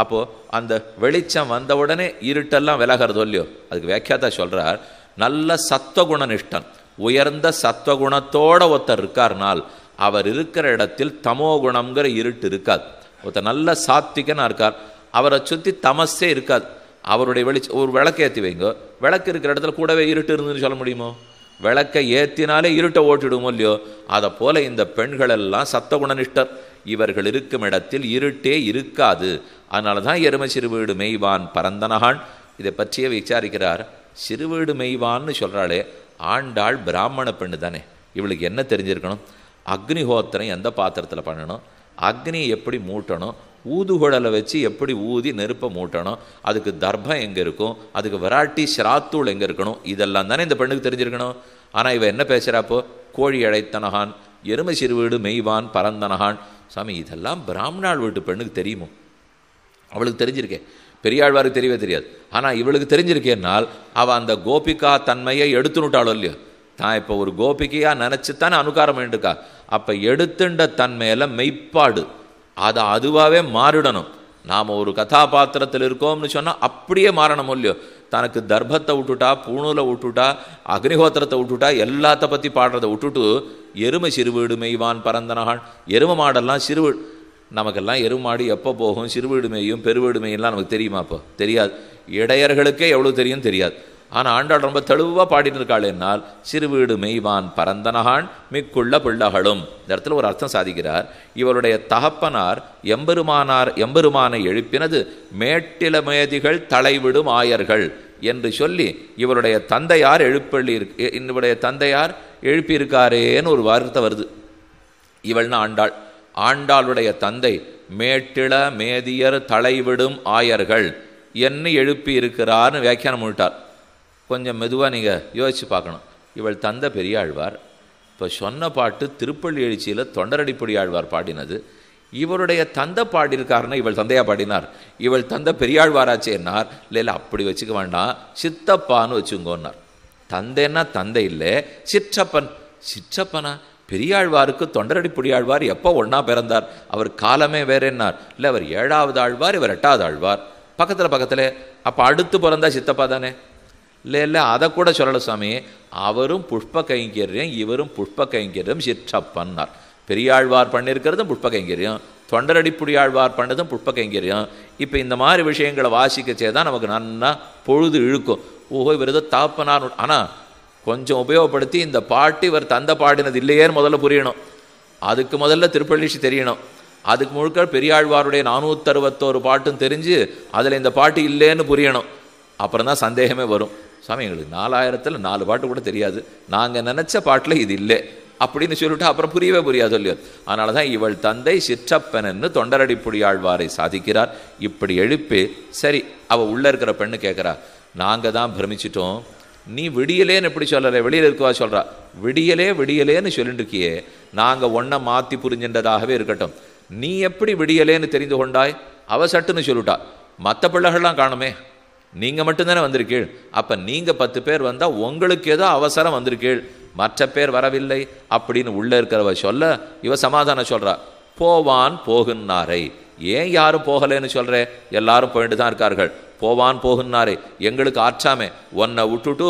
அப்போது அந்த வெளிச்சம் வந்தவுடனே இருட்டெல்லாம் விலகிறதோ இல்லையோ. அதுக்கு வியாக்கியாத்தா சொல்கிறார், நல்ல சத்வகுணனிஷ்டன், உயர்ந்த சத்வகுணத்தோட ஒருத்தர் இருக்கார்னால் அவர் இருக்கிற இடத்தில் தமோ குணம்ங்கிற இருட்டு இருக்காது. ஒருத்தர் நல்ல சாத்விகனாக இருக்கார், அவரை சுற்றி தமஸே இருக்காது. அவருடைய ஒரு விளக்கை ஏற்றி வைங்க, விளக்கு இருக்கிற இடத்துல கூடவே இருட்டு இருந்துன்னு சொல்ல முடியுமோ? விளக்கை ஏற்றினாலே இருட்டை ஓட்டிடுமோ இல்லையோ? அதை போல இந்த பெண்கள் எல்லாம் சத்தகுணனிஷ்டர். இவர்கள் இருக்கும் இடத்தில் இருட்டே இருக்காது. அதனால தான் எருமை சிறுவீடு மெய்வான் பரந்தனகான். இதை பற்றியே விசாரிக்கிறார். சிறுவீடு மெய்வான்னு சொல்கிறாளே, ஆண்டாள் பிராமண பெண்ணு தானே, இவளுக்கு என்ன தெரிஞ்சிருக்கணும்? அக்னிஹோத்திரம் எந்த பாத்திரத்தில் பண்ணணும், அக்னி எப்படி மூட்டணும், ஊதுகுழலை வச்சு எப்படி ஊதி நெருப்பை மூட்டணும், அதுக்கு தர்ப்பம் எங்கே இருக்கும், அதுக்கு விராட்டி ஸ்ராத்தூள் எங்கே இருக்கணும், இதெல்லாம் தானே இந்த பெண்ணுக்கு தெரிஞ்சிருக்கணும். ஆனால் இவ என்ன பேசுகிறாப்போ, கோழி அழைத்தனகான், எருமை சிறுவீடு மெய்வான் பரந்தனகான். சாமி, இதெல்லாம் பிராமணாள் வீட்டு பெண்ணுக்கு தெரியுமோ? அவளுக்கு தெரிஞ்சிருக்கேன், பெரியாழ்வாருக்கு தெரியவே தெரியாது. ஆனால் இவளுக்கு தெரிஞ்சிருக்கேன்னால் அவள் அந்த கோபிகா தன்மையை எடுத்துனுட்டாளோ இல்லையோ. தான் இப்போ ஒரு கோபிகையாக நினச்சித்தானே அனுகாரம் வேண்டுக்கா. அப்போ எடுத்துண்ட தன்மையில மெய்ப்பாடு அதை அதுவாகவே மாறிடணும். நாம் ஒரு கதாபாத்திரத்தில் இருக்கோம்னு சொன்னால் அப்படியே மாறணும் இல்லையோ. தனக்கு தர்ப்பத்தை விட்டுட்டா, பூணூலை விட்டுட்டா, அக்னிஹோத்திரத்தை விட்டுட்டா, எல்லாத்த பற்றி பாடுறதை விட்டுட்டு எருமை சிறுவீடு மெய்வான் பரந்தனகான். எருமை மாடெல்லாம் சிறுவீடு, நமக்கெல்லாம் எருமாடு எப்போ போகும், சிறுவீடு மேயும் பெருவீடு மேயெல்லாம் நமக்கு தெரியுமா? அப்போ தெரியாது. இடையர்களுக்கே எவ்வளோ தெரியும் தெரியாது. ஆனால் ஆண்டாள் ரொம்ப தெளிவாக பாடிட்டு இருக்காள். என்னால் சிறுவீடு மெய்வான் பரந்தனகான் மிக்குள்ள பிள்ளைகளும். இந்த இடத்துல ஒரு அர்த்தம் சாதிக்கிறார். இவருடைய தகப்பனார் எம்பெருமானை எழுப்பினது மேட்டில மேதிகள் தலைவிடும் ஆயர்கள் என்று சொல்லி இவருடைய தந்தையார் இவருடைய தந்தையார் எழுப்பியிருக்காரேன்னு ஒரு வார்த்தை வருது. இவள்னா ஆண்டாள். ஆண்டாளுடைய தந்தை மேட்டில மேதியர் தலைவிடும் ஆயர்கள் என்ன எழுப்பி இருக்கிறார்னு வியாக்கியானம் பண்ணிட்டார். கொஞ்சம் மெதுவாக நீங்கள் யோசித்து பார்க்கணும். இவள் தந்தை பெரியாழ்வார். இப்போ சொன்ன பாட்டு திருப்பள்ளி எழுச்சியில் தொண்டரடிப்பொடி ஆழ்வார் பாடினது. இவருடைய தந்தை பாடியிருக்காருன்னா இவள் தந்தையாக பாடினார். இவள் தந்தை பெரியாழ்வாராச்சேன்னார். இல்லை அப்படி வச்சுக்க வேண்டாம், சித்தப்பான்னு வச்சுங்கோன்னார். தந்தைன்னா தந்தை இல்லை, சிற்றப்பன். சிற்றப்பனா? பெரியாழ்வாருக்கு தொண்டரடிப்பொடி ஆழ்வார் எப்போ ஒன்றா பிறந்தார்? அவர் காலமே வேற என்னார்? இல்லை, அவர் 7வது ஆழ்வார், இவர் 8வது ஆழ்வார். பக்கத்தில் அப்போ அடுத்து பிறந்தா சித்தப்பா தானே? இல்லை அதை கூட சொல்லலை சுவாமி. அவரும் புஷ்ப கைங்கரியம், இவரும் புஷ்ப கைங்கரியம் சிற்றப்பன்னார். பெரியாழ்வார் பண்ணியிருக்கிறதும் புஷ்ப கைங்கரியம், தொண்டரடிப்புடியாழ்வார் பண்ணதும் புஷ்ப கைங்கரியம். இப்போ இந்த மாதிரி விஷயங்களை வாசிக்கச்சே தான் நமக்கு நல்லா பொழுது இழுக்கும். ஓஹோ, இவர் ஏதோ தாப்பனார். ஆனால் கொஞ்சம் உபயோகப்படுத்தி இந்த பாட்டு இவர் தந்த பாடினது இல்லையேன்னு முதல்ல புரியணும். அதுக்கு முதல்ல திருப்பள்ளிஷி தெரியணும். அதுக்கு முழுக்க பெரியாழ்வாருடைய 461 பாட்டும் தெரிஞ்சு அதில் இந்த பாட்டு இல்லைன்னு புரியணும். அப்புறம் தான் சந்தேகமே வரும். சாமி, எங்களுக்கு 4000ல் 4 பாட்டு கூட தெரியாது, நாங்கள் நினச்ச பாட்டில் இது இல்லை அப்படின்னு சொல்லிட்டு அப்புறம் புரியவே புரியாது இல்லையோ. அதனால தான் இவள் தந்தை சிற்றப்பனன்னு தொண்டரடிப்புடியாழ்வாரை சாதிக்கிறார். இப்படி எழுப்பி சரி, அவள் உள்ளே இருக்கிற பெண்ணு கேட்குறா, நாங்கள் தான் பிரமிச்சிட்டோம், நீ விடியலேன்னு எப்படி சொல்லலை, வெளியில் இருக்கவா சொல்கிறா, விடியலேன்னு சொல்லிட்டு இருக்கியே, நாங்கள் ஒன்றை மாற்றி புரிஞ்சின்றதாகவே இருக்கட்டும், நீ எப்படி விடியலேன்னு தெரிந்து கொண்டாய்? அவ சட்டுன்னு சொல்லிட்டா, மற்ற பிள்ளைகள்லாம் காணுமே, நீங்கள் மட்டும்தானே வந்திருக்கீள், அப்போ நீங்கள் 10 பேர் வந்தால் உங்களுக்கு ஏதோ அவசரம் வந்திருக்கீள், மற்ற பேர் வரவில்லை அப்படின்னு உள்ளே இருக்கிறவ சொல்ல இவ சமாதானம் சொல்கிறா, போவான் போகுன்னாரை. ஏன் யாரும் போகலேன்னு சொல்கிற? எல்லாரும் போயிட்டு தான் இருக்கார்கள். போவான் போகுன்னாரே, எங்களுக்கு ஆற்றாமே, உன்னை விட்டுட்டு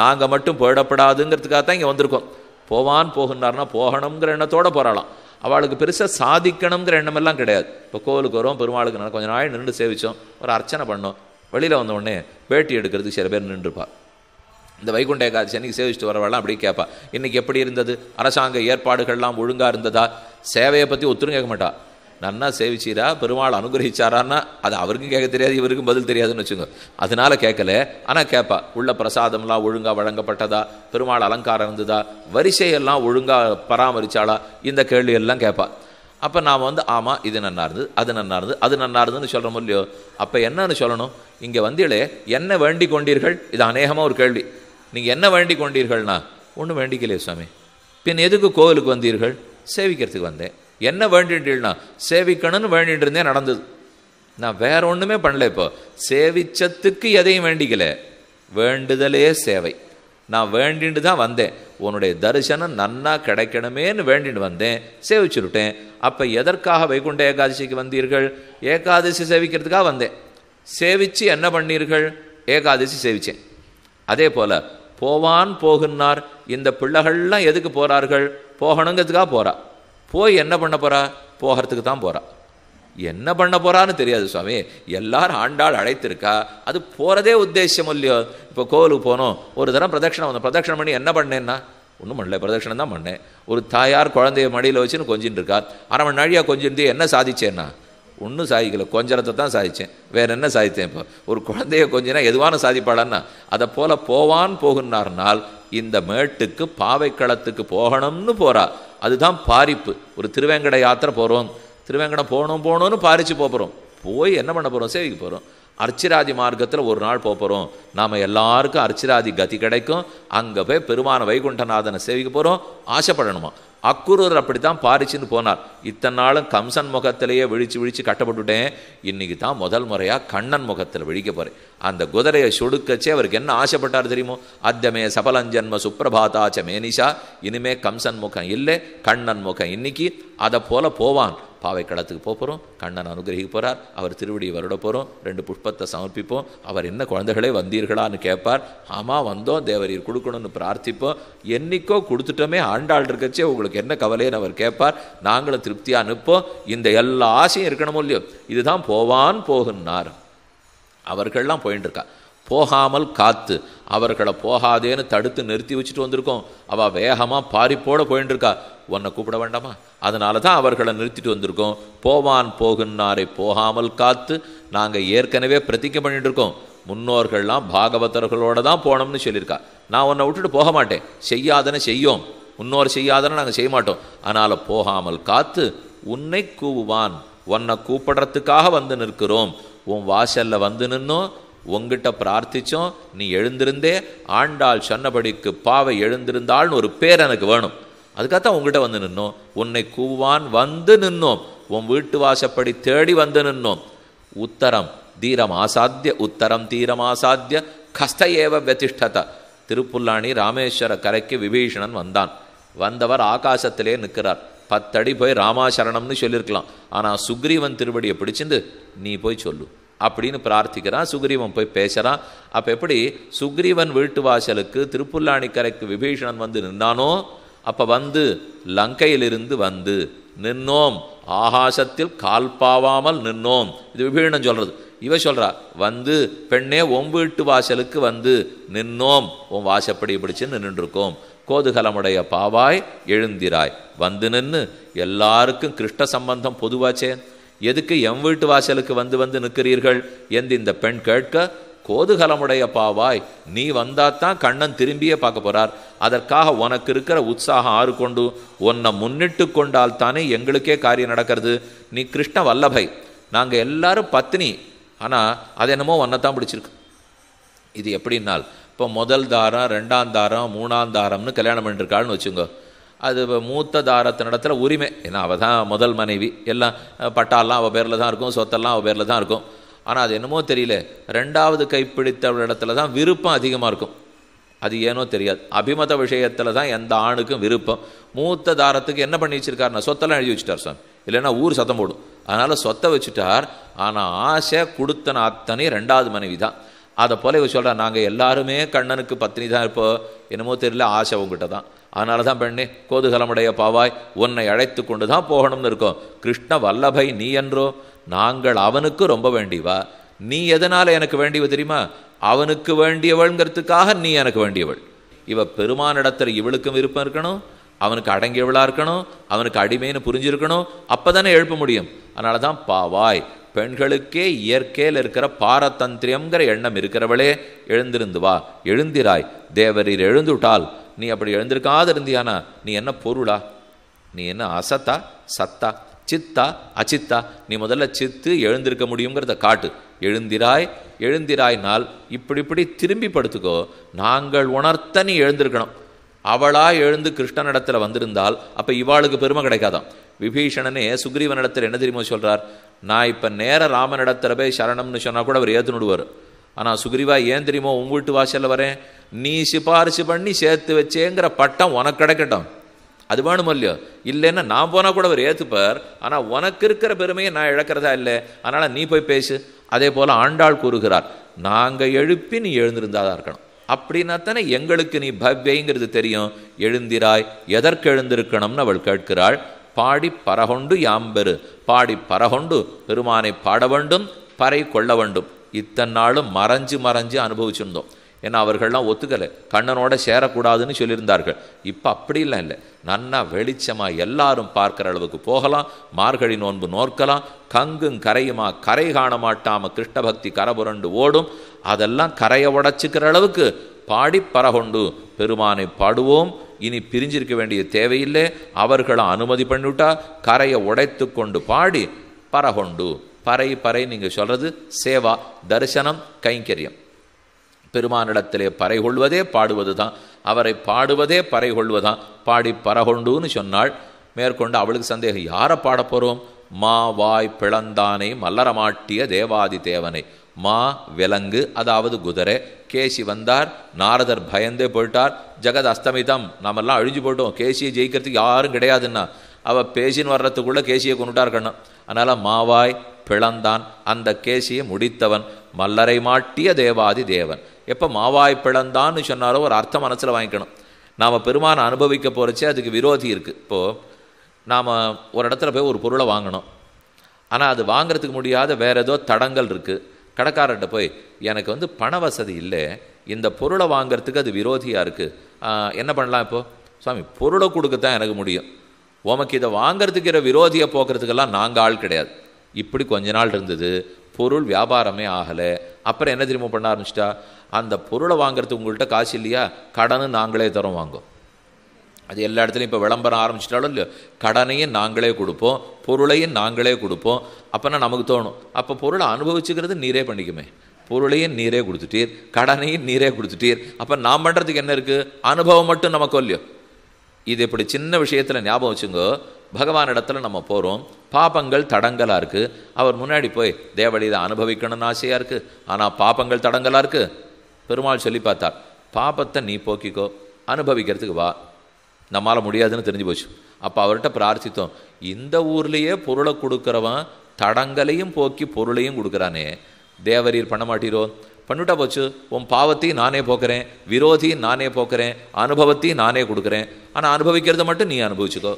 நாங்கள் மட்டும் போயிடப்படாதுங்கிறதுக்காக தான் இங்கே வந்திருக்கோம். போவான் போகுன்னார்னா போகணுங்கிற எண்ணத்தோடு போகிறாளாம். அவளுக்கு பெருசாக சாதிக்கணுங்கிற எண்ணமெல்லாம் கிடையாது. இப்போ கோவிலுக்கு வரும், பெருமாளுக்கு நான் கொஞ்சம் நாள் நின்று சேவித்தோம், ஒரு அர்ச்சனை பண்ணோம், வெளியில் வந்த உடனே பேட்டி எடுக்கிறதுக்கு சில பேர் நின்றுப்பார். இந்த வைகுண்ட ஏகாதசி அன்றைக்கி சேவிச்சுட்டு வரவாலாம் அப்படி கேட்பா, இன்றைக்கி எப்படி இருந்தது, அரசாங்க ஏற்பாடுகள்லாம் ஒழுங்காக இருந்ததா, சேவையை பற்றி ஒத்துரும் கேட்க மாட்டா. நன்னா சேவிச்சீரா, பெருமாள் அனுகிரகிச்சாரான்னா அது அவருக்கும் கேட்க தெரியாது, இவருக்கும் பதில் தெரியாதுன்னு வச்சுங்க. அதனால கேட்கல, ஆனால் கேட்பா, உள்ள பிரசாதம்லாம் ஒழுங்காக வழங்கப்பட்டதா, பெருமாள் அலங்காரம் இருந்ததா, வரிசையெல்லாம் ஒழுங்காக பராமரிச்சாளா, இந்த கேள்வியெல்லாம் கேட்பா. அப்போ நாம் ஆமாம் இது நன்னா இருந்தது, அது நன்னா இருந்தது, அது நன்னா இருந்ததுன்னு சொல்கிறோம் இல்லையோ. அப்போ என்னன்னு சொல்லணும், இங்கே வந்தீங்களே என்ன வேண்டி கொண்டீர்கள், இது அநேகமாக ஒரு கேள்வி. நீங்கள் என்ன வேண்டி கொண்டீர்கள்னா, ஒன்றும் வேண்டிக்கலையே சுவாமி, பின் எதுக்கு கோவிலுக்கு வந்தீர்கள்? சேவிக்கிறதுக்கு வந்தேன். என்ன வேண்டின்றீள்னா, சேவிக்கணும்னு வேண்டிட்டு இருந்தேன், நடந்தது. நான் வேற ஒன்றுமே பண்ணல. இப்போ சேவிச்சத்துக்கு எதையும் வேண்டிக்கல, வேண்டுதலே சேவை. நான் வேண்டிட்டு தான் வந்தேன், உன்னுடைய தரிசனம் நன்னா கிடைக்கணுமேன்னு வேண்டிட்டு வந்தேன், சேவிச்சுருட்டேன். அப்போ எதற்காக வைகுண்ட ஏகாதசிக்கு வந்தீர்கள்? ஏகாதசி சேவிக்கிறதுக்காக வந்தேன். சேவிச்சு என்ன பண்ணீர்கள்? ஏகாதசி சேவிச்சேன். அதே போல் போவான் போகுன்னார், இந்த பிள்ளைகள்லாம் எதுக்கு போகிறார்கள்? போகணுங்கிறதுக்காக போகிறா. போய் என்ன பண்ண போகிறா? போகிறதுக்கு தான் போகிறா. என்ன பண்ண போகிறான்னு தெரியாது சுவாமி, எல்லாரும் ஆண்டாள் அழைத்திருக்கா, அது போகிறதே உத்தேசம் இல்லையோ. இப்போ கோவிலுக்கு போனோம், ஒரு தரம் பிரதட்சணம் வந்தோம், பிரதட்சணம் பண்ணி என்ன பண்ணேன்னா, ஒன்றும் பண்ணல, பிரதட்சணம் தான் பண்ணேன். ஒரு தாயார் குழந்தைய மடியில் வச்சுன்னு கொஞ்சின்னு இருக்கா, அரை மணி நாழியாக கொஞ்சிருந்தே என்ன சாதிச்சேன்னா, ஒன்றும் சாதிக்கலை, கொஞ்சரத்தை தான் சாதித்தேன், வேறு என்ன சாதித்தேன்? இப்போ ஒரு குழந்தைய கொஞ்சினா எதுவான சாதிப்பாளான்னா, அதை போல் போவான் போகுன்னார்னால் இந்த மேட்டுக்கு பாவைக்களத்துக்கு போகணும்னு போகிறா. அதுதான் பாரிப்பு. ஒரு திருவேங்கட யாத்திரை போகிறோம், திருவேங்கடம் போகணும்னு பாரிச்சு போகிறோம், போய் என்ன பண்ண போகிறோம்? சேவிக்க போகிறோம். அர்ச்சிராதி மார்க்கத்தில் ஒரு நாள் போகிறோம், நாம் எல்லாருக்கும் அர்ச்சிராதி கதி கிடைக்கும், அங்கே போய் பெருமான வைகுண்டநாதனை சேவிக்க போகிறோம். ஆசைப்படணுமா? அக்குரூர் அப்படித்தான் பாரிச்சுன்னு போனார். இத்தனை நாளும் கம்சன் முகத்திலேயே விழிச்சு கட்டப்பட்டுட்டேன், இன்னைக்கு தான் முதல் முறையாக கண்ணன் முகத்தில் விழிக்க போகிறேன். அந்த குதிரையை சொடுக்கச்சே அவருக்கு என்ன ஆசைப்பட்டார் தெரியுமோ? அத்தமே சபலஞ்சன்ம சுப்பிரபாதாச்ச மேனிஷா, இனிமே கம்சன் முகம் இல்லை, கண்ணன் முகம் இன்னைக்கு. அதை போல போவான். பாவைக்களத்துக்கு போகிறோம், கண்ணன் அனுகிரகிக்க போகிறார், அவர் திருவடியை வருட போகிறோம், 2 புஷ்பத்தை சமர்ப்பிப்போம். அவர் என்ன குழந்தைகளே வந்தீர்களான்னு கேட்பார். ஆமாம் வந்தோம், தேவரீர் கொடுக்கணும்னு பிரார்த்திப்போம். என்னைக்கோ கொடுத்துட்டோமே, ஆண்டாள் இருக்கச்சே உங்களுக்கு என்ன கவலைன்னு அவர் கேட்பார். நாங்களும் திருப்தியாக நிற்போம். இந்த எல்லா ஆசையும் இருக்கணுமோ இல்லையோ. இதுதான் போவான் போகுன்னார். அவர்கள்லாம் போயின்னு இருக்கா, போகாமல் காத்து அவர்களை போகாதேன்னு தடுத்து நிறுத்தி வச்சுட்டு வந்திருக்கோம். அவள் வேகமாக பாரிப்போடு போயின்னு இருக்கா, உன்னை கூப்பிட வேண்டாமா? அதனால தான் அவர்களை நிறுத்திட்டு வந்திருக்கோம். போவான் போகுன்னாரை போகாமல் காத்து நாங்கள் ஏற்கனவே பிரதிஜை பண்ணிட்டு இருக்கோம். முன்னோர்கள்லாம் பாகவதர்களோடு தான் போனோம்னு சொல்லியிருக்கா. நான் உன்னை விட்டுட்டு போக மாட்டேன், செய்யாதன செய்யோம், முன்னோர் செய்யாதன நாங்கள் செய்ய மாட்டோம். அதனால் போகாமல் காத்து உன்னை கூவுவான், உன்னை கூப்பிடுறதுக்காக வந்து நிற்கிறோம். உன் வாசலில் வந்து நின்னோம், உங்ககிட்ட பிரார்த்திச்சோம், நீ எழுந்திருந்தே ஆண்டாள் சொன்னபடிக்கு பாவை எழுந்திருந்தாள்னு ஒரு பேர் எனக்கு வேணும், அதுக்காகத்தான் உங்ககிட்ட வந்து நின்னோம். உன்னை கூவான் வந்து நின்னோம், உன் வீட்டு வாசப்படி தேடி வந்து நின்னோம். உத்தரம் தீரம் ஆசாத்திய உத்தரம் தீரம் ஆசாத்திய கஸ்த ஏவ வெதிஷ்டத. திருப்புல்லாணி ராமேஸ்வர கரைக்கு விபீஷணன் வந்தான். வந்தவர் ஆகாசத்திலே நிற்கிறார். 10 அடி போய் ராமாசரணம்னு சொல்லியிருக்கலாம். ஆனால் சுக்ரீவன் திருவடியை பிடிச்சிருந்து நீ போய் சொல்லு, அப்படின்னு பிரார்த்திக்கிறான். சுக்ரீவன் போய் பேசுகிறான். அப்போ எப்படி சுக்ரீவன் வீட்டு வாசலுக்கு திருப்புல்லாணிக்கரைக்கு விபீஷணன் வந்து நின்னானோ, அப்போ வந்து லங்கையிலிருந்து வந்து நின்னோம், ஆகாசத்தில் கால் பாவாமல் நின்னோம். இது விபீஷணன் சொல்கிறது. இவ சொல்கிறா, வந்து பெண்ணே உன் வீட்டு வாசலுக்கு வந்து நின்னோம், உன் வாசப்படி பிடிச்சு நின்றுருக்கோம். கோதுகலமுடைய பாவாய் எழுந்திராய், வந்து நின்று எல்லாருக்கும் கிருஷ்ண சம்பந்தம் பொதுவாச்சே, எதுக்கு என் வீட்டு வாசலுக்கு வந்து வந்து நிற்கிறீர்கள் என்று இந்த பெண் கேட்க, கோதுகலமுடைய பாவாய் நீ வந்தாத்தான் கண்ணன் திரும்பியே பார்க்க போறார், அதற்காக உனக்கு இருக்கிற உற்சாகம் ஆறு கொண்டு உன்னை முன்னிட்டு கொண்டால் தானே எங்களுக்கே காரியம் நடக்கிறது. நீ கிருஷ்ண வல்லபை, நாங்கள் எல்லாரும் பத்னி, ஆனால் அது என்னமோ ஒன்றைத்தான் பிடிச்சிருக்கு. இது எப்படின்னால், இப்போ முதல் தாரம், ரெண்டாம் தாரம், மூணாம் தாரம்னு கல்யாணம் பண்ணிருக்காள்னு வச்சுங்க. அது மூத்த தாரத்தினிடத்துல உரிமை, ஏன்னா அவள் தான் முதல் மனைவி, எல்லாம் பட்டாலாம் அவள் பேரில் தான் இருக்கும், சொத்தெல்லாம் அவள் பேரில் தான் இருக்கும். ஆனால் அது என்னமோ தெரியல, ரெண்டாவது கைப்பிடித்த இடத்துல தான் விருப்பம் அதிகமாக இருக்கும். அது ஏனோ தெரியாது, அபிமத விஷயத்தில் தான் எந்த ஆணுக்கும் விருப்பம். மூத்த தாரத்துக்கு என்ன பண்ணி வச்சிருக்காருன்னா சொத்தெல்லாம் எழுதி வச்சுட்டார் சாமி, இல்லைன்னா ஊர் சத்தம் போடும். அதனால் சொத்தை வச்சுட்டார். ஆனால் ஆசை கொடுத்தன அத்தனை ரெண்டாவது மனைவி தான். அதை போல இவ சொல்கிறா, நாங்கள் எல்லாருமே கண்ணனுக்கு பத்னி தான் இருப்போம், என்னமோ தெரியல ஆசை உங்ககிட்ட தான். அதனால தான் பெண்ணே கோதுகலமுடைய பாவாய் உன்னை அழைத்து கொண்டு தான் போகணும்னு இருக்கோம். கிருஷ்ண வல்லபை நீ என்றோ, நாங்கள் அவனுக்கு ரொம்ப வேண்டிவா. நீ எதனால் எனக்கு வேண்டியவ தெரியுமா? அவனுக்கு வேண்டியவள்ங்கிறதுக்காக நீ எனக்கு வேண்டியவள். இவ பெருமானிடத்தில் இவளுக்கும் விருப்பம் இருக்கணும், அவனுக்கு அடங்கியவளாக இருக்கணும், அவனுக்கு அடிமைன்னு புரிஞ்சிருக்கணும், அப்போ தானே எழுப்ப முடியும். அதனால தான் பாவாய், பெண்களுக்கே இயற்கையில் இருக்கிற பாரதந்திரியங்கிற எண்ணம் இருக்கிறவளே எழுந்திருந்து வா, எழுந்திராய், தேவரீர் எழுந்துட்டால். நீ அப்படி எழுந்திருக்காது இருந்தியானா நீ என்ன பொருளா? நீ என்ன அசத்தா சத்தா, சித்தா அச்சித்தா? நீ முதல்ல சித்து எழுந்திருக்க முடியுங்கிறத காட்டு. எழுந்திராய், எழுந்திராய்னால் இப்படி திரும்பி படுத்துக்கோ, நாங்கள் உணர்த்த நீ எழுந்திருக்கணும். அவளா எழுந்து கிருஷ்ணனிடத்தில் வந்திருந்தால் அப்போ இவாளுக்கு பெருமை கிடைக்காதான். விபீஷணனே சுக்ரீவனிடத்தில் என்ன தெரியுமோ சொல்கிறார், நான் இப்போ நேர ராமனிடத்தில் போய் சரணம்னு சொன்னால் கூட அவர் ஏற்றுனுடுவார். ஆனால் சுக்ரீவா ஏன் தெரியுமோ உன் வீட்டு வாசலில் வரேன், நீ சிபாரிசு பண்ணி சேர்த்து வச்சேங்கிற பட்டம் உனக்கு கிடைக்கட்டும், அது வேணும் இல்லையோ. இல்லைன்னா நான் போனால் கூட அவர் ஏற்றுப்பார், ஆனால் உனக்கு இருக்கிற பெருமையை நான் இழக்கிறதா இல்லை, அதனால் நீ போய் பேசு. அதே போல் ஆண்டாள் கூறுகிறார், நாங்கள் எழுப்பி நீ எழுந்திருந்தாதான் இருக்கணும், அப்படின்னா தானே எங்களுக்கு நீ பவ்யங்கிறது தெரியும். எழுந்திராய், எதற்கு எழுந்திருக்கணும்னு அவள் கேட்கிறாள். பாடி பரகொண்டு யாம்பெரு, பாடி பரகொண்டு பெருமானை பாட வேண்டும், பறை கொள்ள வேண்டும். இத்தனை நாளும் மறைஞ்சு அனுபவிச்சிருந்தோம். ஏன்னா அவர்கள்லாம் ஒத்துக்கலை, கண்ணனோட சேரக்கூடாதுன்னு சொல்லியிருந்தார்கள். இப்போ அப்படிலாம் இல்லை, நன்னா வெளிச்சமாக எல்லாரும் பார்க்குற அளவுக்கு போகலாம், மார்கழி நோன்பு நோக்கலாம், கங்கும் கரையுமா கரை காண மாட்டாமல் கிருஷ்ண பக்தி கரபுரண்டு ஓடும். அதெல்லாம் கரையை உடைச்சிக்கிற அளவுக்கு பாடி பரகொண்டு பெருமானை பாடுவோம். இனி பிரிஞ்சிருக்க வேண்டிய தேவையில்லை, அவர்களை அனுமதி பண்ணிவிட்டா கரையை உடைத்து கொண்டு பாடி பரகொண்டு. பறை நீங்கள் சொல்கிறது சேவா, தரிசனம், கைங்கரியம். பெருமானிடத்திலே பறை கொள்வதே பாடுவது தான், அவரை பாடுவதே பறை கொள்வதான். பாடி பரகொண்டுன்னு சொன்னாள். மேற்கொண்டு அவளுக்கு சந்தேகம், யாரை பாட போகிறோம்? மா வாய் பிளந்தானை மல்லரமாட்டிய தேவாதி தேவனை. மா விலங்கு, அதாவது குதிரை. கேசி வந்தார், நாரதர் பயந்தே போயிட்டார். ஜெகத் அஸ்தமிதம், நாமெல்லாம் அழிஞ்சு போட்டோம், கேசியை ஜெயிக்கிறதுக்கு யாரும் கிடையாதுன்னா அவள் பேசின்னு வர்றதுக்குள்ளே கேசியை கொண்டுட்டார் கண்ணன். அதனால் மாவாய் பிளந்தான், அந்த கேசியை முடித்தவன், மல்லரை மாட்டிய தேவாதி தேவன். எப்போ மாவாய் பிளந்தான்னு சொன்னாரோ ஒரு அர்த்தம் மனசில் வாங்கிக்கணும். நாம் பெருமானை அனுபவிக்க போகிறச்சே அதுக்கு விரோதி இருக்குது. இப்போது நாம் ஒரு இடத்துல போய் ஒரு பொருளை வாங்கணும், ஆனால் அது வாங்கிறதுக்கு முடியாத வேறு ஏதோ தடங்கள் இருக்குது. கடைக்காரர்கிட்ட போய் எனக்கு பண வசதி இல்லை, இந்த பொருளை வாங்கிறதுக்கு அது விரோதியாக இருக்குது, என்ன பண்ணலாம்? இப்போது சுவாமி பொருளை கொடுக்கத்தான் எனக்கு முடியும், உமக்கு இதை வாங்கிறதுக்கிற விரோதியை போக்குறதுக்கெல்லாம் நாங்கள் ஆள் கிடையாது. இப்படி கொஞ்ச நாள் இருந்தது, பொருள் வியாபாரமே ஆகலை. அப்புறம் என்ன தெரியுமா பண்ண ஆரம்பிச்சிட்டா, அந்த பொருளை வாங்கிறதுக்கு உங்கள்கிட்ட காசு இல்லையா, கடனு நாங்களே தரோம் வாங்கும். அது எல்லா இடத்துலையும் இப்போ விளம்பரம் ஆரம்பிச்சிட்டாலும் இல்லையோ, கடனையும் நாங்களே கொடுப்போம், பொருளையும் நாங்களே கொடுப்போம். அப்போனா நமக்கு தோணும், அப்போ பொருளை அனுபவிச்சுக்கிறது நீரே பண்ணிக்குமே, பொருளையும் நீரே கொடுத்துட்டீர், கடனையும் நீரே கொடுத்துட்டீர், அப்போ நான் பண்ணுறதுக்கு என்ன இருக்குது? அனுபவம் மட்டும் நமக்கு இல்லையோ. இது இப்படி சின்ன விஷயத்தில் ஞாபகம் வச்சுங்கோ. பகவான் இடத்துல நம்ம போகிறோம், பாப்பங்கள் தடங்கலாக இருக்குது. அவர் முன்னாடி போய் தேவடி இதை அனுபவிக்கணும்னு ஆசையாக இருக்குது, ஆனால் பாப்பங்கள் தடங்கலாக இருக்குது. பெருமாள் சொல்லி பார்த்தார், பாப்பத்தை நீ போக்கிக்கோ, அனுபவிக்கிறதுக்கு வா. நம்மளால் முடியாதுன்னு தெரிஞ்சு போச்சு. அப்போ அவர்கிட்ட பிரார்த்தித்தோம், இந்த ஊர்லேயே பொருளை கொடுக்குறவன் தடங்களையும் போக்கி பொருளையும் கொடுக்குறானே, தேவரீர் பண்ண மாட்டீரோ? பண்ணிட்டா போச்சு, உன் பாவத்தையும் நானே போக்குறேன், விரோதியும் நானே போக்குறேன், அனுபவத்தையும் நானே கொடுக்குறேன். ஆனால் அனுபவிக்கிறத மட்டும் நீ அனுபவிச்சுக்கோ.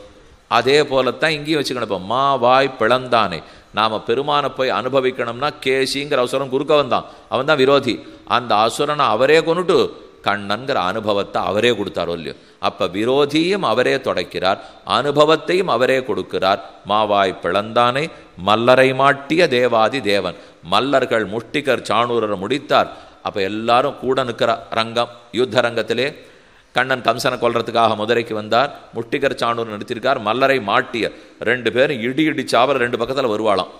அதே போலத்தான் இங்கேயும் வச்சுக்கணும். இப்போ மா வாய் பிளந்தானே, நாம் பெருமானை போய் அனுபவிக்கணும்னா கேசிங்கிற அசுரன் குறுக்க வந்தான், அவன் தான் விரோதி. அந்த அசுரனை அவரே கொண்டுட்டு கண்ணன்கிற அனுபவத்தை அவரே கொடுத்தாரோ இல்லையோ. அப்போ விரோதியும் அவரே தொடக்கிறார், அனுபவத்தையும் அவரே கொடுக்கிறார். மாவாய் பிளந்தானை மல்லரை மாட்டிய தேவாதி தேவன். மல்லர்கள் முஷ்டிகர் சாணூரர் முடித்தார். அப்போ எல்லாரும் கூட நிற்கிற ரங்கம், யுத்த ரங்கத்திலே கண்ணன் கம்சனை கொல்றதுக்காக மதுரைக்கு வந்தார். முஷ்டிகர் சாணூர் நிறுத்திருக்கார். மல்லரை மாட்டிய 2 பேரும் இடி இடிச்சாவர் 2 பக்கத்தில் வருவாளாம்.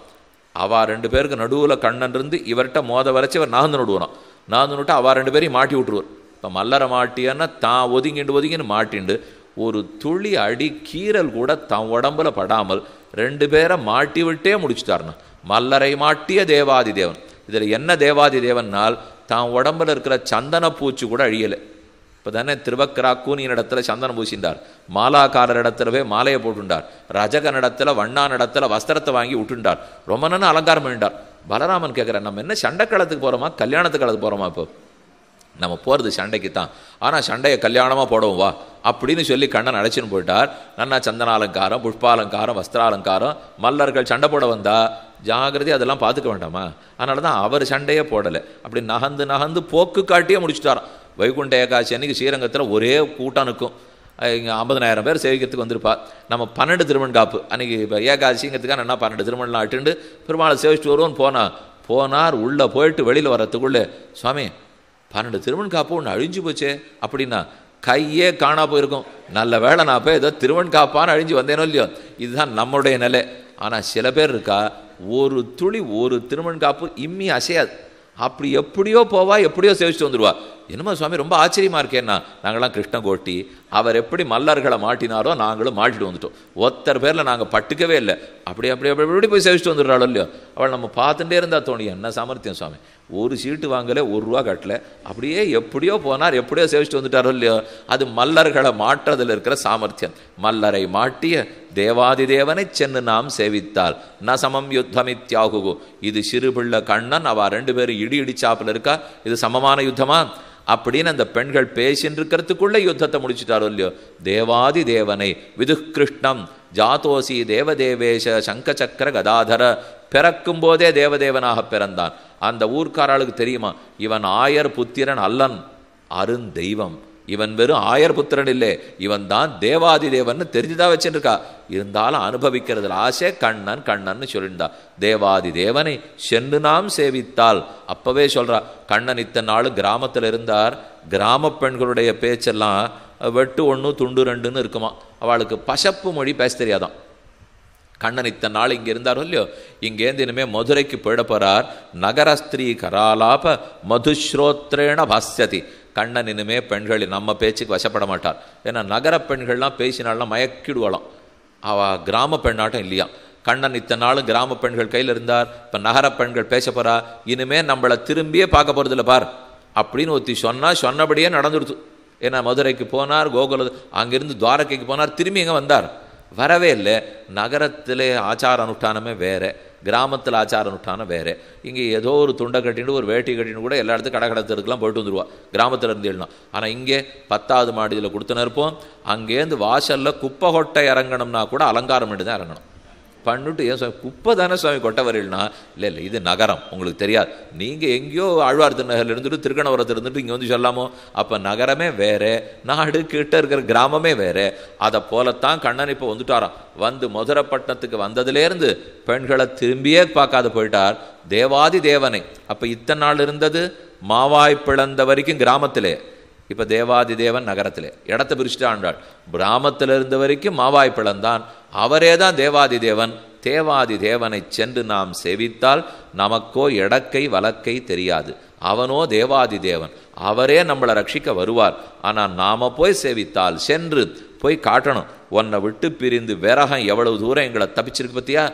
அவா 2 பேருக்கு நடுவில் கண்ணன் இருந்து இவர்கிட்ட மோத வரைச்சி இவர் நகர்ந்து நடுவாராம். நகர்ந்து விட்டு அவா 2 பேரையும் மாட்டி விட்டுருவார். இப்போ மல்லரை மாட்டியன்னா தான் ஒதுங்கின்னு மாட்டிண்டு ஒரு துளி அடி கீரல் கூட தான் உடம்புல படாமல் 2 பேரை மாட்டி விட்டே முடிச்சுட்டார்னா மல்லரை மாட்டிய தேவாதி தேவன். இதில் என்ன தேவாதி தேவன்னால் தான் உடம்புல இருக்கிற சந்தன பூச்சி கூட அழியலை. இப்போ தானே திருவக்கராக்கூனியின் இடத்துல சந்தனம் பூசிண்டார், மாலாக்காரர் இடத்துலவே மாலையை போட்டுண்டார், ரஜகன் இடத்துல வண்ணான் இடத்துல வஸ்திரத்தை வாங்கி விட்டுண்டார், ரொம்ப நாள் அலங்காரம் பண்ணிட்டார். பலராமன் கேட்குறேன், நம்ம என்ன சண்டை காலத்துக்கு போகிறோமா கல்யாணத்துக்கு காலத்துக்கு போகிறோமா? இப்போ நம்ம போகிறது சண்டைக்கு தான், ஆனால் சண்டையை கல்யாணமாக போடுவோம் வா அப்படின்னு சொல்லி கண்ணன் அழைச்சின்னு போயிட்டார். நன்னா சந்தனாலங்காரம், புஷ்பாலங்காரம், வஸ்திராலங்காரம். மல்லர்கள் சண்டை போட வந்தா ஜாகிரதை அதெல்லாம் பார்த்துக்க வேண்டாமா? அதனால தான் அவர் சண்டையே போடலை. அப்படி நகர்ந்து நகர்ந்து போக்கு காட்டியே முடிச்சுட்டாராம். வைகுண்ட ஏகாட்சி அன்னைக்கு ஸ்ரீரங்கத்தில் ஒரே கூட்டம் நிற்கும். இங்கே 50,000 பேர் சேவிக்கிறதுக்கு வந்திருப்பா. நம்ம 12 திருமண் காப்பு அன்றைக்கி இப்போ ஏகாதசிங்கிறதுக்காக என்ன 12 திருமணம்லாம் அட்டுண்டு பெருமாளை சேவிச்சுட்டு வருவோன்னு போனார். உள்ளே போயிட்டு வெளியில் வர்றதுக்குள்ளே சுவாமி 12 திருமண் காப்பு ஒன்று அழிஞ்சு போச்சே அப்படின்னா கையே காணா போயிருக்கும். நல்ல வேளை நான் போய் ஏதோ திருமண் காப்பான்னு அழிஞ்சு வந்தேனோ இல்லையோ. இதுதான் நம்மளுடைய நிலை. ஆனால் சில பேர் இருக்கா, ஒரு துளி ஒரு திருமண் காப்பு இம்மி அசையாது. அப்படி எப்படியோ போவா, எப்படியோ சேவிச்சுட்டு வந்துடுவா. என்னமோ சுவாமி ரொம்ப ஆச்சரியமாக இருக்கேன்னா, நாங்களாம் கிருஷ்ணகோட்டி, அவர் எப்படி மல்லர்களை மாட்டினாரோ நாங்களும் மாட்டிட்டு வந்துட்டோம். ஒருத்தர் பேரில் நாங்கள் பட்டுக்கவே இல்லை. அப்படி போய் சேவிச்சுட்டு வந்துடுறாளோ இல்லையோ. அவள் நம்ம பார்த்துட்டே இருந்தால் தோணி என்ன சாமர்த்தியம் சுவாமி, ஒரு சீட்டு வாங்கலை, 1 ரூபா கட்டலை, அப்படியே எப்படியோ போனார், எப்படியோ சேவிச்சுட்டு வந்துட்டாரோ இல்லையோ. அது மல்லர்களை மாற்றதில் இருக்கிற சாமர்த்தியம். மல்லரை மாட்டிய தேவாதி தேவனை சென்று நாம் சேவித்தால் ந சமம் யுத்தமித்யாகு. இது சிறுபிள்ளை கண்ணன், அவ 2 பேரும் இடி இடிச்சாப்பில் இருக்கா, இது சமமான யுத்தமா அப்படின்னு அந்த பெண்கள் பேசின்னு இருக்கிறதுக்குள்ள யுத்தத்தை முடிச்சுட்டாரோ இல்லையோ. தேவாதி தேவனை விதுகிருஷ்ணம் ஜாதோசி தேவதேவேஷ சங்கச்சக்கர கதாதர. பிறக்கும் போதே தேவதேவனாக பிறந்தான். அந்த ஊர்க்காரர்களுக்கு தெரியுமா, இவன் ஆயர் புத்திரன் அல்லன், அருந்தெய்வம். இவன் வெறும் ஆயர் புத்திரன் இல்லை, இவன் தான் தேவாதி தேவன் தெரிஞ்சுதான் வச்சுருக்கா. இருந்தாலும் அனுபவிக்கிறதுல ஆசை கண்ணன் கண்ணன்னு சொல்லியிருந்தா. தேவாதி தேவனை சென்று நாம் சேவித்தால். அப்பவே சொல்றா, கண்ணன் இத்தனை நாள் கிராமத்தில் இருந்தார். கிராம பெண்களுடைய பேச்செல்லாம் வெட்டு 1 துண்டு 2ன்னு இருக்குமா. அவளுக்கு பசப்பு மொழி பேச தெரியாதான். கண்ணன் இத்தனை நாள் இங்கே இருந்தாரோ இல்லையோ, இங்கேருந்து இனிமேல் மதுரைக்கு போயிட போகிறார். நகரஸ்திரீ கராலாப மதுஸ்ரோத்ரேண பாஸ்யதி. கண்ணன் இனிமே பெண்கள் நம்ம பேச்சுக்கு வசப்பட மாட்டார். ஏன்னா நகர பெண்கள்லாம் பேசினாலாம் மயக்கிடுவாளாம். அவள் கிராம பெண்ணாட்டம் இல்லையா. கண்ணன் இத்தனை நாளும் கிராம பெண்கள் கையில் இருந்தார். இப்போ நகர பெண்கள் பேச போகிறா. இனிமேல் நம்மளை திரும்பியே பார்க்க போகிறதில்ல பார் அப்படின்னு ஒருத்தி சொன்னபடியே நடந்துடுத்து. ஏன்னா மதுரைக்கு போனார், கோகுல அங்கேருந்து துவாரகைக்கு போனார், திரும்பி எங்கே வந்தார், வரவே இல்லை. நகரத்திலே ஆச்சார அனுஷ்டானமே வேறு, கிராமத்தில் ஆச்சார அனுஷ்டானம் வேறு. இங்கே ஏதோ ஒரு துண்டை கட்டிட்டு ஒரு வேட்டி கட்டின்னு கூட எல்லா இடத்துக்கும் கடத்துறதுக்கெல்லாம் போயிட்டு வந்துடுவா கிராமத்தில் இருந்து எழுலாம். ஆனால் இங்கே 10வது மாடியில் கொடுத்துன்னு இருப்போம். அங்கேருந்து வாசலில் குப்பை கொட்டை இறங்கணும்னா கூட அலங்காரம் பண்ணி தான் இறங்கணும். பண்ணிட்டு ஏன் சுவாமி குப்பை தானே சுவாமி கொட்டை வரலனா, இல்லை இது நகரம், உங்களுக்கு தெரியாது. நீங்கள் எங்கேயோ ஆழ்வார் திருநகரில் இருந்துட்டு திருக்கணவரத்தில் இருந்துட்டு இங்கே வந்து சொல்லாமோ. அப்போ நகரமே வேறு, நாடு கிட்ட இருக்கிற கிராமமே வேறு. அதை போலத்தான் கண்ணன் இப்போ வந்துட்டாராம். வந்து மதுரைப்பட்டினத்துக்கு வந்ததுலேருந்து பெண்களை திரும்பியே பார்க்காத போயிட்டார். தேவாதி தேவனை அப்போ இத்தனை நாள் இருந்தது மாவாய் பிளந்த வரைக்கும் கிராமத்திலே, இப்போ தேவாதி தேவன் நகரத்திலே இடத்தை பிரிச்சுட்டு ஆண்டாள். கிராமத்தில் இருந்த வரைக்கும் மாவாய் பிளந்தான், அவரே தான் தேவாதி தேவன். தேவாதி தேவனை சென்று நாம் சேவித்தால் நமக்கோ எடக்கை வலக்கை தெரியாது. அவனோ தேவாதி தேவன், அவரே நம்மளை ரட்சிக்க வருவார். ஆனால் நாம் போய் சேவித்தால், சென்று போய் காட்டணும். உன்னை விட்டு பிரிந்து விரகம் எவ்வளவு தூரம் எங்களை தப்பிச்சிருக்கு பற்றியா.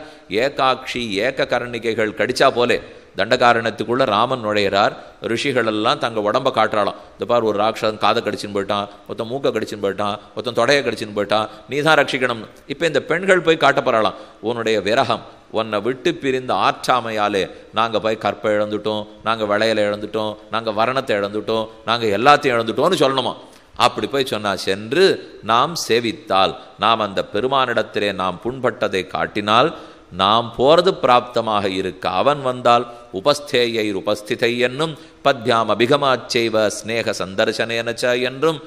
ஏகாட்சி ஏக கரணிகைகள் கடிச்சா போலே தண்டகாரணத்துக்குள்ளே ராமன் நுழையிறார். ரிஷிகளெல்லாம் தங்கள் உடம்பை காட்டுறாளாம். இந்த பார் ஒரு ராட்சசன் காதை கடிச்சின்னு போயிட்டான், ஒருத்தன் மூக்கை கடிச்சின்னு போயிட்டான், ஒருத்தன் தொடையை கடிச்சின்னு போயிட்டான், நீ தான் ரட்சிக்கணும். இப்போ இந்த பெண்கள் போய் காட்ட போகிறாளாம். உன்னுடைய விரகம் உன்னை விட்டு பிரிந்த ஆற்றாமையாலே நாங்கள் போய் கற்பை இழந்துட்டோம், நாங்கள் விளையலை இழந்துட்டோம், நாங்கள் வரணத்தை இழந்துட்டோம், நாங்கள் எல்லாத்தையும் இழந்துட்டோம்னு சொல்லணுமா? அப்படி போய் சொன்னா, சென்று நாம் சேவித்தால், நாம் அந்த பெருமானிடத்திலே நாம் புண்பட்டதை காட்டினால் நாம் போறது பிராப்தமாக இருக்க அவன் வந்தால் உபஸ்தேயை உபஸ்திதை என்னும் பத்யாம் அபிகமாச்சைவ ஸ்நேக சந்தர்சனேனச்ச என்றும்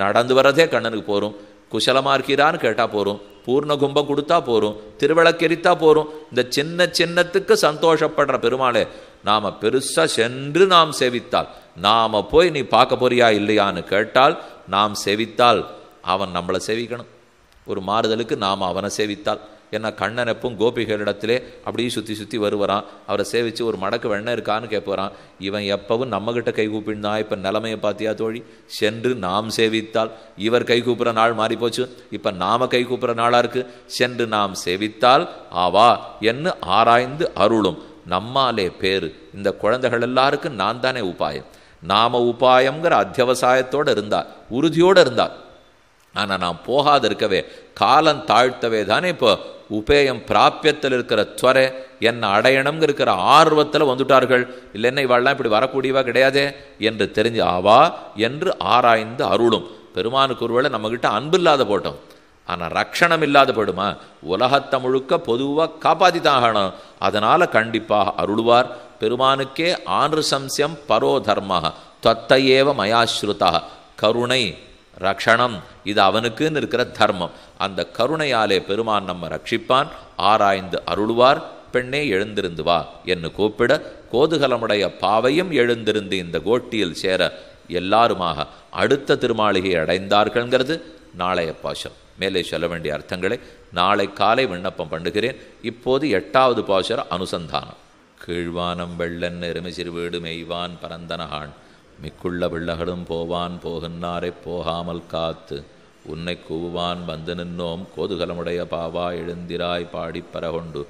நடந்து வரதே கண்ணனுக்கு போரும். குசலமா இருக்கிறான்னு கேட்டா போரும், பூர்ண கும்பம் கொடுத்தா போரும், திருவிளக்கெரித்தா போரும். இந்த சின்ன சின்னத்துக்கு சந்தோஷப்படுற பெருமாளே நாம பெருசா சென்று நாம் சேவித்தால், நாம போய் நீ பார்க்க போறியா இல்லையான்னு கேட்டால் நாம் சேவித்தால் அவன் நம்மளை சேவிக்கணும். ஒரு மாறுதலுக்கு நாம் அவனை சேவித்தால். ஏன்னா கண்ணன் எப்பவும் கோபிகளிடத்திலே அப்படியே சுற்றி சுற்றி வருவான். அவரை சேவித்து ஒரு மடக்கு வெண்ணெய் இருக்கான்னு கேட்பறான். இவன் எப்பவும் நம்மகிட்ட கை கூப்பிடுனா, இப்போ நிலைமையை பார்த்தியா தோழி? சென்று நாம் சேவித்தால், இவர் கை கூப்பிட்ற நாள் மாறி போச்சு, இப்போ நாம கை கூப்பிட்ற நாளாக இருக்குது. சென்று நாம் சேவித்தால் ஆவா என்று ஆராய்ந்து அருளும் நம்மாலே பேரு. இந்த குழந்தைகள் எல்லாருக்கும் நான் தானே உபாயம். நாம உபாயங்கிற அத்தியவசாயத்தோடு இருந்தா, உறுதியோடு இருந்தா. ஆனால் நான் போகாது இருக்கவே, காலம் தாழ்த்தவே தானே இப்போ உபேயம் பிராப்பியத்தில் இருக்கிற துவரை என்னை அடையணும்னு இருக்கிற ஆர்வத்தில் வந்துட்டார்கள். இல்லைன்னா இவாள்லாம் இப்படி வரக்கூடியவா கிடையாதே என்று தெரிஞ்சு ஆவா என்று ஆராய்ந்து அருளும். பெருமானுக்கு ஒருவேளை நம்மகிட்ட அன்பு இல்லாத போட்டோம், ஆனால் ரக்ஷணம் இல்லாத போயிடுமா? உலகத்தை முழுக்க பொதுவாக காப்பாற்றித்தாகணும். அதனால கண்டிப்பாக அருளுவார். பெருமானுக்கே ஆன்ருசம்சியம் பரோ தர்ம தொத்தையேவ மயாஸ்ருதா. கருணை ரக்ஷணம் இது அவனுக்குன்னு இருக்கிற தர்மம். அந்த கருணையாலே பெருமான் நம்ம ரட்சிப்பான். ஆராய்ந்து அருளுவார். பெண்ணே எழுந்திருந்து வா என்று கூப்பிட கோதுகலமுடைய பாவையும் எழுந்திருந்து இந்த கோட்டியில் சேர எல்லாருமாக அடுத்த திருமாளிகை அடைந்தார்கள்ங்கிறது நாளைய பாசுரம். மேலே சொல்ல வேண்டிய அர்த்தங்களை நாளை காலை விண்ணப்பம் பண்ணுகிறேன். இப்போது 8வது பாசுர அனுசந்தானம். கீழ்வானம் வெள்ளன் எருமை சிறு வீடு மெய்வான் பரந்தனகான் மிக்குள்ள பிள்ளகளும் போவான் போகின்றாரை போகாமல் காத்து உன்னை கூவான் வந்து நின்னோம் கோதுகலமுடைய பாவா எழுந்திராய் பாடிப்பரகொண்டு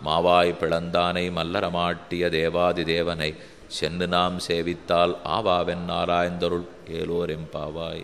மாவாய் பிளந்தானை மல்லரமாட்டிய தேவாதி தேவனை சென்று நாம் சேவித்தால் ஆவாவென் ஆராய்ந்தருள் ஏலோர் எம்பாவாய்.